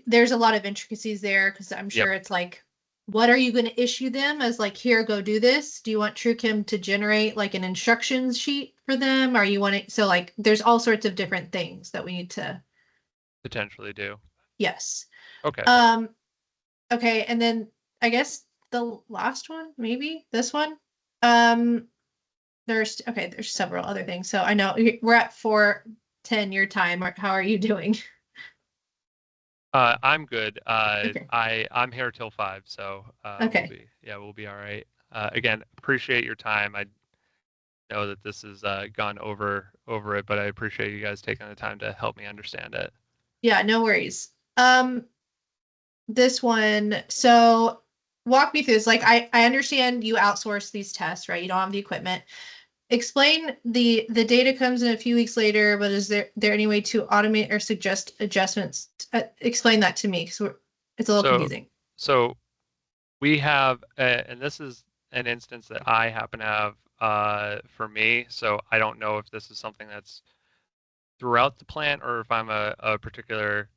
[SPEAKER 1] There's a lot of intricacies there because I'm
[SPEAKER 2] Yep,
[SPEAKER 1] sure it's like, what are you going to issue them as like, here, go do this? Do you want TrueChem to generate like an instructions sheet for them? Are you wanting, so like, there's all sorts of different things that we need to,
[SPEAKER 2] potentially do.
[SPEAKER 1] yes.
[SPEAKER 2] Okay.
[SPEAKER 1] Um, okay. And then I guess the last one, maybe this one. Um, there's several other things. So I know we're at 4:10 your time. How are you doing?
[SPEAKER 2] I'm good.
[SPEAKER 1] Okay.
[SPEAKER 2] I'm here till 5, so
[SPEAKER 1] Okay.
[SPEAKER 2] we'll be all right. Again, appreciate your time. I know that this has gone over it, but I appreciate you guys taking the time to help me understand it.
[SPEAKER 1] Yeah, no worries. This one, so walk me through this. Like I understand you outsource these tests, right? You don't have the equipment. Explain the data comes in a few weeks later, but is there any way to automate or suggest adjustments? Explain that to me because it's a little
[SPEAKER 2] So
[SPEAKER 1] confusing.
[SPEAKER 2] so we have, and this is an instance that I happen to have for me. So I don't know if this is something that's throughout the plant or if I'm a particular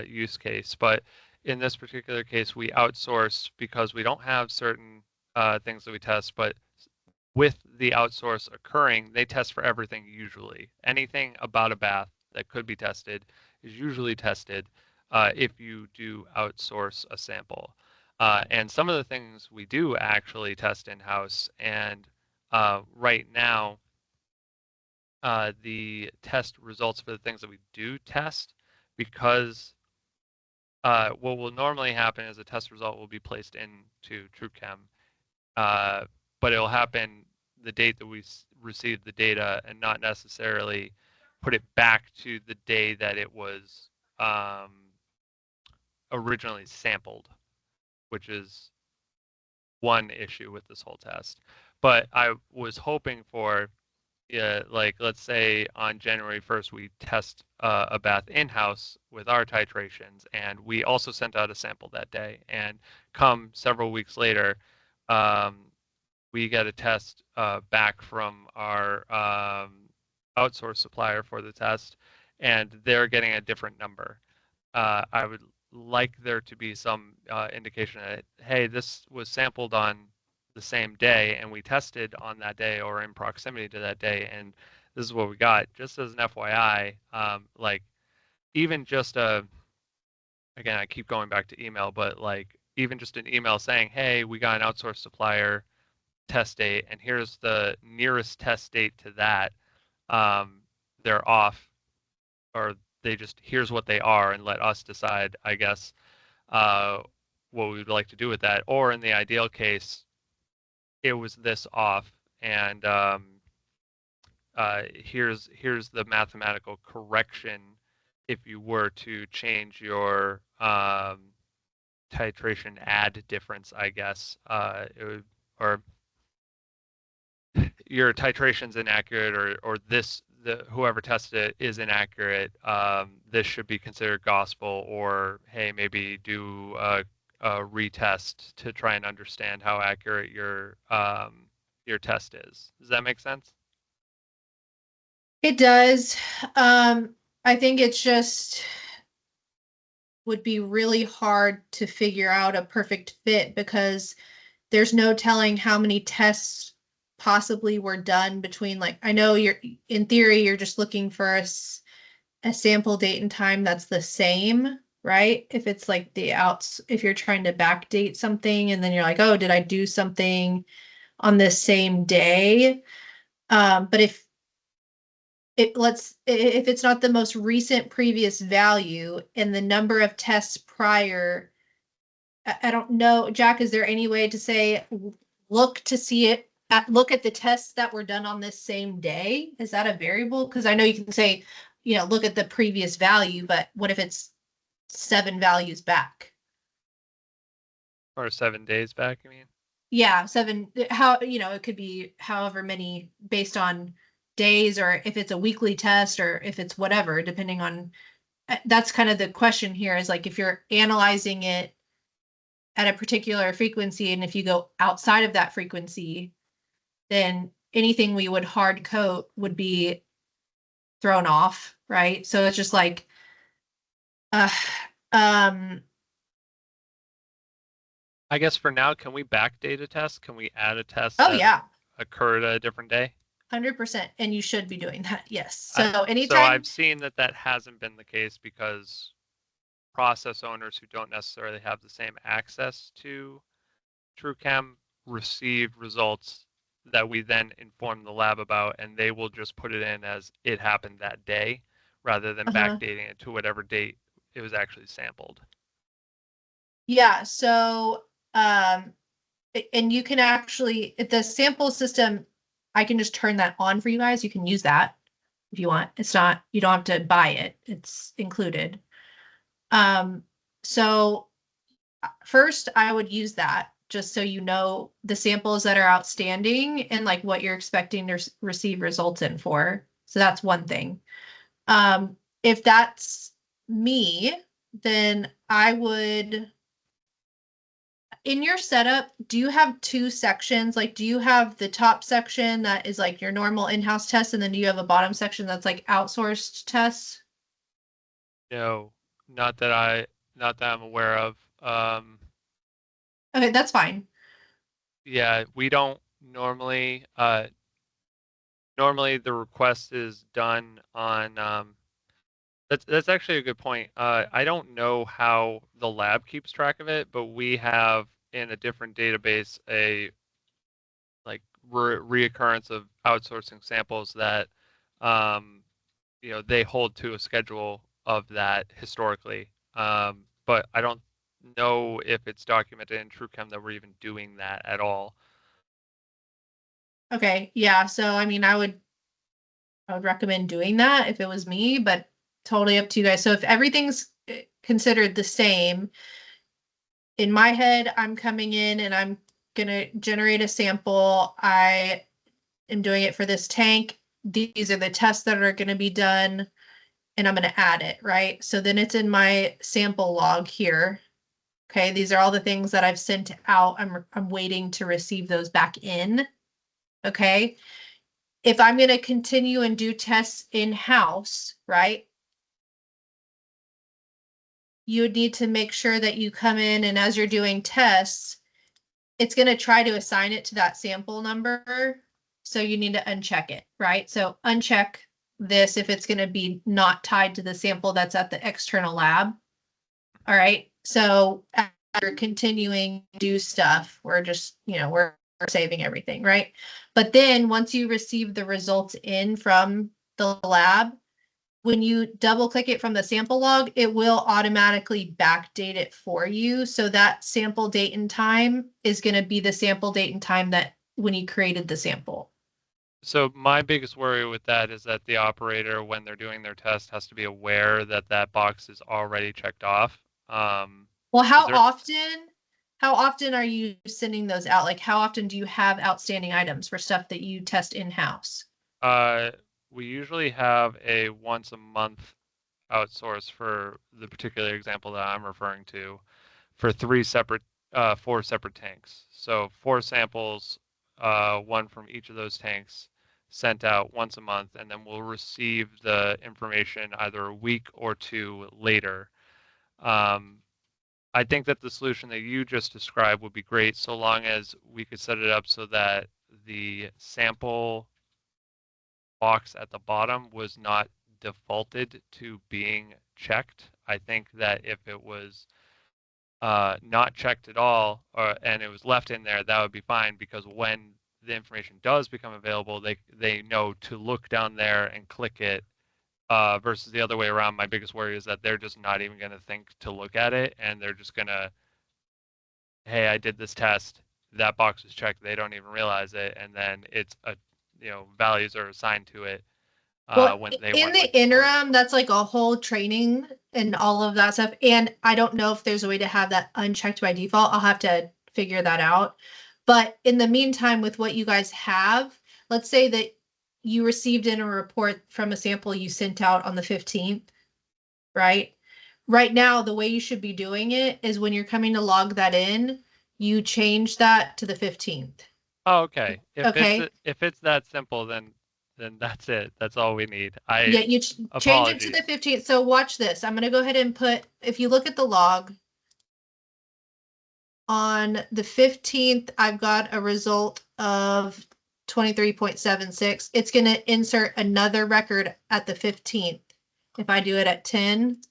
[SPEAKER 2] use case. But in this particular case, we outsource because we don't have certain things that we test, but with the outsource occurring, they test for everything usually. Anything about a bath that could be tested is usually tested if you do outsource a sample. And some of the things we do actually test in-house, and right now, the test results for the things that we do test, because what will normally happen is a test result will be placed into TrueChem, uh, but it'll happen the date that we received the data and not necessarily put it back to the day that it was um, originally sampled, which is one issue with this whole test. But I was hoping for, yeah, like let's say on January 1st, we test a bath in-house with our titrations, and we also sent out a sample that day. And come several weeks later, um, we get a test back from our outsourced supplier for the test, and they're getting a different number. I would like there to be some indication that, hey, this was sampled on the same day, and we tested on that day or in proximity to that day, and this is what we got. Just as an FYI, like even just again, I keep going back to email, but like even just an email saying, hey, we got an outsourced supplier test date, and here's the nearest test date to that. They're off, or they just here's what they are, and let us decide, I guess, uh, what we would like to do with that. Or in the ideal case, it was this off, and here's the mathematical correction if you were to change your titration add difference, I guess. It would, or your titration's inaccurate, or this whoever tested it is inaccurate. This should be considered gospel, or hey, maybe do a retest to try and understand how accurate your test is. Does that make sense?
[SPEAKER 1] It does. I think it's just would be really hard to figure out a perfect fit because there's no telling how many tests possibly were done between like I know you're in theory you're just looking for a sample date and time that's the same, right? If it's like the outs if you're trying to backdate something and then you're like, oh, did I do something on this same day? But if it's not the most recent previous value and the number of tests prior, I don't know, Jack, is there any way to say look to see it look at the tests that were done on this same day? Is that a variable? Because I know you can say, look at the previous value, but what if it's 7 values back?
[SPEAKER 2] Or 7 days back, you mean?
[SPEAKER 1] Yeah, 7, how, it could be however many based on days, or if it's a weekly test, or if it's whatever, depending on, that's kind of the question here, is like if you're analyzing it at a particular frequency, and if you go outside of that frequency, then anything we would hard code would be thrown off, right? So it's just like, uh, um,
[SPEAKER 2] I guess for now, can we backdate a test? Can we add a test
[SPEAKER 1] oh
[SPEAKER 2] that
[SPEAKER 1] yeah,
[SPEAKER 2] occurred a different day?
[SPEAKER 1] 100%, and you should be doing that. Yes. So
[SPEAKER 2] So
[SPEAKER 1] anytime.
[SPEAKER 2] I've seen that hasn't been the case because process owners who don't necessarily have the same access to TrueChem receive results that we then inform the lab about, and they will just put it in as it happened that day rather than
[SPEAKER 1] Uh-huh.
[SPEAKER 2] backdating it to whatever date it was actually sampled.
[SPEAKER 1] Yeah, so and you can actually, if the sample system, I can just turn that on for you guys. You can use that if you want. It's not, you don't have to buy it. It's included. Um, so first I would use that just so you know the samples that are outstanding and like what you're expecting to receive results in for. So that's one thing. If that's me, then I would, in your setup, do you have two sections? Like, do you have the top section that is like your normal in-house test, and then do you have a bottom section that's like outsourced tests?
[SPEAKER 2] No, not that I'm aware of.
[SPEAKER 1] Okay, that's fine.
[SPEAKER 2] Yeah, we don't normally. Normally, the request is done on. That's actually a good point. I don't know how the lab keeps track of it, but we have in a different database a like reoccurrence of outsourcing samples that they hold to a schedule of that historically. But I don't know if it's documented in TrueChem that we're even doing that at all.
[SPEAKER 1] Okay, yeah. So I mean, I would recommend doing that if it was me, but totally up to you guys. So if everything's considered the same, in my head, I'm coming in and I'm gonna generate a sample. I am doing it for this tank. These are the tests that are going to be done, and I'm going to add it, right? So then it's in my sample log here. Okay, these are all the things that I've sent out. I'm waiting to receive those back in. Okay. If I'm going to continue and do tests in-house, right? You would need to make sure that you come in, and as you're doing tests, it's going to try to assign it to that sample number. So you need to uncheck it, right? So uncheck this if it's going to be not tied to the sample that's at the external lab. All right. So after continuing to do stuff, we're just, we're saving everything, right? But then once you receive the results in from the lab, when you double click it from the sample log, it will automatically backdate it for you. So that sample date and time is going to be the sample date and time that when you created the sample.
[SPEAKER 2] So my biggest worry with that is that the operator, when they're doing their test, has to be aware that that box is already checked off.
[SPEAKER 1] Well,
[SPEAKER 2] Is there?
[SPEAKER 1] how often are you sending those out? Like how often do you have outstanding items for stuff that you test in-house?
[SPEAKER 2] Uh, we usually have a once a month outsource for the particular example that I'm referring to for four separate tanks. So four samples, one from each of those tanks, sent out once a month, and then we'll receive the information either a week or two later. Um, I think that the solution that you just described would be great so long as we could set it up so that the sample box at the bottom was not defaulted to being checked. I think that if it was not checked at all and it was left in there, that would be fine because when the information does become available, they know to look down there and click it versus the other way around. My biggest worry is that they're just not even going to think to look at it and they're just going to, hey, I did this test. That box was checked. They don't even realize it. And then it's values are assigned to it
[SPEAKER 1] Well,
[SPEAKER 2] when they
[SPEAKER 1] in
[SPEAKER 2] want
[SPEAKER 1] the
[SPEAKER 2] like a quarter.
[SPEAKER 1] interim, that's like a whole training and all of that stuff. And I don't know if there's a way to have that unchecked by default. I'll have to figure that out. But in the meantime, with what you guys have, let's say that you received in a report from a sample you sent out on the 15th, right? Right now, the way you should be doing it is when you're coming to log that in, you change that to the 15th.
[SPEAKER 2] Oh, okay.
[SPEAKER 1] Okay.
[SPEAKER 2] If it's that simple, then that's it. That's all we need.
[SPEAKER 1] Yeah, you change it to the
[SPEAKER 2] Apologies.
[SPEAKER 1] 15th. So watch this. I'm going to go ahead and put, if you look at the log, on the 15th, I've got a result of 23.76. It's going to insert another record at the 15th. If I do it at 10,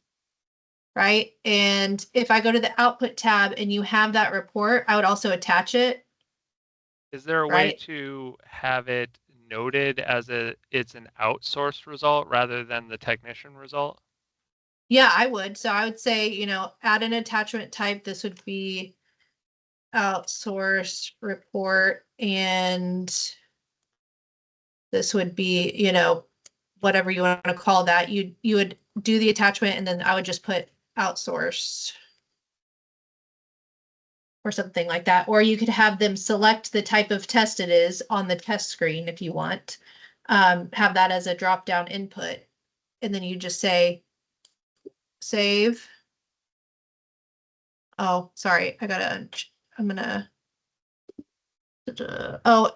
[SPEAKER 1] right? And if I go to the output tab and you have that report, I would also attach it,
[SPEAKER 2] Is there a way
[SPEAKER 1] right?
[SPEAKER 2] to have it noted as it's an outsourced result rather than the technician result?
[SPEAKER 1] Yeah, I would. So I would say, add an attachment type. This would be outsource report, and this would be, whatever you want to call that. You would do the attachment, and then I would just put outsourced or something like that. Or you could have them select the type of test it is on the test screen if you want. Have that as a drop down input, and then you just say save. Oh, sorry, I'm gonna. Oh,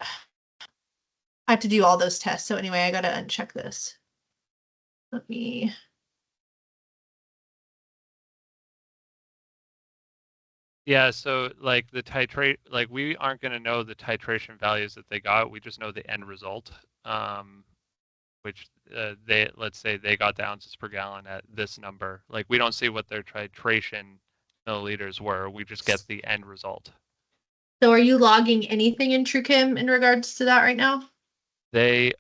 [SPEAKER 1] I have to do all those tests. So anyway, I gotta uncheck this. Let me.
[SPEAKER 2] Yeah, so like the titrate, like we aren't going to know the titration values that they got. We just know the end result, which let's say they got the ounces per gallon at this number. Like we don't see what their titration milliliters were. We just get the end result.
[SPEAKER 1] So are you logging anything in TrueChem in regards to that right now?
[SPEAKER 2] They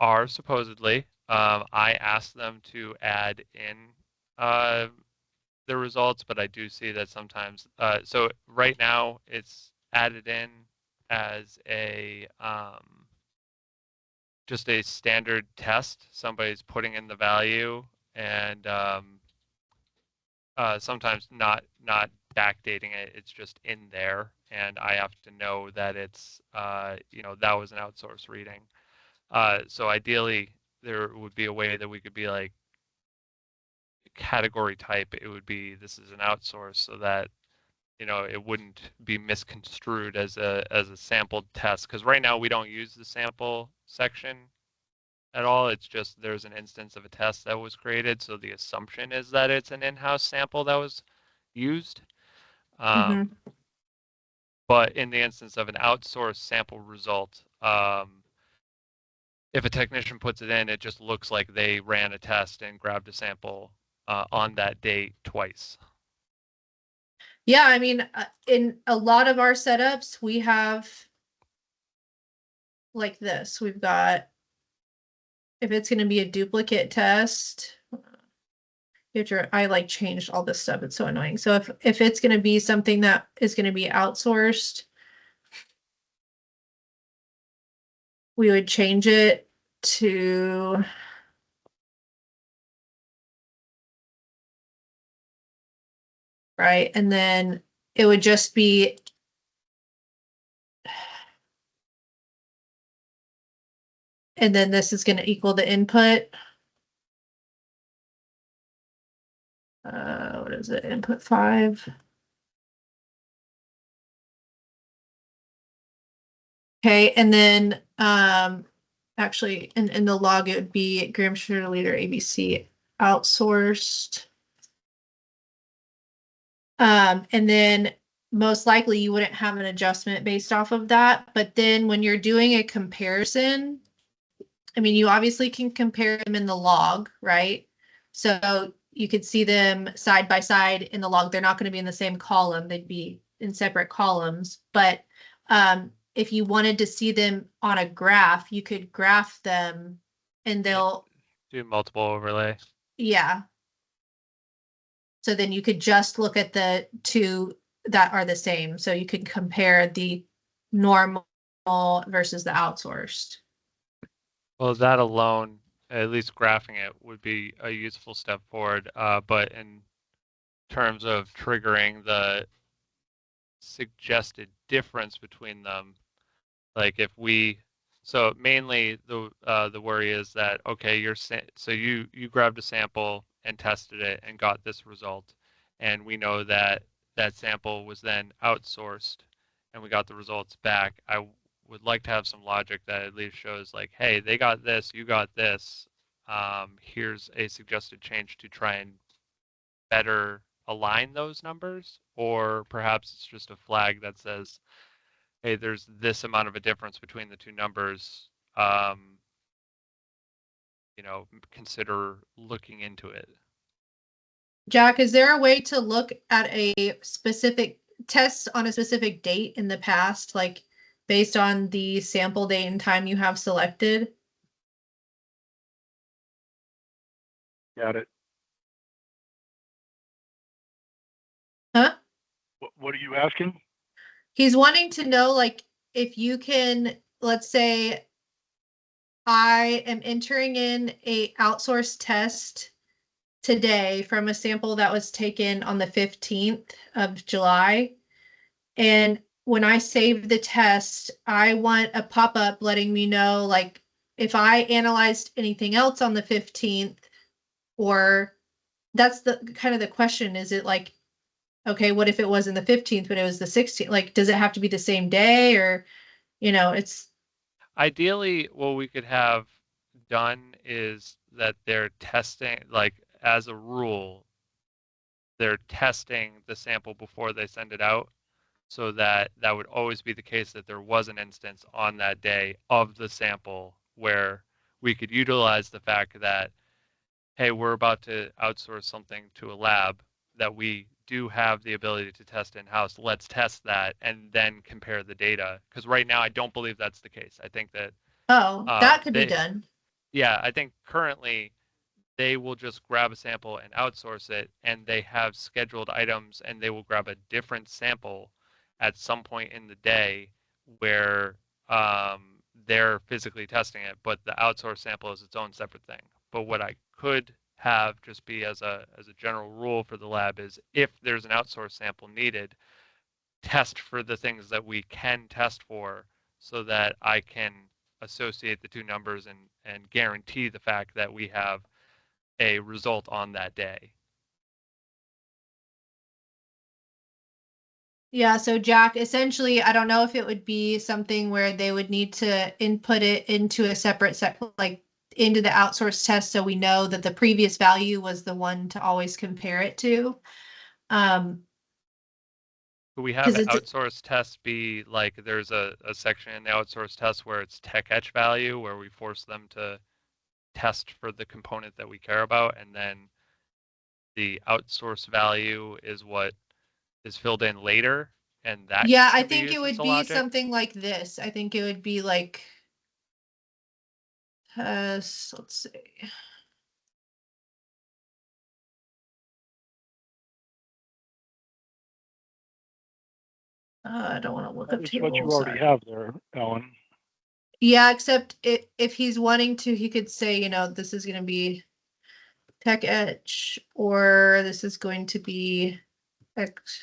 [SPEAKER 2] are supposedly. I asked them to add in uh, the results, but I do see that sometimes. So right now it's added in as a just a standard test. Somebody's putting in the value and sometimes not backdating it. It's just in there, and I have to know that it's that was an outsource reading. So ideally, there would be a way that we could be like category type. It would be this is an outsource, so that it wouldn't be misconstrued as a sampled test. Because right now we don't use the sample section at all. It's just there's an instance of a test that was created, so the assumption is that it's an in-house sample that was used.
[SPEAKER 1] Mm-hmm.
[SPEAKER 2] But in the instance of an outsourced sample result, if a technician puts it in, it just looks like they ran a test and grabbed a sample on that date twice.
[SPEAKER 1] Yeah, I mean, in a lot of our setups, we have like this. We've got, if it's going to be a duplicate test, I like changed all this stuff. It's so annoying. So if it's going to be something that is going to be outsourced, we would change it to right, and then it would just be and then this is going to equal the input. What is it? Input 5. Okay, and then actually in the log it would be grams per liter ABC outsourced. And then most likely you wouldn't have an adjustment based off of that. But then when you're doing a comparison, I mean, you obviously can compare them in the log, right? So you could see them side by side in the log. They're not going to be in the same column. They'd be in separate columns. But if you wanted to see them on a graph, you could graph them and they'll
[SPEAKER 2] do multiple overlay.
[SPEAKER 1] Yeah. So then you could just look at the two that are the same. So you can compare the normal versus the outsourced.
[SPEAKER 2] Well, that alone at least graphing it would be a useful step forward. But in terms of triggering the suggested difference between them, like if we, so mainly the worry is that, okay, so you grabbed a sample and tested it and got this result, and we know that that sample was then outsourced and we got the results back. I would like to have some logic that at least shows like, hey, they got this, you got this. Here's a suggested change to try and better align those numbers, or perhaps it's just a flag that says, hey, there's this amount of a difference between the two numbers. Um, consider looking into it.
[SPEAKER 1] Jack, is there a way to look at a specific test on a specific date in the past, like based on the sample date and time you have selected?
[SPEAKER 3] Got it.
[SPEAKER 1] Huh?
[SPEAKER 3] What are you asking?
[SPEAKER 1] He's wanting to know, like, if you can, let's say I am entering in a outsourced test today from a sample that was taken on the 15th of July. And when I save the test, I want a pop-up letting me know, like, if I analyzed anything else on the 15th, or that's the kind of the question. Is it like, okay, what if it wasn't the 15th, but it was the 16th? Like, does it have to be the same day, or, it's
[SPEAKER 2] Ideally, what we could have done is that they're testing, like as a rule, they're testing the sample before they send it out, so that would always be the case that there was an instance on that day of the sample where we could utilize the fact that, hey, we're about to outsource something to a lab that we do have the ability to test in-house. Let's test that and then compare the data. Because right now, I don't believe that's the case. I think that
[SPEAKER 1] that could be
[SPEAKER 2] they,
[SPEAKER 1] done.
[SPEAKER 2] yeah, I think currently they will just grab a sample and outsource it, and they have scheduled items, and they will grab a different sample at some point in the day where they're physically testing it, but the outsourced sample is its own separate thing. But what I could have just be as a general rule for the lab is, if there's an outsourced sample needed, test for the things that we can test for, so that I can associate the two numbers and guarantee the fact that we have a result on that day.
[SPEAKER 1] Yeah, so Jack, essentially, I don't know if it would be something where they would need to input it into a separate like into the outsourced test, so we know that the previous value was the one to always compare it to.
[SPEAKER 2] Could we have
[SPEAKER 1] Because
[SPEAKER 2] an
[SPEAKER 1] it's
[SPEAKER 2] outsourced test be like, there's a section in the outsourced test where it's tech etch value, where we force them to test for the component that we care about, and then the outsourced value is what is filled in later, and that
[SPEAKER 1] yeah, I
[SPEAKER 2] could be
[SPEAKER 1] think it
[SPEAKER 2] used as
[SPEAKER 1] would
[SPEAKER 2] the
[SPEAKER 1] be
[SPEAKER 2] logic?
[SPEAKER 1] something like this. I think it would be like, let's see. I don't want to look
[SPEAKER 3] That
[SPEAKER 1] up
[SPEAKER 3] is what you
[SPEAKER 1] tables.
[SPEAKER 3] already
[SPEAKER 1] Sorry.
[SPEAKER 3] have there, Ellen.
[SPEAKER 1] Yeah, except if he's wanting to, he could say, this is going to be tech etch, or this is going to be X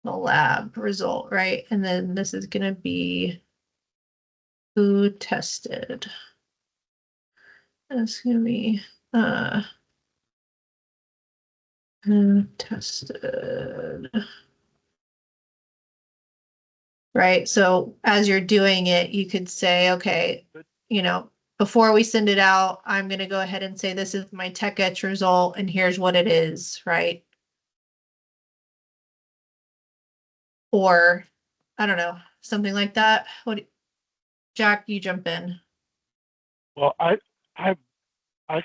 [SPEAKER 1] the lab result, right? And then this is going to be who tested. It's going to be who tested. Right. So as you're doing it, you could say, okay, before we send it out, I'm going to go ahead and say, this is my tech etch result, and here's what it is, right? Or I don't know, something like that. Jack, you jump in.
[SPEAKER 3] Well, I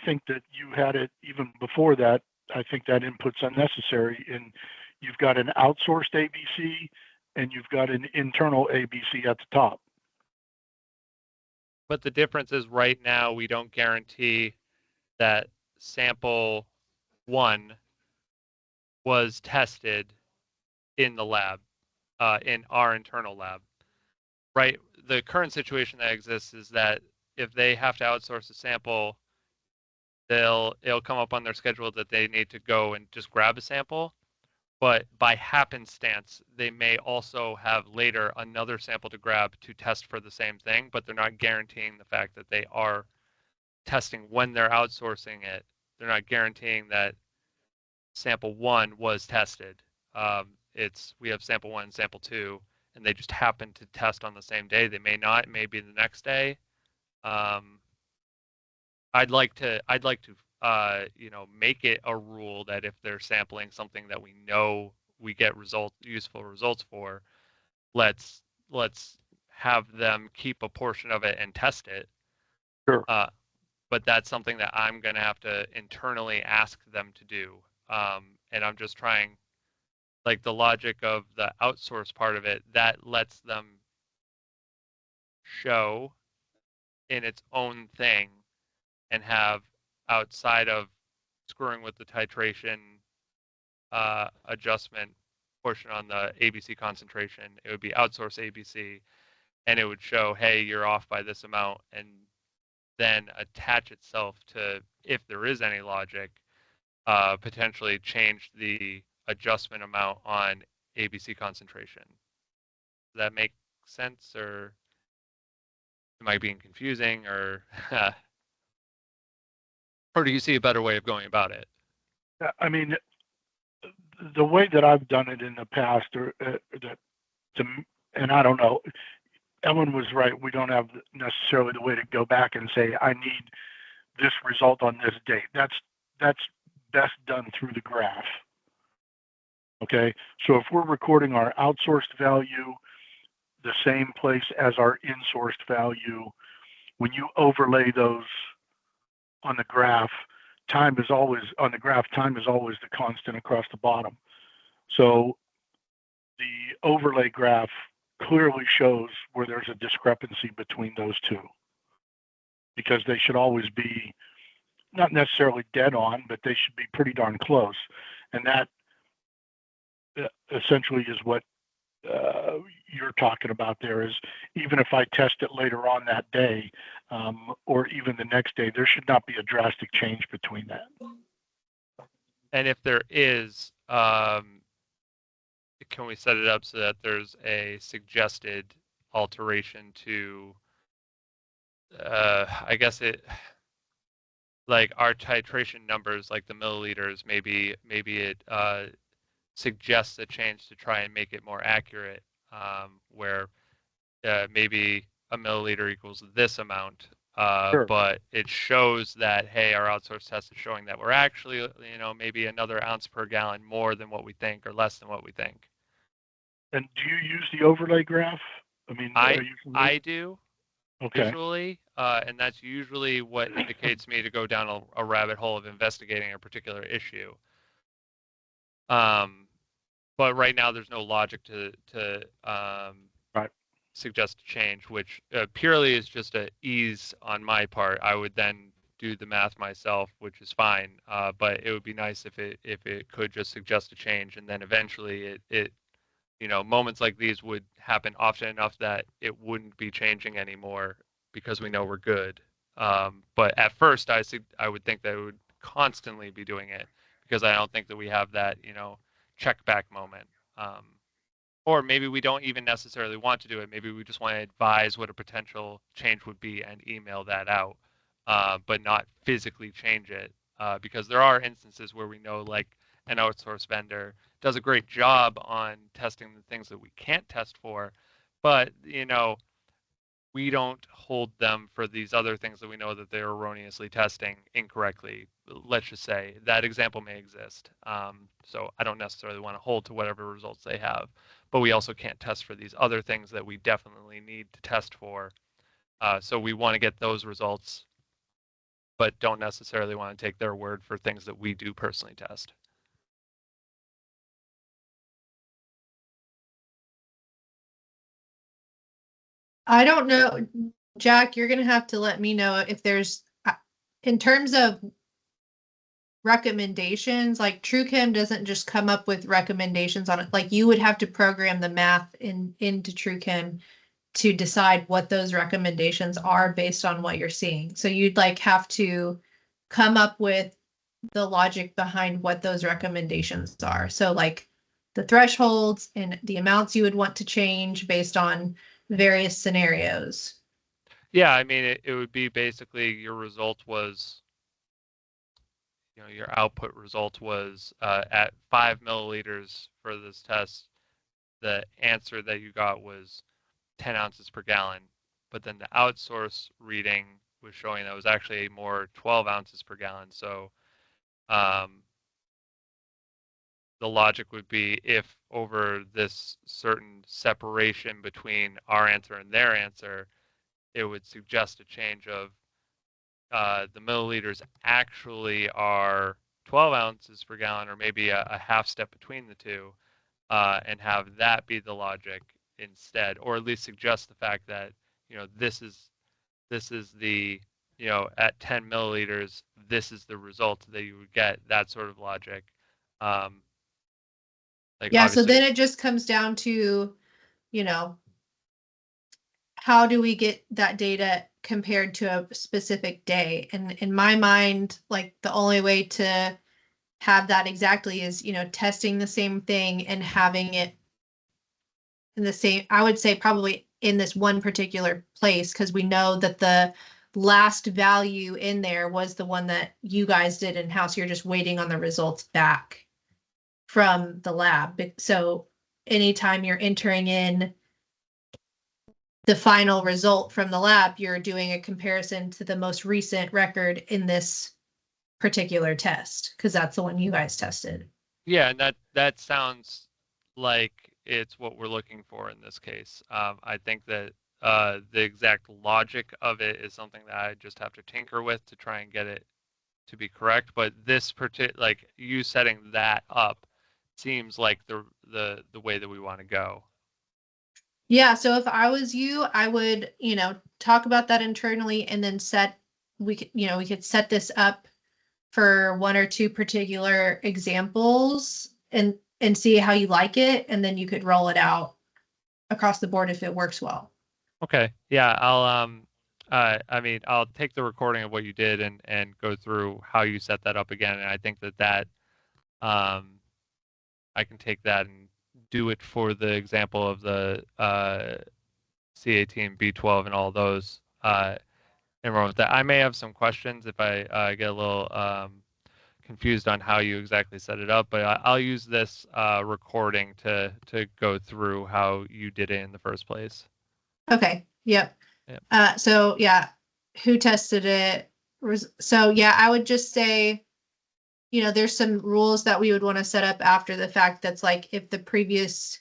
[SPEAKER 3] think that you had it even before that. I think that input's unnecessary. And you've got an outsourced ABC and you've got an internal ABC at the top.
[SPEAKER 2] But the difference is, right now we don't guarantee that sample 1 was tested in the lab, in our internal lab. Right? The current situation that exists is that if they have to outsource a sample, it'll come up on their schedule that they need to go and just grab a sample. But by happenstance, they may also have later another sample to grab to test for the same thing, but they're not guaranteeing the fact that they are testing when they're outsourcing it. They're not guaranteeing that sample one was tested. We have sample one and sample two, and they just happen to test on the same day. They may not, maybe the next day. I'd like to make it a rule that if they're sampling something that we know we get useful results for, let's have them keep a portion of it and test it.
[SPEAKER 3] Sure.
[SPEAKER 2] But that's something that I'm going to have to internally ask them to do. And I'm just trying, like, the logic of the outsource part of it, that lets them show in its own thing and have, outside of screwing with the titration adjustment portion on the ABC concentration, it would be outsource ABC, and it would show, hey, you're off by this amount, and then attach itself to, if there is any logic, potentially change the adjustment amount on ABC concentration. Does that make sense, or am I being confusing, or or do you see a better way of going about it?
[SPEAKER 3] I mean, the way that I've done it in the past, and I don't know, Ellen was right. We don't have necessarily the way to go back and say, I need this result on this date. That's best done through the graph. Okay, so if we're recording our outsourced value the same place as our insourced value, when you overlay those on the graph, time is always the constant across the bottom. So the overlay graph clearly shows where there's a discrepancy between those two, because they should always be not necessarily dead on, but they should be pretty darn close. And that essentially is what you're talking about there, is even if I test it later on that day, or even the next day, there should not be a drastic change between that.
[SPEAKER 2] And if there is, can we set it up so that there's a suggested alteration to, I guess like our titration numbers, like the milliliters, maybe it suggests a change to try and make it more accurate, where maybe a milliliter equals this amount,
[SPEAKER 3] Sure.
[SPEAKER 2] but it shows that, hey, our outsourced test is showing that we're actually, maybe another ounce per gallon more than what we think, or less than what we think.
[SPEAKER 3] And do you use the overlay graph? I mean,
[SPEAKER 2] I do.
[SPEAKER 3] Okay.
[SPEAKER 2] Visually, and that's usually what indicates me to go down a rabbit hole of investigating a particular issue. But right now there's no logic to
[SPEAKER 3] right.
[SPEAKER 2] suggest a change, which purely is just an ease on my part. I would then do the math myself, which is fine. But it would be nice if it could just suggest a change, and then eventually it moments like these would happen often enough that it wouldn't be changing anymore, because we know we're good. But at first, I would think that it would constantly be doing it, because I don't think that we have that, check back moment. Or maybe we don't even necessarily want to do it. Maybe we just want to advise what a potential change would be and email that out, but not physically change it. Because there are instances where we know, like, an outsourced vendor does a great job on testing the things that we can't test for, but we don't hold them for these other things that we know that they're erroneously testing incorrectly. Let's just say that example may exist. So I don't necessarily want to hold to whatever results they have, but we also can't test for these other things that we definitely need to test for. So we want to get those results, but don't necessarily want to take their word for things that we do personally test.
[SPEAKER 1] I don't know, Jack, you're going to have to let me know if there's, in terms of recommendations, like TrueChem doesn't just come up with recommendations on it. Like, you would have to program the math into TrueChem to decide what those recommendations are based on what you're seeing. So you'd like have to come up with the logic behind what those recommendations are. So like the thresholds and the amounts you would want to change based on various scenarios.
[SPEAKER 2] Yeah, I mean, it would be basically your result was, your output result was at 5 milliliters for this test. The answer that you got was 10 ounces per gallon, but then the outsource reading was showing that it was actually more 12 ounces per gallon. So the logic would be if over this certain separation between our answer and their answer, it would suggest a change of the milliliters actually are 12 ounces per gallon, or maybe a half step between the two, and have that be the logic instead, or at least suggest the fact that this is the at 10 milliliters, this is the result that you would get. That sort of logic. Like
[SPEAKER 1] Yeah, so
[SPEAKER 2] obviously,
[SPEAKER 1] then it just comes down to, how do we get that data compared to a specific day? And in my mind, like the only way to have that exactly is, testing the same thing and having it in the same, I would say probably in this one particular place, because we know that the last value in there was the one that you guys did in-house. You're just waiting on the results back from the lab. So anytime you're entering in the final result from the lab, you're doing a comparison to the most recent record in this particular test, because that's the one you guys tested.
[SPEAKER 2] yeah, and that sounds like it's what we're looking for in this case. I think that the exact logic of it is something that I just have to tinker with to try and get it to be correct. But this like you setting that up seems like the way that we want to go.
[SPEAKER 1] Yeah, so if I was you, I would, talk about that internally and then we could set this up for one or two particular examples and see how you like it, and then you could roll it out across the board if it works well.
[SPEAKER 2] Okay. Yeah, I mean, I'll take the recording of what you did and go through how you set that up again. And I think that I can take that and do it for the example of the C18, B12, and all those and run with that. I may have some questions if I get a little confused on how you exactly set it up, but I'll use this recording to go through how you did it in the first place.
[SPEAKER 1] Okay. Yep.
[SPEAKER 2] Yep.
[SPEAKER 1] So yeah, who tested it? So yeah, I would just say, there's some rules that we would want to set up after the fact. That's like if the previous,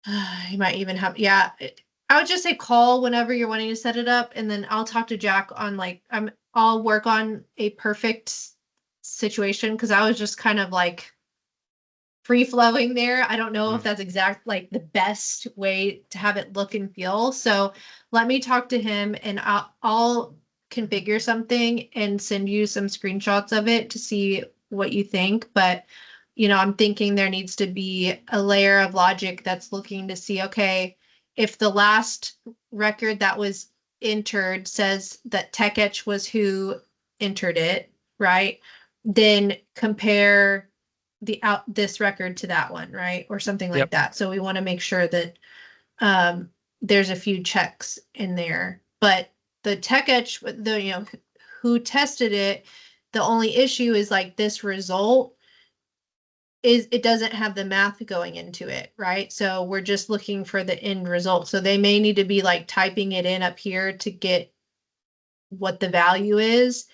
[SPEAKER 1] you might even have, yeah. I would just say call whenever you're wanting to set it up, and then I'll talk to Jack on like I'll work on a perfect situation, because I was just kind of like free flowing there. I don't know if that's like the best way to have it look and feel. So let me talk to him, and I'll configure something and send you some screenshots of it to see what you think. But I'm thinking there needs to be a layer of logic that's looking to see, okay, if the last record that was entered says that TechEtch was who entered it, right? Then compare this record to that one, right? Or something like
[SPEAKER 2] Yep.
[SPEAKER 1] that. So we want to make sure that there's a few checks in there. But the TechEtch, who tested it, the only issue is like this result is it doesn't have the math going into it, right? So we're just looking for the end result. So they may need to be like typing it in up here to get what the value is,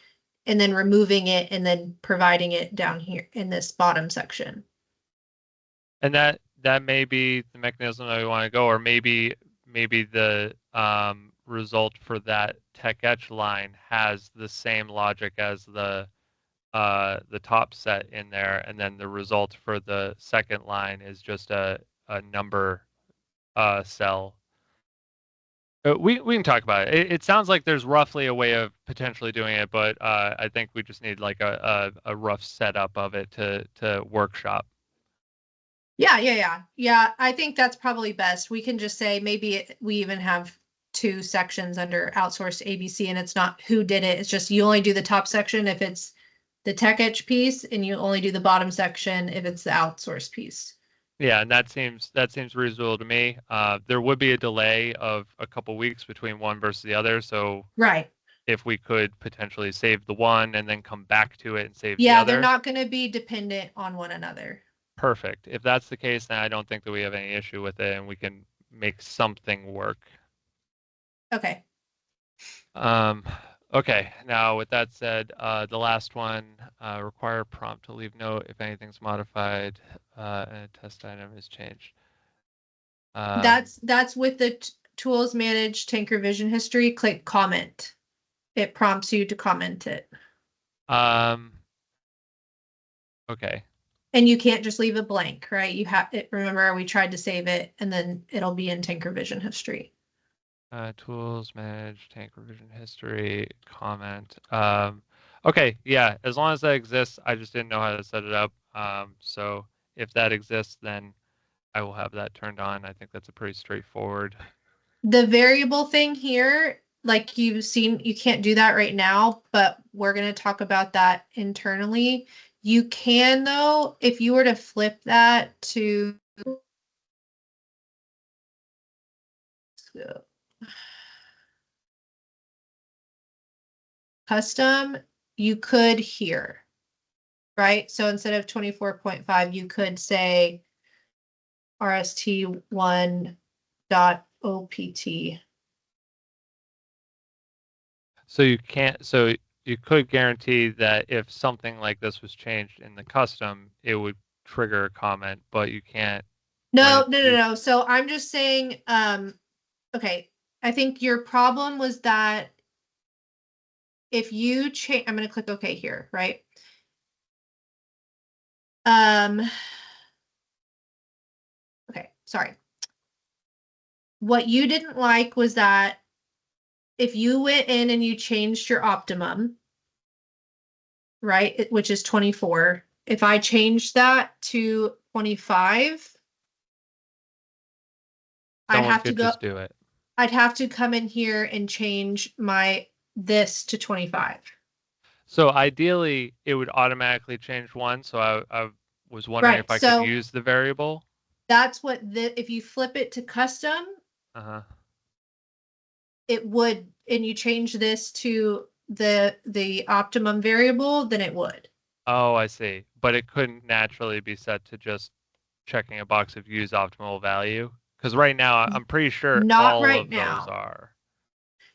[SPEAKER 1] and then removing it and then providing it down here in this bottom section.
[SPEAKER 2] And that may be the mechanism that we want to go, or maybe the result for that TechEtch line has the same logic as the top set in there, and then the result for the second line is just a number cell. We can talk about it. It sounds like there's roughly a way of potentially doing it, but I think we just need like a rough setup of it to workshop.
[SPEAKER 1] Yeah. I think that's probably best. We can just say maybe we even have two sections under outsourced ABC, and it's not who did it. It's just you only do the top section if it's the tech etch piece, and you only do the bottom section if it's the outsourced piece.
[SPEAKER 2] Yeah, and that seems reasonable to me. There would be a delay of a couple weeks between one versus the other, so
[SPEAKER 1] Right.
[SPEAKER 2] if we could potentially save the one and then come back to it and save the
[SPEAKER 1] Yeah, they're
[SPEAKER 2] other,
[SPEAKER 1] not going to be dependent on one another.
[SPEAKER 2] perfect. If that's the case, then I don't think that we have any issue with it, and we can make something work.
[SPEAKER 1] Okay.
[SPEAKER 2] Okay, now with that said, the last one, require prompt to leave note if anything's modified and a test item is changed.
[SPEAKER 1] That's with the tools manage tanker vision history. Click comment. It prompts you to comment it.
[SPEAKER 2] Okay.
[SPEAKER 1] And you can't just leave it blank, right? You have it. Remember, we tried to save it, and then it'll be in tanker vision history.
[SPEAKER 2] Tools manage tank revision history comment. Okay, yeah, as long as that exists, I just didn't know how to set it up. So if that exists, then I will have that turned on. I think that's a pretty straightforward.
[SPEAKER 1] The variable thing here, like you've seen, you can't do that right now, but we're going to talk about that internally. You can, though, if you were to flip that to custom, you could here, right? So instead of 24.5, you could say rst1.opt.
[SPEAKER 2] So you can't, so you could guarantee that if something like this was changed in the custom, it would trigger a comment, but you can't.
[SPEAKER 1] No. So I'm just saying, okay, I think your problem was that if you change, I'm going to click OK here, right? Okay, sorry. What you didn't like was that if you went in and you changed your optimum, right, which is 24, if I changed that to 25, I'd
[SPEAKER 2] Someone
[SPEAKER 1] have to
[SPEAKER 2] could
[SPEAKER 1] go,
[SPEAKER 2] just do it.
[SPEAKER 1] I'd have to come in here and change this to 25.
[SPEAKER 2] So ideally, it would automatically change one. So I was wondering if
[SPEAKER 1] Right.
[SPEAKER 2] I could
[SPEAKER 1] So
[SPEAKER 2] use the variable.
[SPEAKER 1] that's what if you flip it to custom,
[SPEAKER 2] Uh-huh.
[SPEAKER 1] it would, and you change this to the optimum variable, then it would.
[SPEAKER 2] Oh, I see. But it couldn't naturally be set to just checking a box of use optimal value. Because right now, I'm pretty sure
[SPEAKER 1] Not
[SPEAKER 2] all
[SPEAKER 1] right
[SPEAKER 2] of those
[SPEAKER 1] now.
[SPEAKER 2] are.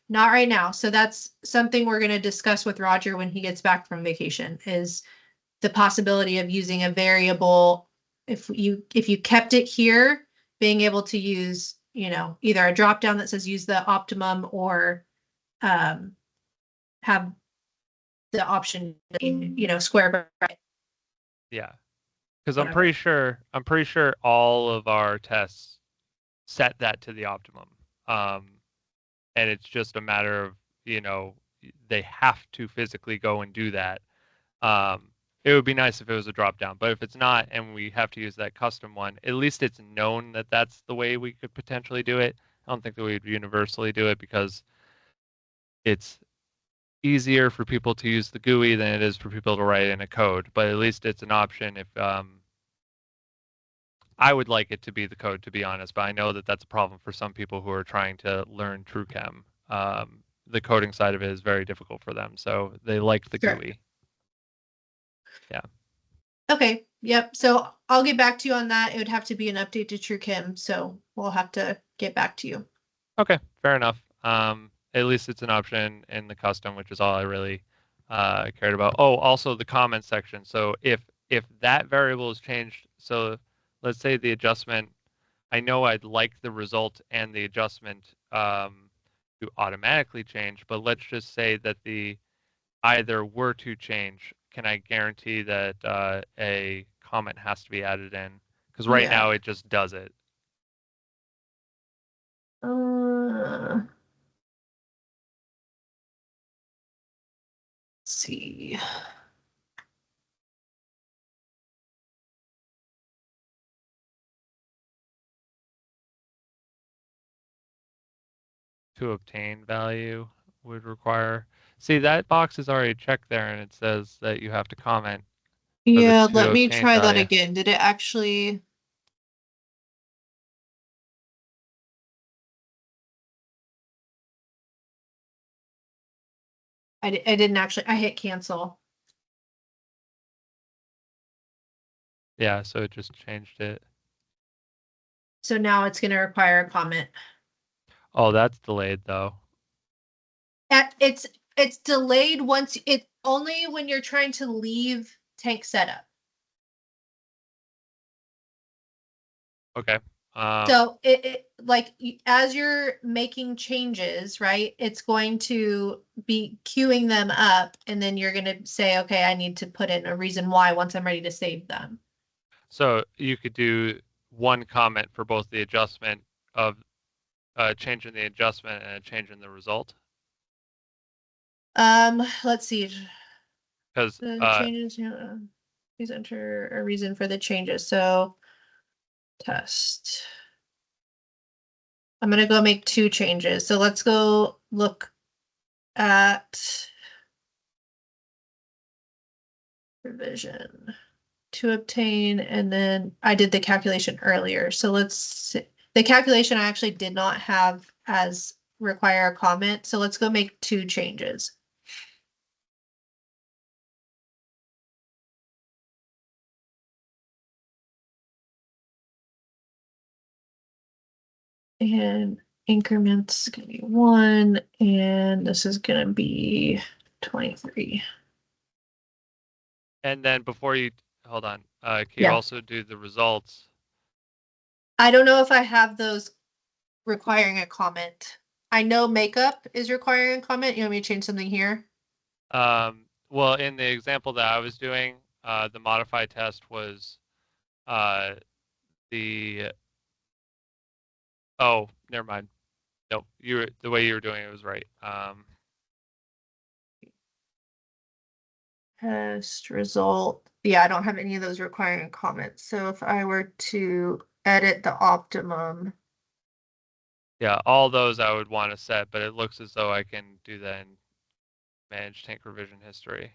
[SPEAKER 1] Not right now. So that's something we're going to discuss with Roger when he gets back from vacation, is the possibility of using a variable. If you kept it here, being able to use, either a drop down that says use the optimum, or have the option, square bracket.
[SPEAKER 2] Yeah. Because I'm pretty sure all of our tests set that to the optimum. And it's just a matter of, they have to physically go and do that. It would be nice if it was a drop down, but if it's not and we have to use that custom one, at least it's known that that's the way we could potentially do it. I don't think that we would universally do it because it's easier for people to use the GUI than it is for people to write in a code, but at least it's an option if I would like it to be the code, to be honest, but I know that that's a problem for some people who are trying to learn TrueChem. The coding side of it is very difficult for them, so they like the
[SPEAKER 1] Sure.
[SPEAKER 2] GUI. Yeah.
[SPEAKER 1] Okay. Yep. So I'll get back to you on that. It would have to be an update to TrueChem, so we'll have to get back to you.
[SPEAKER 2] Okay, fair enough. At least it's an option in the custom, which is all I really cared about. Oh, also the comment section. So if that variable is changed, so let's say the adjustment, I know I'd like the result and the adjustment to automatically change, but let's just say that the either were to change. Can I guarantee that a comment has to be added in? Because right
[SPEAKER 1] Yeah.
[SPEAKER 2] now it just does it.
[SPEAKER 1] Let's see.
[SPEAKER 2] to obtain value would require. See, that box is already checked there, and it says that you have to comment for the
[SPEAKER 1] Yeah,
[SPEAKER 2] to
[SPEAKER 1] let me
[SPEAKER 2] obtain
[SPEAKER 1] try that
[SPEAKER 2] value.
[SPEAKER 1] again. Did it actually? I didn't actually. I hit cancel.
[SPEAKER 2] Yeah, so it just changed it.
[SPEAKER 1] So now it's going to require a comment.
[SPEAKER 2] Oh, that's delayed though.
[SPEAKER 1] It's delayed once it only when you're trying to leave tank setup.
[SPEAKER 2] Okay.
[SPEAKER 1] So it like as you're making changes, right? It's going to be queuing them up, and then you're going to say, okay, I need to put in a reason why once I'm ready to save them.
[SPEAKER 2] So you could do one comment for both the adjustment of changing the adjustment and a change in the result.
[SPEAKER 1] Let's see.
[SPEAKER 2] Because
[SPEAKER 1] The changes. Please enter a reason for the changes. So test. I'm gonna go make 2 changes. So let's go look at revision to obtain, and then I did the calculation earlier. So let's see. The calculation I actually did not have as require a comment. So let's go make 2 changes. And increments gonna be 1, and this is gonna be 23.
[SPEAKER 2] and then before you hold on, can you
[SPEAKER 1] Yeah.
[SPEAKER 2] also do the results?
[SPEAKER 1] I don't know if I have those requiring a comment. I know makeup is requiring a comment. You want me to change something here?
[SPEAKER 2] Well, in the example that I was doing, the modify test was uh, the oh, never mind. Nope, the way you were doing it was right.
[SPEAKER 1] Test result. Yeah, I don't have any of those requiring comments. So if I were to edit the optimum,
[SPEAKER 2] Yeah, all those I would want to set, but it looks as though I can do that in manage tank revision history.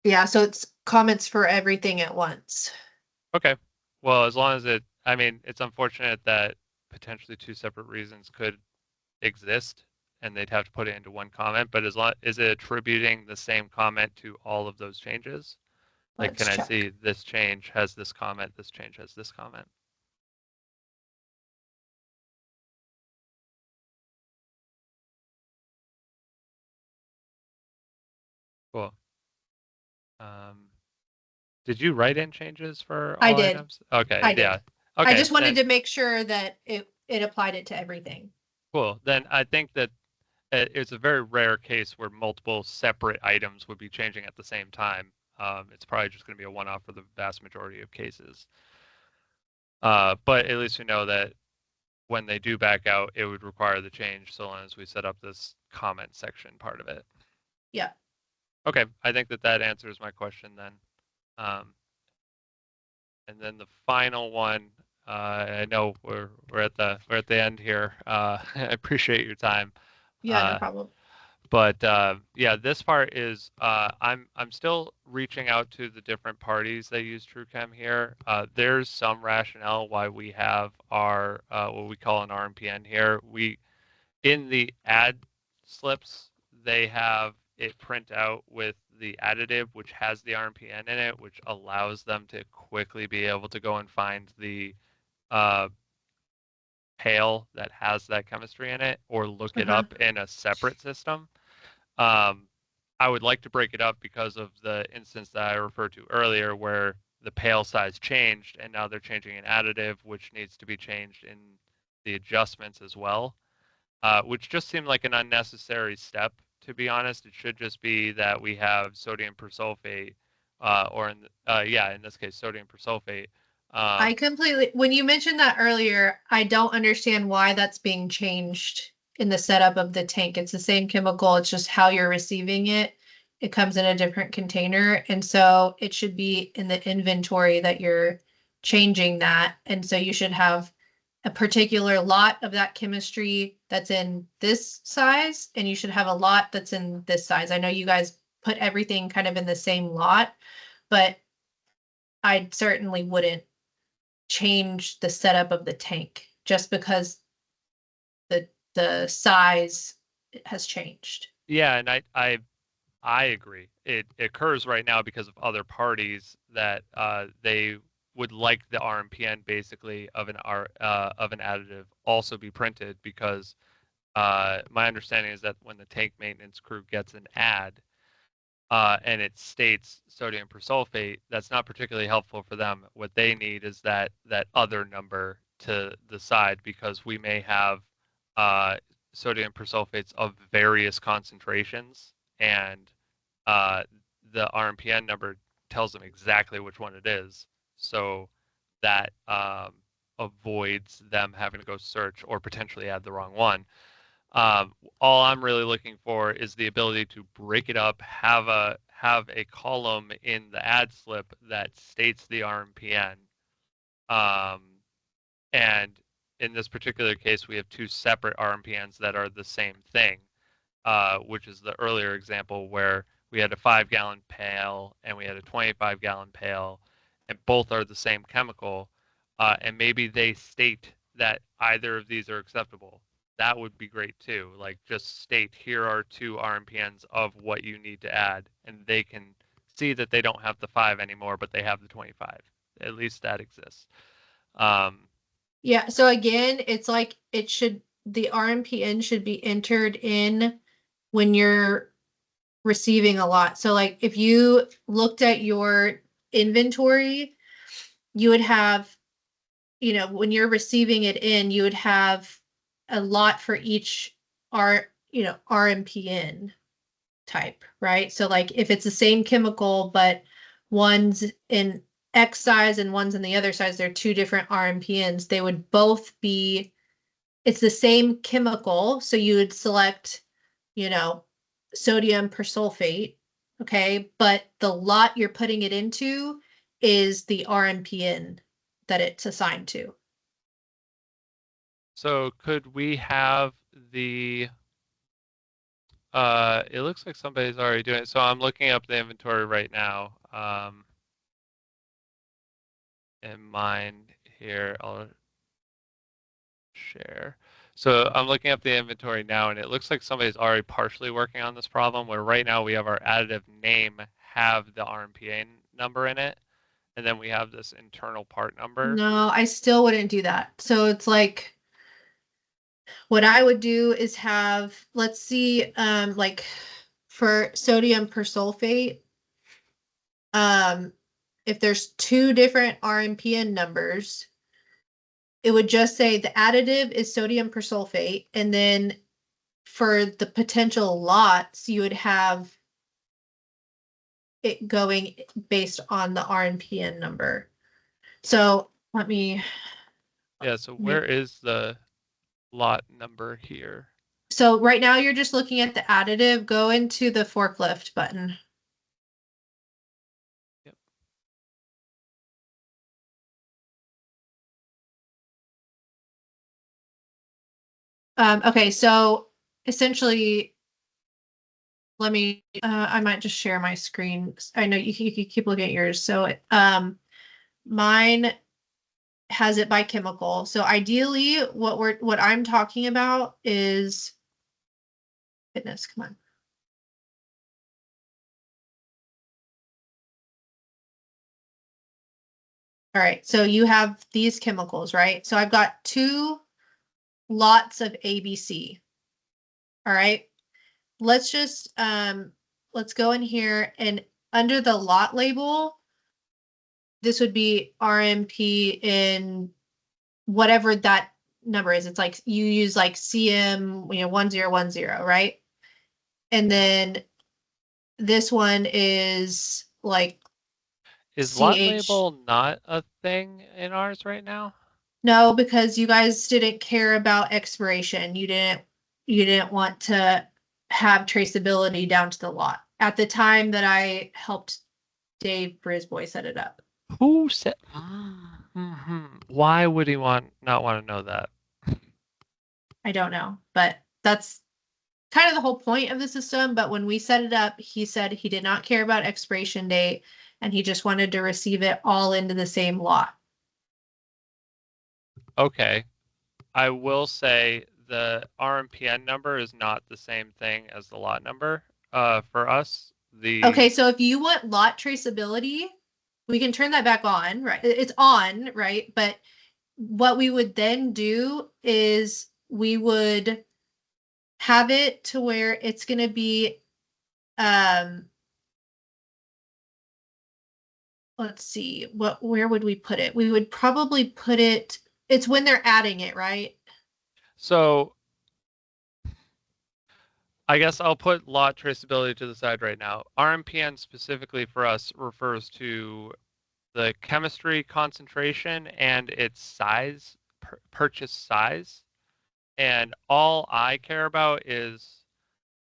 [SPEAKER 1] yeah, so it's comments for everything at once.
[SPEAKER 2] Okay. Well, as long as I mean, it's unfortunate that potentially 2 separate reasons could exist and they'd have to put it into one comment, but as long is it attributing the same comment to all of those changes? Like,
[SPEAKER 1] Let's
[SPEAKER 2] can I
[SPEAKER 1] check.
[SPEAKER 2] see this change has this comment, this change has this comment? Cool. Um, did you write in changes for
[SPEAKER 1] I
[SPEAKER 2] all
[SPEAKER 1] did.
[SPEAKER 2] items? Okay,
[SPEAKER 1] I
[SPEAKER 2] yeah.
[SPEAKER 1] did. I
[SPEAKER 2] Okay,
[SPEAKER 1] just wanted
[SPEAKER 2] then
[SPEAKER 1] to make sure that it applied it to everything.
[SPEAKER 2] cool. Then I think that it's a very rare case where multiple separate items would be changing at the same time. It's probably just going to be a one-off for the vast majority of cases. But at least we know that when they do back out, it would require the change so long as we set up this comment section part of it.
[SPEAKER 1] Yeah.
[SPEAKER 2] Okay, I think that that answers my question then. Um, and then the final one, I know we're at the end here. I appreciate your time.
[SPEAKER 1] Yeah, no
[SPEAKER 2] Uh,
[SPEAKER 1] problem.
[SPEAKER 2] but yeah, this part is I'm still reaching out to the different parties that use TrueChem here. There's some rationale why we have our what we call an RMPN here. We in the add slips they have it print out with the additive which has the RMPN in it, which allows them to quickly be able to go and find the uh, pail that has that chemistry in it or look it
[SPEAKER 1] Uh-huh.
[SPEAKER 2] up in a separate system. Um, I would like to break it up because of the instance that I referred to earlier where the pail size changed and now they're changing an additive which needs to be changed in the adjustments as well, which just seemed like an unnecessary step, to be honest. It should just be that we have sodium persulfate, or in this case, sodium persulfate.
[SPEAKER 1] I completely, when you mentioned that earlier, I don't understand why that's being changed in the setup of the tank. It's the same chemical, it's just how you're receiving it. it comes in a different container. And so it should be in the inventory that you're changing that. And so you should have a particular lot of that chemistry that's in this size, and you should have a lot that's in this size. I know you guys put everything kind of in the same lot, but I certainly wouldn't change the setup of the tank just because the size has changed.
[SPEAKER 2] Yeah, and I agree. It occurs right now because of other parties that they would like the RMPN basically of an additive also be printed, because my understanding is that when the tank maintenance crew gets an ad and it states sodium persulfate, that's not particularly helpful for them. What they need is that other number to the side, because we may have sodium persulfates of various concentrations, and the RMPN number tells them exactly which one it is. So that avoids them having to go search or potentially add the wrong one. All I'm really looking for is the ability to break it up, have a column in the ad slip that states the RMPN. And in this particular case, we have two separate RMPNs that are the same thing, which is the earlier example where we had a 5-gallon pail and we had a 25-gallon pail, and both are the same chemical. And maybe they state that either of these are acceptable. That would be great too. Like, just state, here are 2 RMPNs of what you need to add, and they can see that they don't have the 5 anymore, but they have the 25. At least that exists.
[SPEAKER 1] Yeah, so again, it's like the RMPN should be entered in when you're receiving a lot. So like if you looked at your inventory, you would have, when you're receiving it in, you would have a lot for each RMPN type, right? So like if it's the same chemical, but one's in X size and one's in the other size, they're 2 different RMPNs. They would both be, it's the same chemical. So you would select, sodium persulfate, okay? But the lot you're putting it into is the RMPN that it's assigned to.
[SPEAKER 2] So could we have the it looks like somebody's already doing it. So I'm looking up the inventory right now. In mine here, I'll share. So I'm looking up the inventory now, and it looks like somebody's already partially working on this problem, where right now we have our additive name have the RMPA number in it, and then we have this internal part number.
[SPEAKER 1] No, I still wouldn't do that. So it's like, what I would do is have, let's see, like for sodium persulfate, if there's 2 different RMPN numbers, it would just say the additive is sodium persulfate, and then for the potential lots, you would have it going based on the RMPN number. So let me.
[SPEAKER 2] Yeah, so where is the lot number here?
[SPEAKER 1] So right now you're just looking at the additive. Go into the forklift button.
[SPEAKER 2] Yep.
[SPEAKER 1] Okay, so essentially, I might just share my screen. I know you can keep looking at yours. So mine has it by chemical. So ideally what I'm talking about is, goodness, come on. All right, so you have these chemicals, right? So I've got 2 lots of ABC. All right, let's just let's go in here, and under the lot label, this would be RMP in whatever that number is. It's like you use like CM, 1010, right? And then this one is like
[SPEAKER 2] Is lot
[SPEAKER 1] CH.
[SPEAKER 2] label not a thing in ours right now?
[SPEAKER 1] No, because you guys didn't care about expiration. You didn't want to have traceability down to the lot. at the time that I helped Dave Brisboy set it up.
[SPEAKER 2] Who said? Why would he not want to know that?
[SPEAKER 1] I don't know, but that's kind of the whole point of the system. But when we set it up, he said he did not care about expiration date and he just wanted to receive it all into the same lot.
[SPEAKER 2] Okay. I will say the RMPN number is not the same thing as the lot number. For us,
[SPEAKER 1] Okay, so if you want lot traceability, we can turn that back on, right? It's on, right? But what we would then do is we would have it to where it's going to be, let's see, where would we put it? We would probably put it, it's when they're adding it, right?
[SPEAKER 2] So I guess I'll put lot traceability to the side right now. RMPN specifically for us refers to the chemistry concentration and its size, purchase size. And all I care about is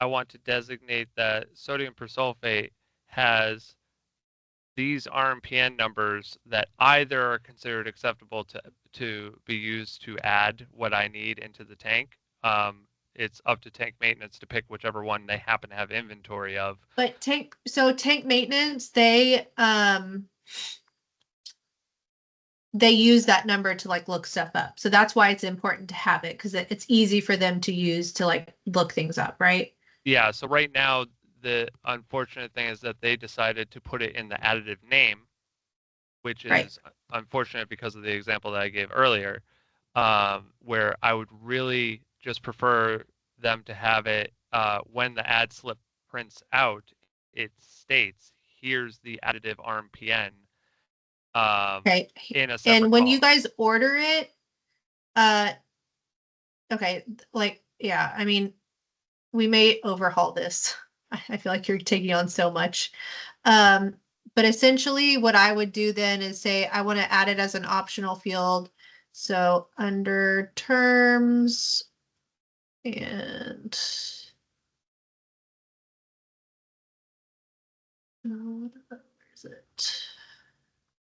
[SPEAKER 2] I want to designate that sodium persulfate has these RMPN numbers that either are considered acceptable to be used to add what I need into the tank. It's up to tank maintenance to pick whichever one they happen to have inventory of.
[SPEAKER 1] But tank maintenance, they use that number to like look stuff up. So that's why it's important to have it, because it's easy for them to use to like look things up, right?
[SPEAKER 2] Yeah, so right now the unfortunate thing is that they decided to put it in the additive name, which is unfortunate because of the example that I gave earlier, where I would really just prefer them to have it when the ad slip prints out, it states, here's the additive RMPN
[SPEAKER 1] Okay.
[SPEAKER 2] in a separate
[SPEAKER 1] And when
[SPEAKER 2] column.
[SPEAKER 1] you guys order it, okay, like, yeah, I mean, we may overhaul this. I feel like you're taking on so much. But essentially what I would do then is say, I want to add it as an optional field. So under terms and where is it?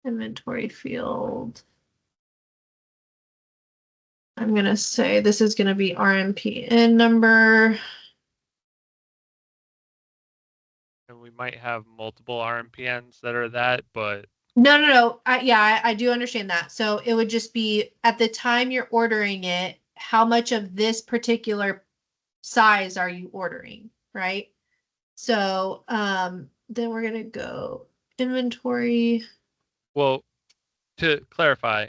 [SPEAKER 1] Inventory field. I'm going to say this is going to be RMPN number.
[SPEAKER 2] And we might have multiple RMPNs that are that, but
[SPEAKER 1] No. I do understand that. So it would just be at the time you're ordering it, how much of this particular size are you ordering, right? So then we're gonna go inventory.
[SPEAKER 2] well, to clarify,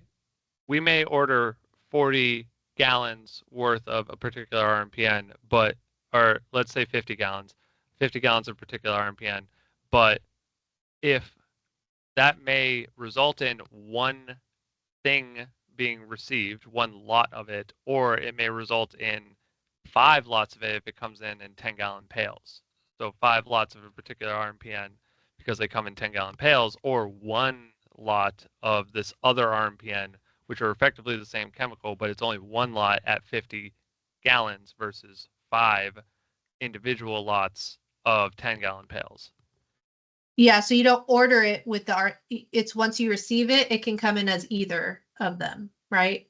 [SPEAKER 2] we may order 40 gallons worth of a particular RMPN, but, or let's say 50 gallons of particular RMPN, but if that may result in one thing being received, one lot of it, or it may result in 5 lots of it if it comes in 10-gallon pails. So 5 lots of a particular RMPN because they come in 10-gallon pails, or one lot of this other RMPN, which are effectively the same chemical, but it's only one lot at 50 gallons versus 5 individual lots of 10-gallon pails.
[SPEAKER 1] Yeah, so you don't order it with it's once you receive it, it can come in as either of them, right?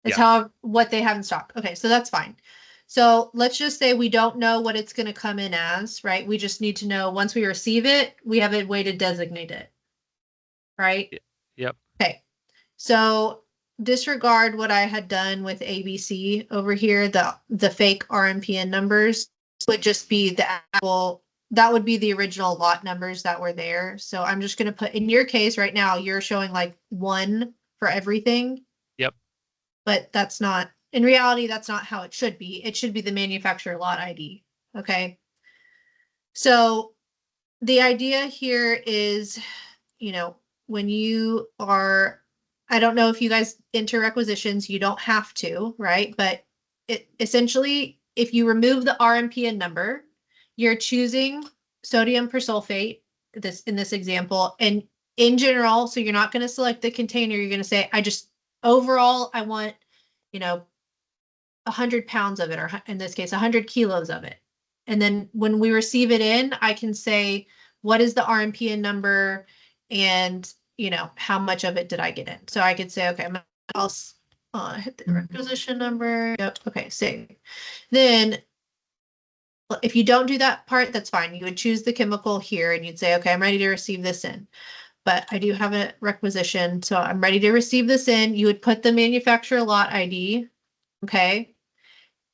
[SPEAKER 1] It's what they have in stock. Okay, so that's fine. So let's just say we don't know what it's going to come in as, right? We just need to know once we receive it, we have a way to designate it, right?
[SPEAKER 2] Yep.
[SPEAKER 1] Okay, so disregard what I had done with ABC over here. The fake RMPN numbers would just be the actual, that would be the original lot numbers that were there. So I'm just going to put, in your case right now, you're showing like 1 for everything.
[SPEAKER 2] Yep.
[SPEAKER 1] But that's not, in reality, that's not how it should be. It should be the manufacturer lot ID. Okay. So the idea here is, when you are, I don't know if you guys enter requisitions, you don't have to, right? But it essentially, if you remove the RMPN number, you're choosing sodium persulfate in this example. And in general, so you're not going to select the container, you're going to say, overall, I want, 100 pounds of it, or in this case, 100 kilos of it. And then when we receive it in, I can say, what is the RMPN number? And, how much of it did I get in? So I could say, okay, I'll hit the requisition number. Yep. Okay, save. Then if you don't do that part, that's fine. You would choose the chemical here and you'd say, okay, I'm ready to receive this in. But I do have a requisition, so I'm ready to receive this in. You would put the manufacturer lot ID, okay?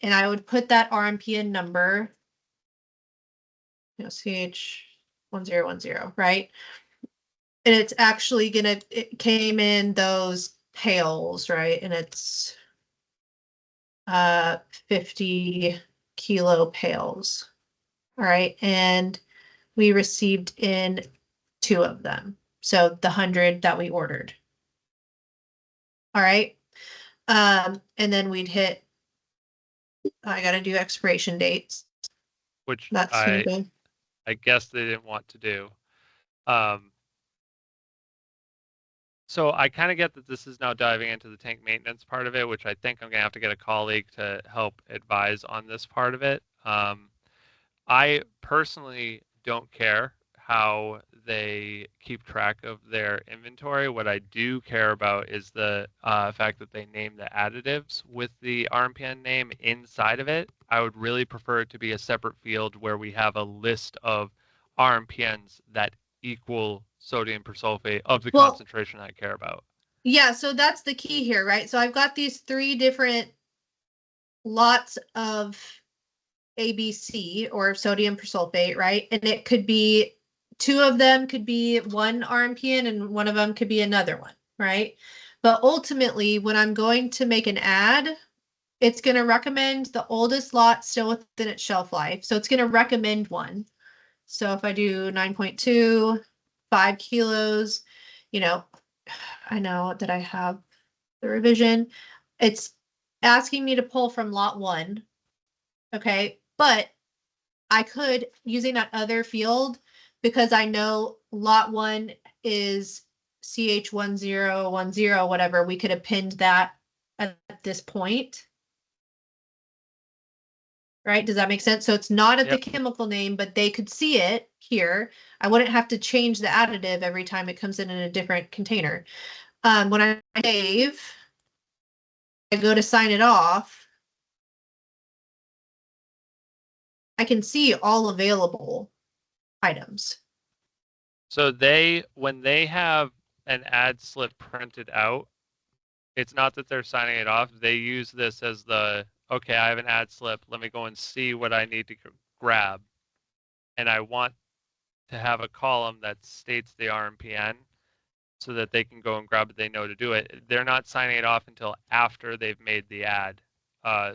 [SPEAKER 1] And I would put that RMPN number, CH1010, right? And it's actually it came in those pails, right? And it's 50 kilo pails. All right. And we received in 2 of them. So the 100 that we ordered. All right. And then we'd hit, I got to do expiration dates.
[SPEAKER 2] Which
[SPEAKER 1] That's
[SPEAKER 2] I guess they didn't want to do. So I kind of get that this is now diving into the tank maintenance part of it, which I think I'm going to have to get a colleague to help advise on this part of it. I personally don't care how they keep track of their inventory. What I do care about is the fact that they name the additives with the RMPN name inside of it. I would really prefer it to be a separate field where we have a list of RMPNs that equal sodium persulfate of the concentration I care about.
[SPEAKER 1] Yeah, so that's the key here, right? So I've got these 3 different lots of ABC or sodium persulfate, right? And it could be 2 of them could be one RMPN and one of them could be another one, right? But ultimately, when I'm going to make an add, it's going to recommend the oldest lot still within its shelf life. So it's going to recommend one. So if I do 9.2, 5 kilos, I know that I have the revision. It's asking me to pull from lot 1. Okay. But I could, using that other field, because I know lot 1 is CH1010, whatever, we could append that at this point. Right? Does that make sense? So it's not at the chemical name, but they could see it here. I wouldn't have to change the additive every time it comes in a different container. When I save, I go to sign it off. I can see all available items.
[SPEAKER 2] So when they have an ad slip printed out, it's not that they're signing it off. They use this as okay, I have an ad slip. Let me go and see what I need to grab. And I want to have a column that states the RMPN so that they can go and grab it. They know to do it. They're not signing it off until after they've made the ad.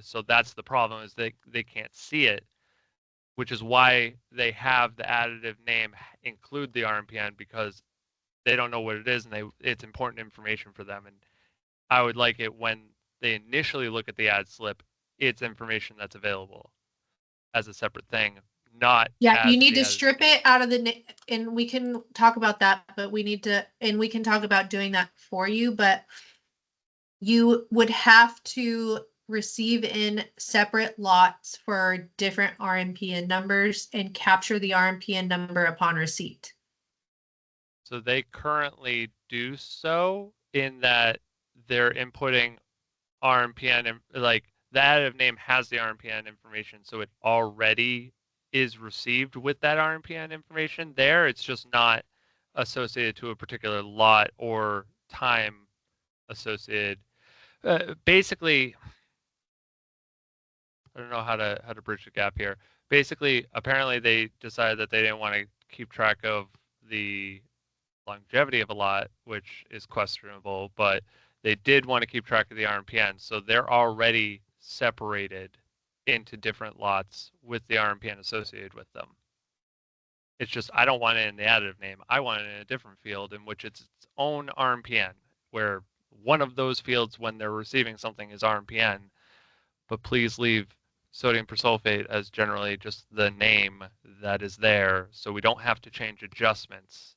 [SPEAKER 2] So that's the problem, is they can't see it, which is why they have the additive name include the RMPN, because they don't know what it is and it's important information for them. And I would like it when they initially look at the ad slip, it's information that's available as a separate thing, not
[SPEAKER 1] you need to strip it out of and we can talk about that, but we can talk about doing that for you, but you would have to receive in separate lots for different RMPN numbers and capture the RMPN number upon receipt.
[SPEAKER 2] So they currently do so in that they're inputting RMPN, and like the additive name has the RMPN information, so it already is received with that RMPN information there. It's just not associated to a particular lot or time associated. Basically, I don't know how to bridge the gap here. Basically, apparently they decided that they didn't want to keep track of the longevity of a lot, which is questionable, but they did want to keep track of the RMPN. So they're already separated into different lots with the RMPN associated with them. It's just, I don't want it in the additive name. I want it in a different field in which it's its own RMPN, where one of those fields when they're receiving something is RMPN, but please leave sodium persulfate as generally just the name that is there, so we don't have to change adjustments.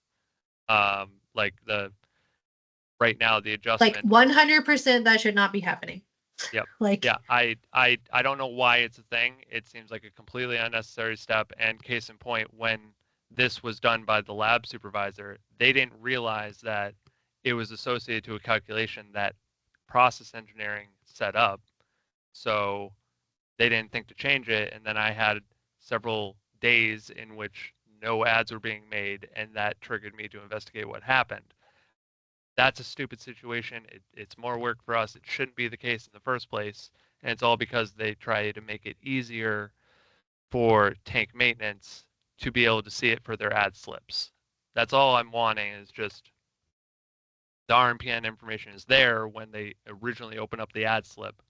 [SPEAKER 2] Like right now, the adjustment.
[SPEAKER 1] Like 100% that should not be happening.
[SPEAKER 2] Yep.
[SPEAKER 1] Like,
[SPEAKER 2] Yeah, I don't know why it's a thing. It seems like a completely unnecessary step. And case in point, when this was done by the lab supervisor, they didn't realize that it was associated to a calculation that process engineering set up. So they didn't think to change it. And then I had several days in which no ads were being made, and that triggered me to investigate what happened. That's a stupid situation. It's more work for us. It shouldn't be the case in the first place. And it's all because they try to make it easier for tank maintenance to be able to see it for their ad slips. That's all I'm wanting, is just the RMPN information is there when they originally open up the ad slip.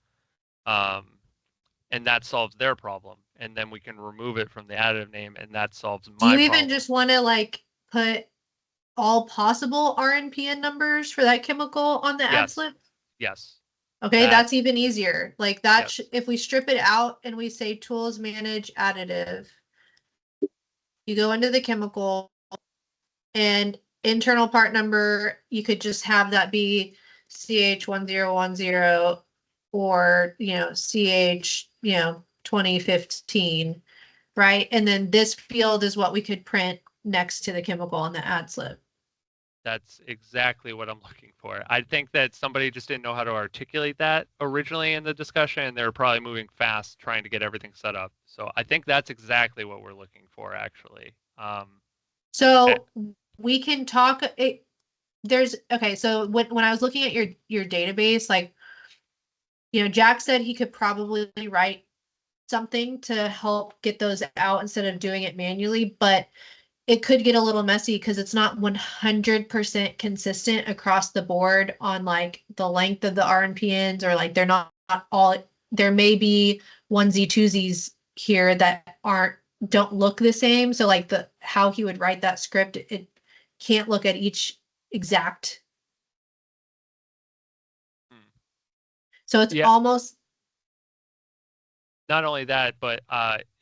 [SPEAKER 2] And that solves their problem. And then we can remove it from the additive name, and that solves
[SPEAKER 1] do you
[SPEAKER 2] my
[SPEAKER 1] even
[SPEAKER 2] problem.
[SPEAKER 1] just want to like put all possible RNPN numbers for that chemical on the ad
[SPEAKER 2] Yes.
[SPEAKER 1] slip?
[SPEAKER 2] Yes.
[SPEAKER 1] Okay, that's even easier. Like that,
[SPEAKER 2] Yes.
[SPEAKER 1] if we strip it out and we say tools manage additive, you go into the chemical and internal part number, you could just have that be CH1010 or, CH, 2015, right? And then this field is what we could print next to the chemical on the ad slip.
[SPEAKER 2] That's exactly what I'm looking for. I think that somebody just didn't know how to articulate that originally in the discussion, and they were probably moving fast trying to get everything set up. So I think that's exactly what we're looking for, actually.
[SPEAKER 1] So we can talk it. Okay. So when I was looking at your database, like, Jack said he could probably write something to help get those out instead of doing it manually, but it could get a little messy because it's not 100% consistent across the board on like the length of the RNPNs, or like they're not all, there may be onesie twosies here that don't look the same. So like how he would write that script, it can't look at each exact. So it's
[SPEAKER 2] Yeah.
[SPEAKER 1] almost,
[SPEAKER 2] Not only that, but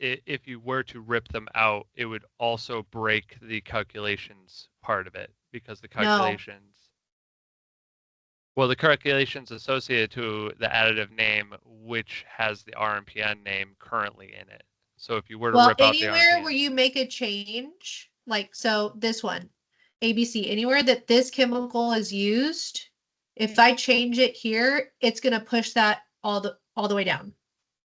[SPEAKER 2] if you were to rip them out, it would also break the calculations part of it, because the
[SPEAKER 1] no.
[SPEAKER 2] calculations. Well, the calculations associated to the additive name, which has the RMPN name currently in it. So if you were to
[SPEAKER 1] Well,
[SPEAKER 2] rip out the
[SPEAKER 1] anywhere
[SPEAKER 2] RMPN,
[SPEAKER 1] where you make a change, like, so this one, ABC, anywhere that this chemical is used, if I change it here, it's going to push that all the way down.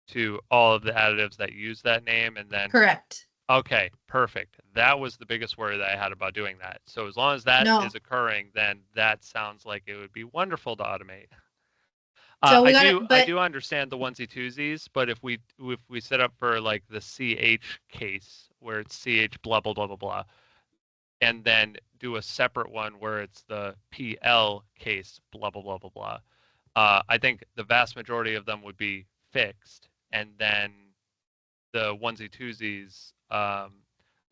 [SPEAKER 2] to all of the additives that use that name, and then
[SPEAKER 1] Correct.
[SPEAKER 2] okay, perfect. That was the biggest worry that I had about doing that. So as long as that
[SPEAKER 1] No.
[SPEAKER 2] is occurring, then that sounds like it would be wonderful to automate.
[SPEAKER 1] So we
[SPEAKER 2] I do understand the onesie twosies, but if we set up for like the CH case where it's CH blah blah blah blah blah, and then do a separate one where it's the PL case blah blah blah blah blah, I think the vast majority of them would be fixed, and then the onesie twosies,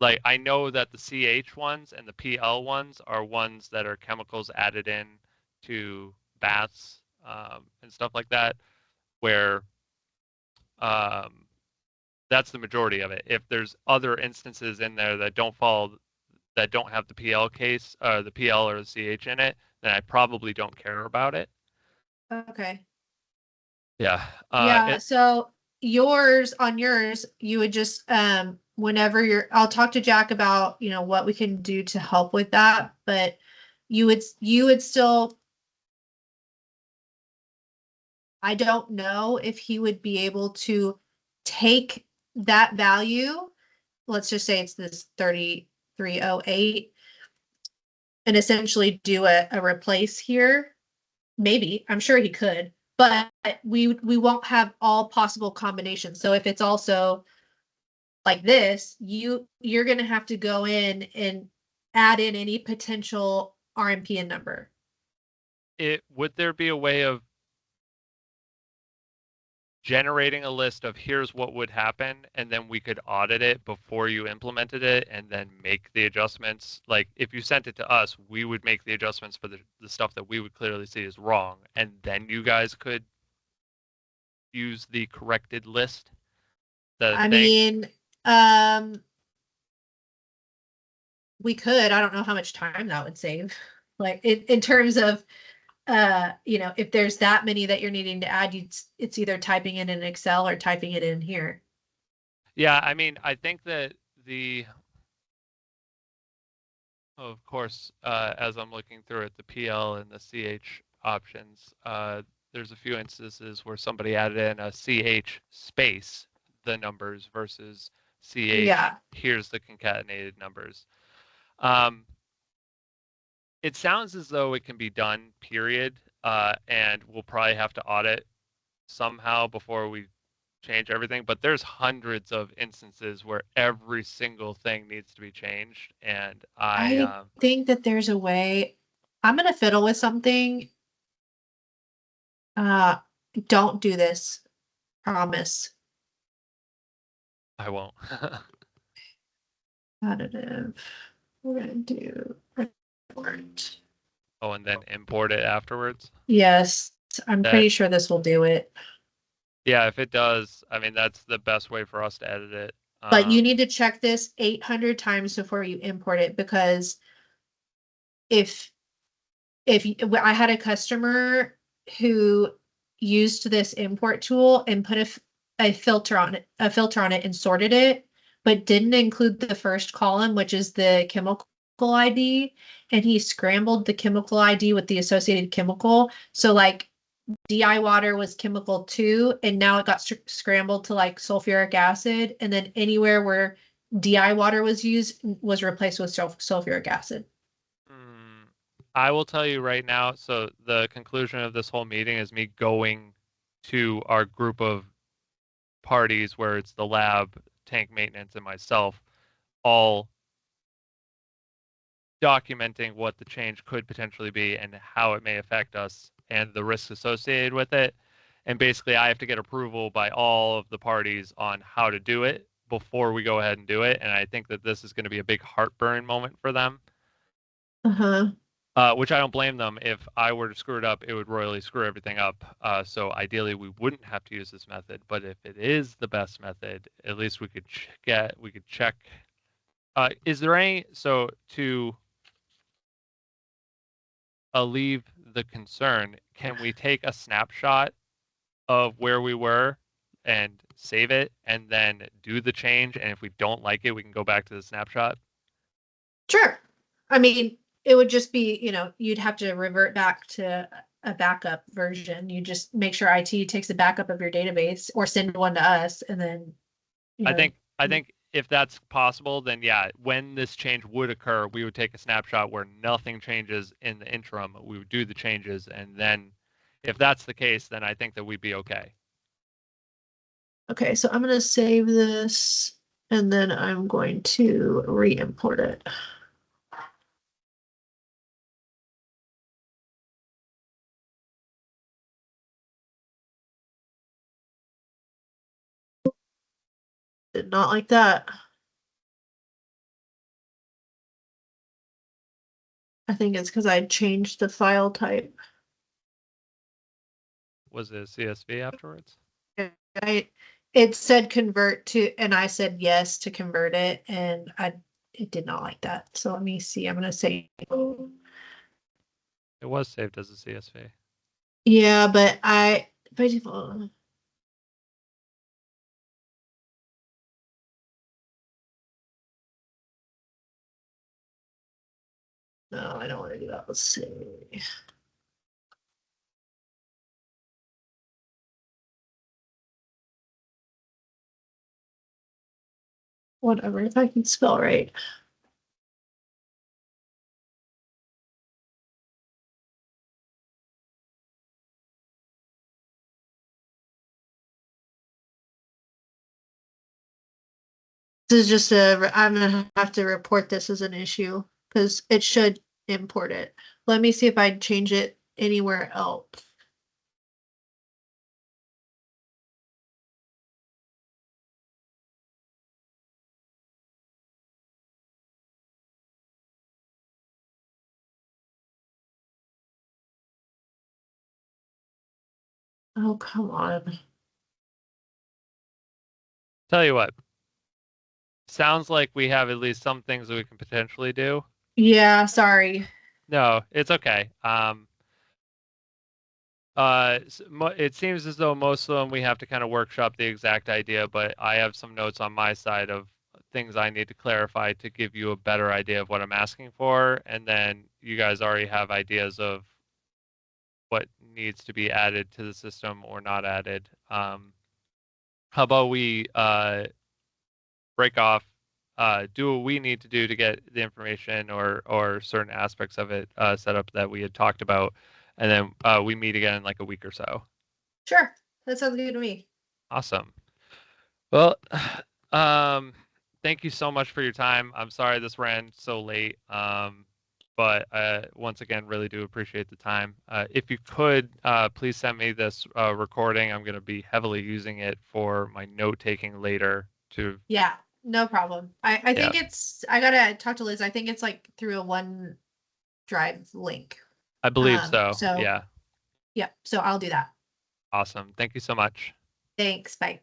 [SPEAKER 2] like I know that the CH ones and the PL ones are ones that are chemicals added in to baths, and stuff like that, where um, that's the majority of it. If there's other instances in there that don't have the PL case, the PL or the CH in it, then I probably don't care about it.
[SPEAKER 1] Okay.
[SPEAKER 2] Yeah.
[SPEAKER 1] Yeah. So on yours, you would just, whenever I'll talk to Jack about, what we can do to help with that, but you would still, I don't know if he would be able to take that value. Let's just say it's this 3308 and essentially do a replace here. Maybe, I'm sure he could, but we won't have all possible combinations. So if it's also like this, you're going to have to go in and add in any potential RMPN number.
[SPEAKER 2] Would there be a way of generating a list of here's what would happen, and then we could audit it before you implemented it and then make the adjustments? Like if you sent it to us, we would make the adjustments for the stuff that we would clearly see is wrong, and then you guys could use the corrected list.
[SPEAKER 1] I mean, we could. I don't know how much time that would save. Like in terms of if there's that many that you're needing to add, it's either typing it in Excel or typing it in here.
[SPEAKER 2] Yeah, I mean, I think that of course, as I'm looking through it, the PL and the CH options, there's a few instances where somebody added in a CH space the numbers versus CH,
[SPEAKER 1] Yeah.
[SPEAKER 2] here's the concatenated numbers. Um, it sounds as though it can be done, period, and we'll probably have to audit somehow before we change everything, but there's hundreds of instances where every single thing needs to be changed, and
[SPEAKER 1] I think that there's a way. I'm gonna fiddle with something. Uh, don't do this. Promise.
[SPEAKER 2] I won't.
[SPEAKER 1] Additive. We're gonna do report.
[SPEAKER 2] Oh, and then import it afterwards?
[SPEAKER 1] Yes, I'm
[SPEAKER 2] That,
[SPEAKER 1] pretty sure this will do it.
[SPEAKER 2] yeah, if it does, I mean, that's the best way for us to edit it.
[SPEAKER 1] But you need to check this 800 times before you import it, because if I had a customer who used this import tool and put a filter on it and sorted it, but didn't include the first column, which is the chemical ID, and he scrambled the chemical ID with the associated chemical. So like DI water was chemical 2, and now it got scrambled to like sulfuric acid, and then anywhere where DI water was used was replaced with sulfuric acid.
[SPEAKER 2] I will tell you right now, so the conclusion of this whole meeting is me going to our group of parties where it's the lab, tank maintenance, and myself, all documenting what the change could potentially be and how it may affect us and the risks associated with it. And basically, I have to get approval by all of the parties on how to do it before we go ahead and do it. And I think that this is going to be a big heartburn moment for them.
[SPEAKER 1] Uh-huh.
[SPEAKER 2] Which I don't blame them. If I were to screw it up, it would royally screw everything up. So ideally, we wouldn't have to use this method. But if it is the best method, at least we could check. Is there any to alleviate the concern? Can we take a snapshot of where we were and save it, and then do the change? And if we don't like it, we can go back to the snapshot.
[SPEAKER 1] Sure. I mean, it would just be, you'd have to revert back to a backup version. You just make sure IT takes a backup of your database or send one to us, and then,
[SPEAKER 2] I think if that's possible, then yeah, when this change would occur, we would take a snapshot where nothing changes in the interim. We would do the changes, and then if that's the case, then I think that we'd be okay.
[SPEAKER 1] Okay, so I'm going to save this, and then I'm going to re-import it. Did not like that. I think it's because I changed the file type.
[SPEAKER 2] Was it a CSV afterwards?
[SPEAKER 1] It said convert to, and I said yes to convert it, and it did not like that. So let me see. I'm gonna say,
[SPEAKER 2] It was saved as a CSV.
[SPEAKER 1] yeah, but by default. No, I don't want to do that. Let's see. Whatever, if I can spell right. This is just I'm gonna have to report this as an issue because it should import it. Let me see if I change it anywhere else. Oh, come on.
[SPEAKER 2] Tell you what, sounds like we have at least some things that we can potentially do.
[SPEAKER 1] Yeah, sorry.
[SPEAKER 2] No, it's okay. It seems as though most of them we have to kind of workshop the exact idea, but I have some notes on my side of things I need to clarify to give you a better idea of what I'm asking for, and then you guys already have ideas of what needs to be added to the system or not added. How about we break off, do what we need to do to get the information or certain aspects of it set up that we had talked about, and then we meet again in like a week or so.
[SPEAKER 1] Sure. That sounds good to me.
[SPEAKER 2] Awesome. Well, thank you so much for your time. I'm sorry this ran so late, but once again, really do appreciate the time. If you could, please send me this recording. I'm going to be heavily using it for my note taking later.
[SPEAKER 1] Yeah, no problem. I
[SPEAKER 2] Yeah,
[SPEAKER 1] think I gotta talk to Liz. I think it's like through a OneDrive link.
[SPEAKER 2] I believe so.
[SPEAKER 1] So
[SPEAKER 2] Yeah,
[SPEAKER 1] yeah, so I'll do that.
[SPEAKER 2] awesome. Thank you so much.
[SPEAKER 1] Thanks. Bye.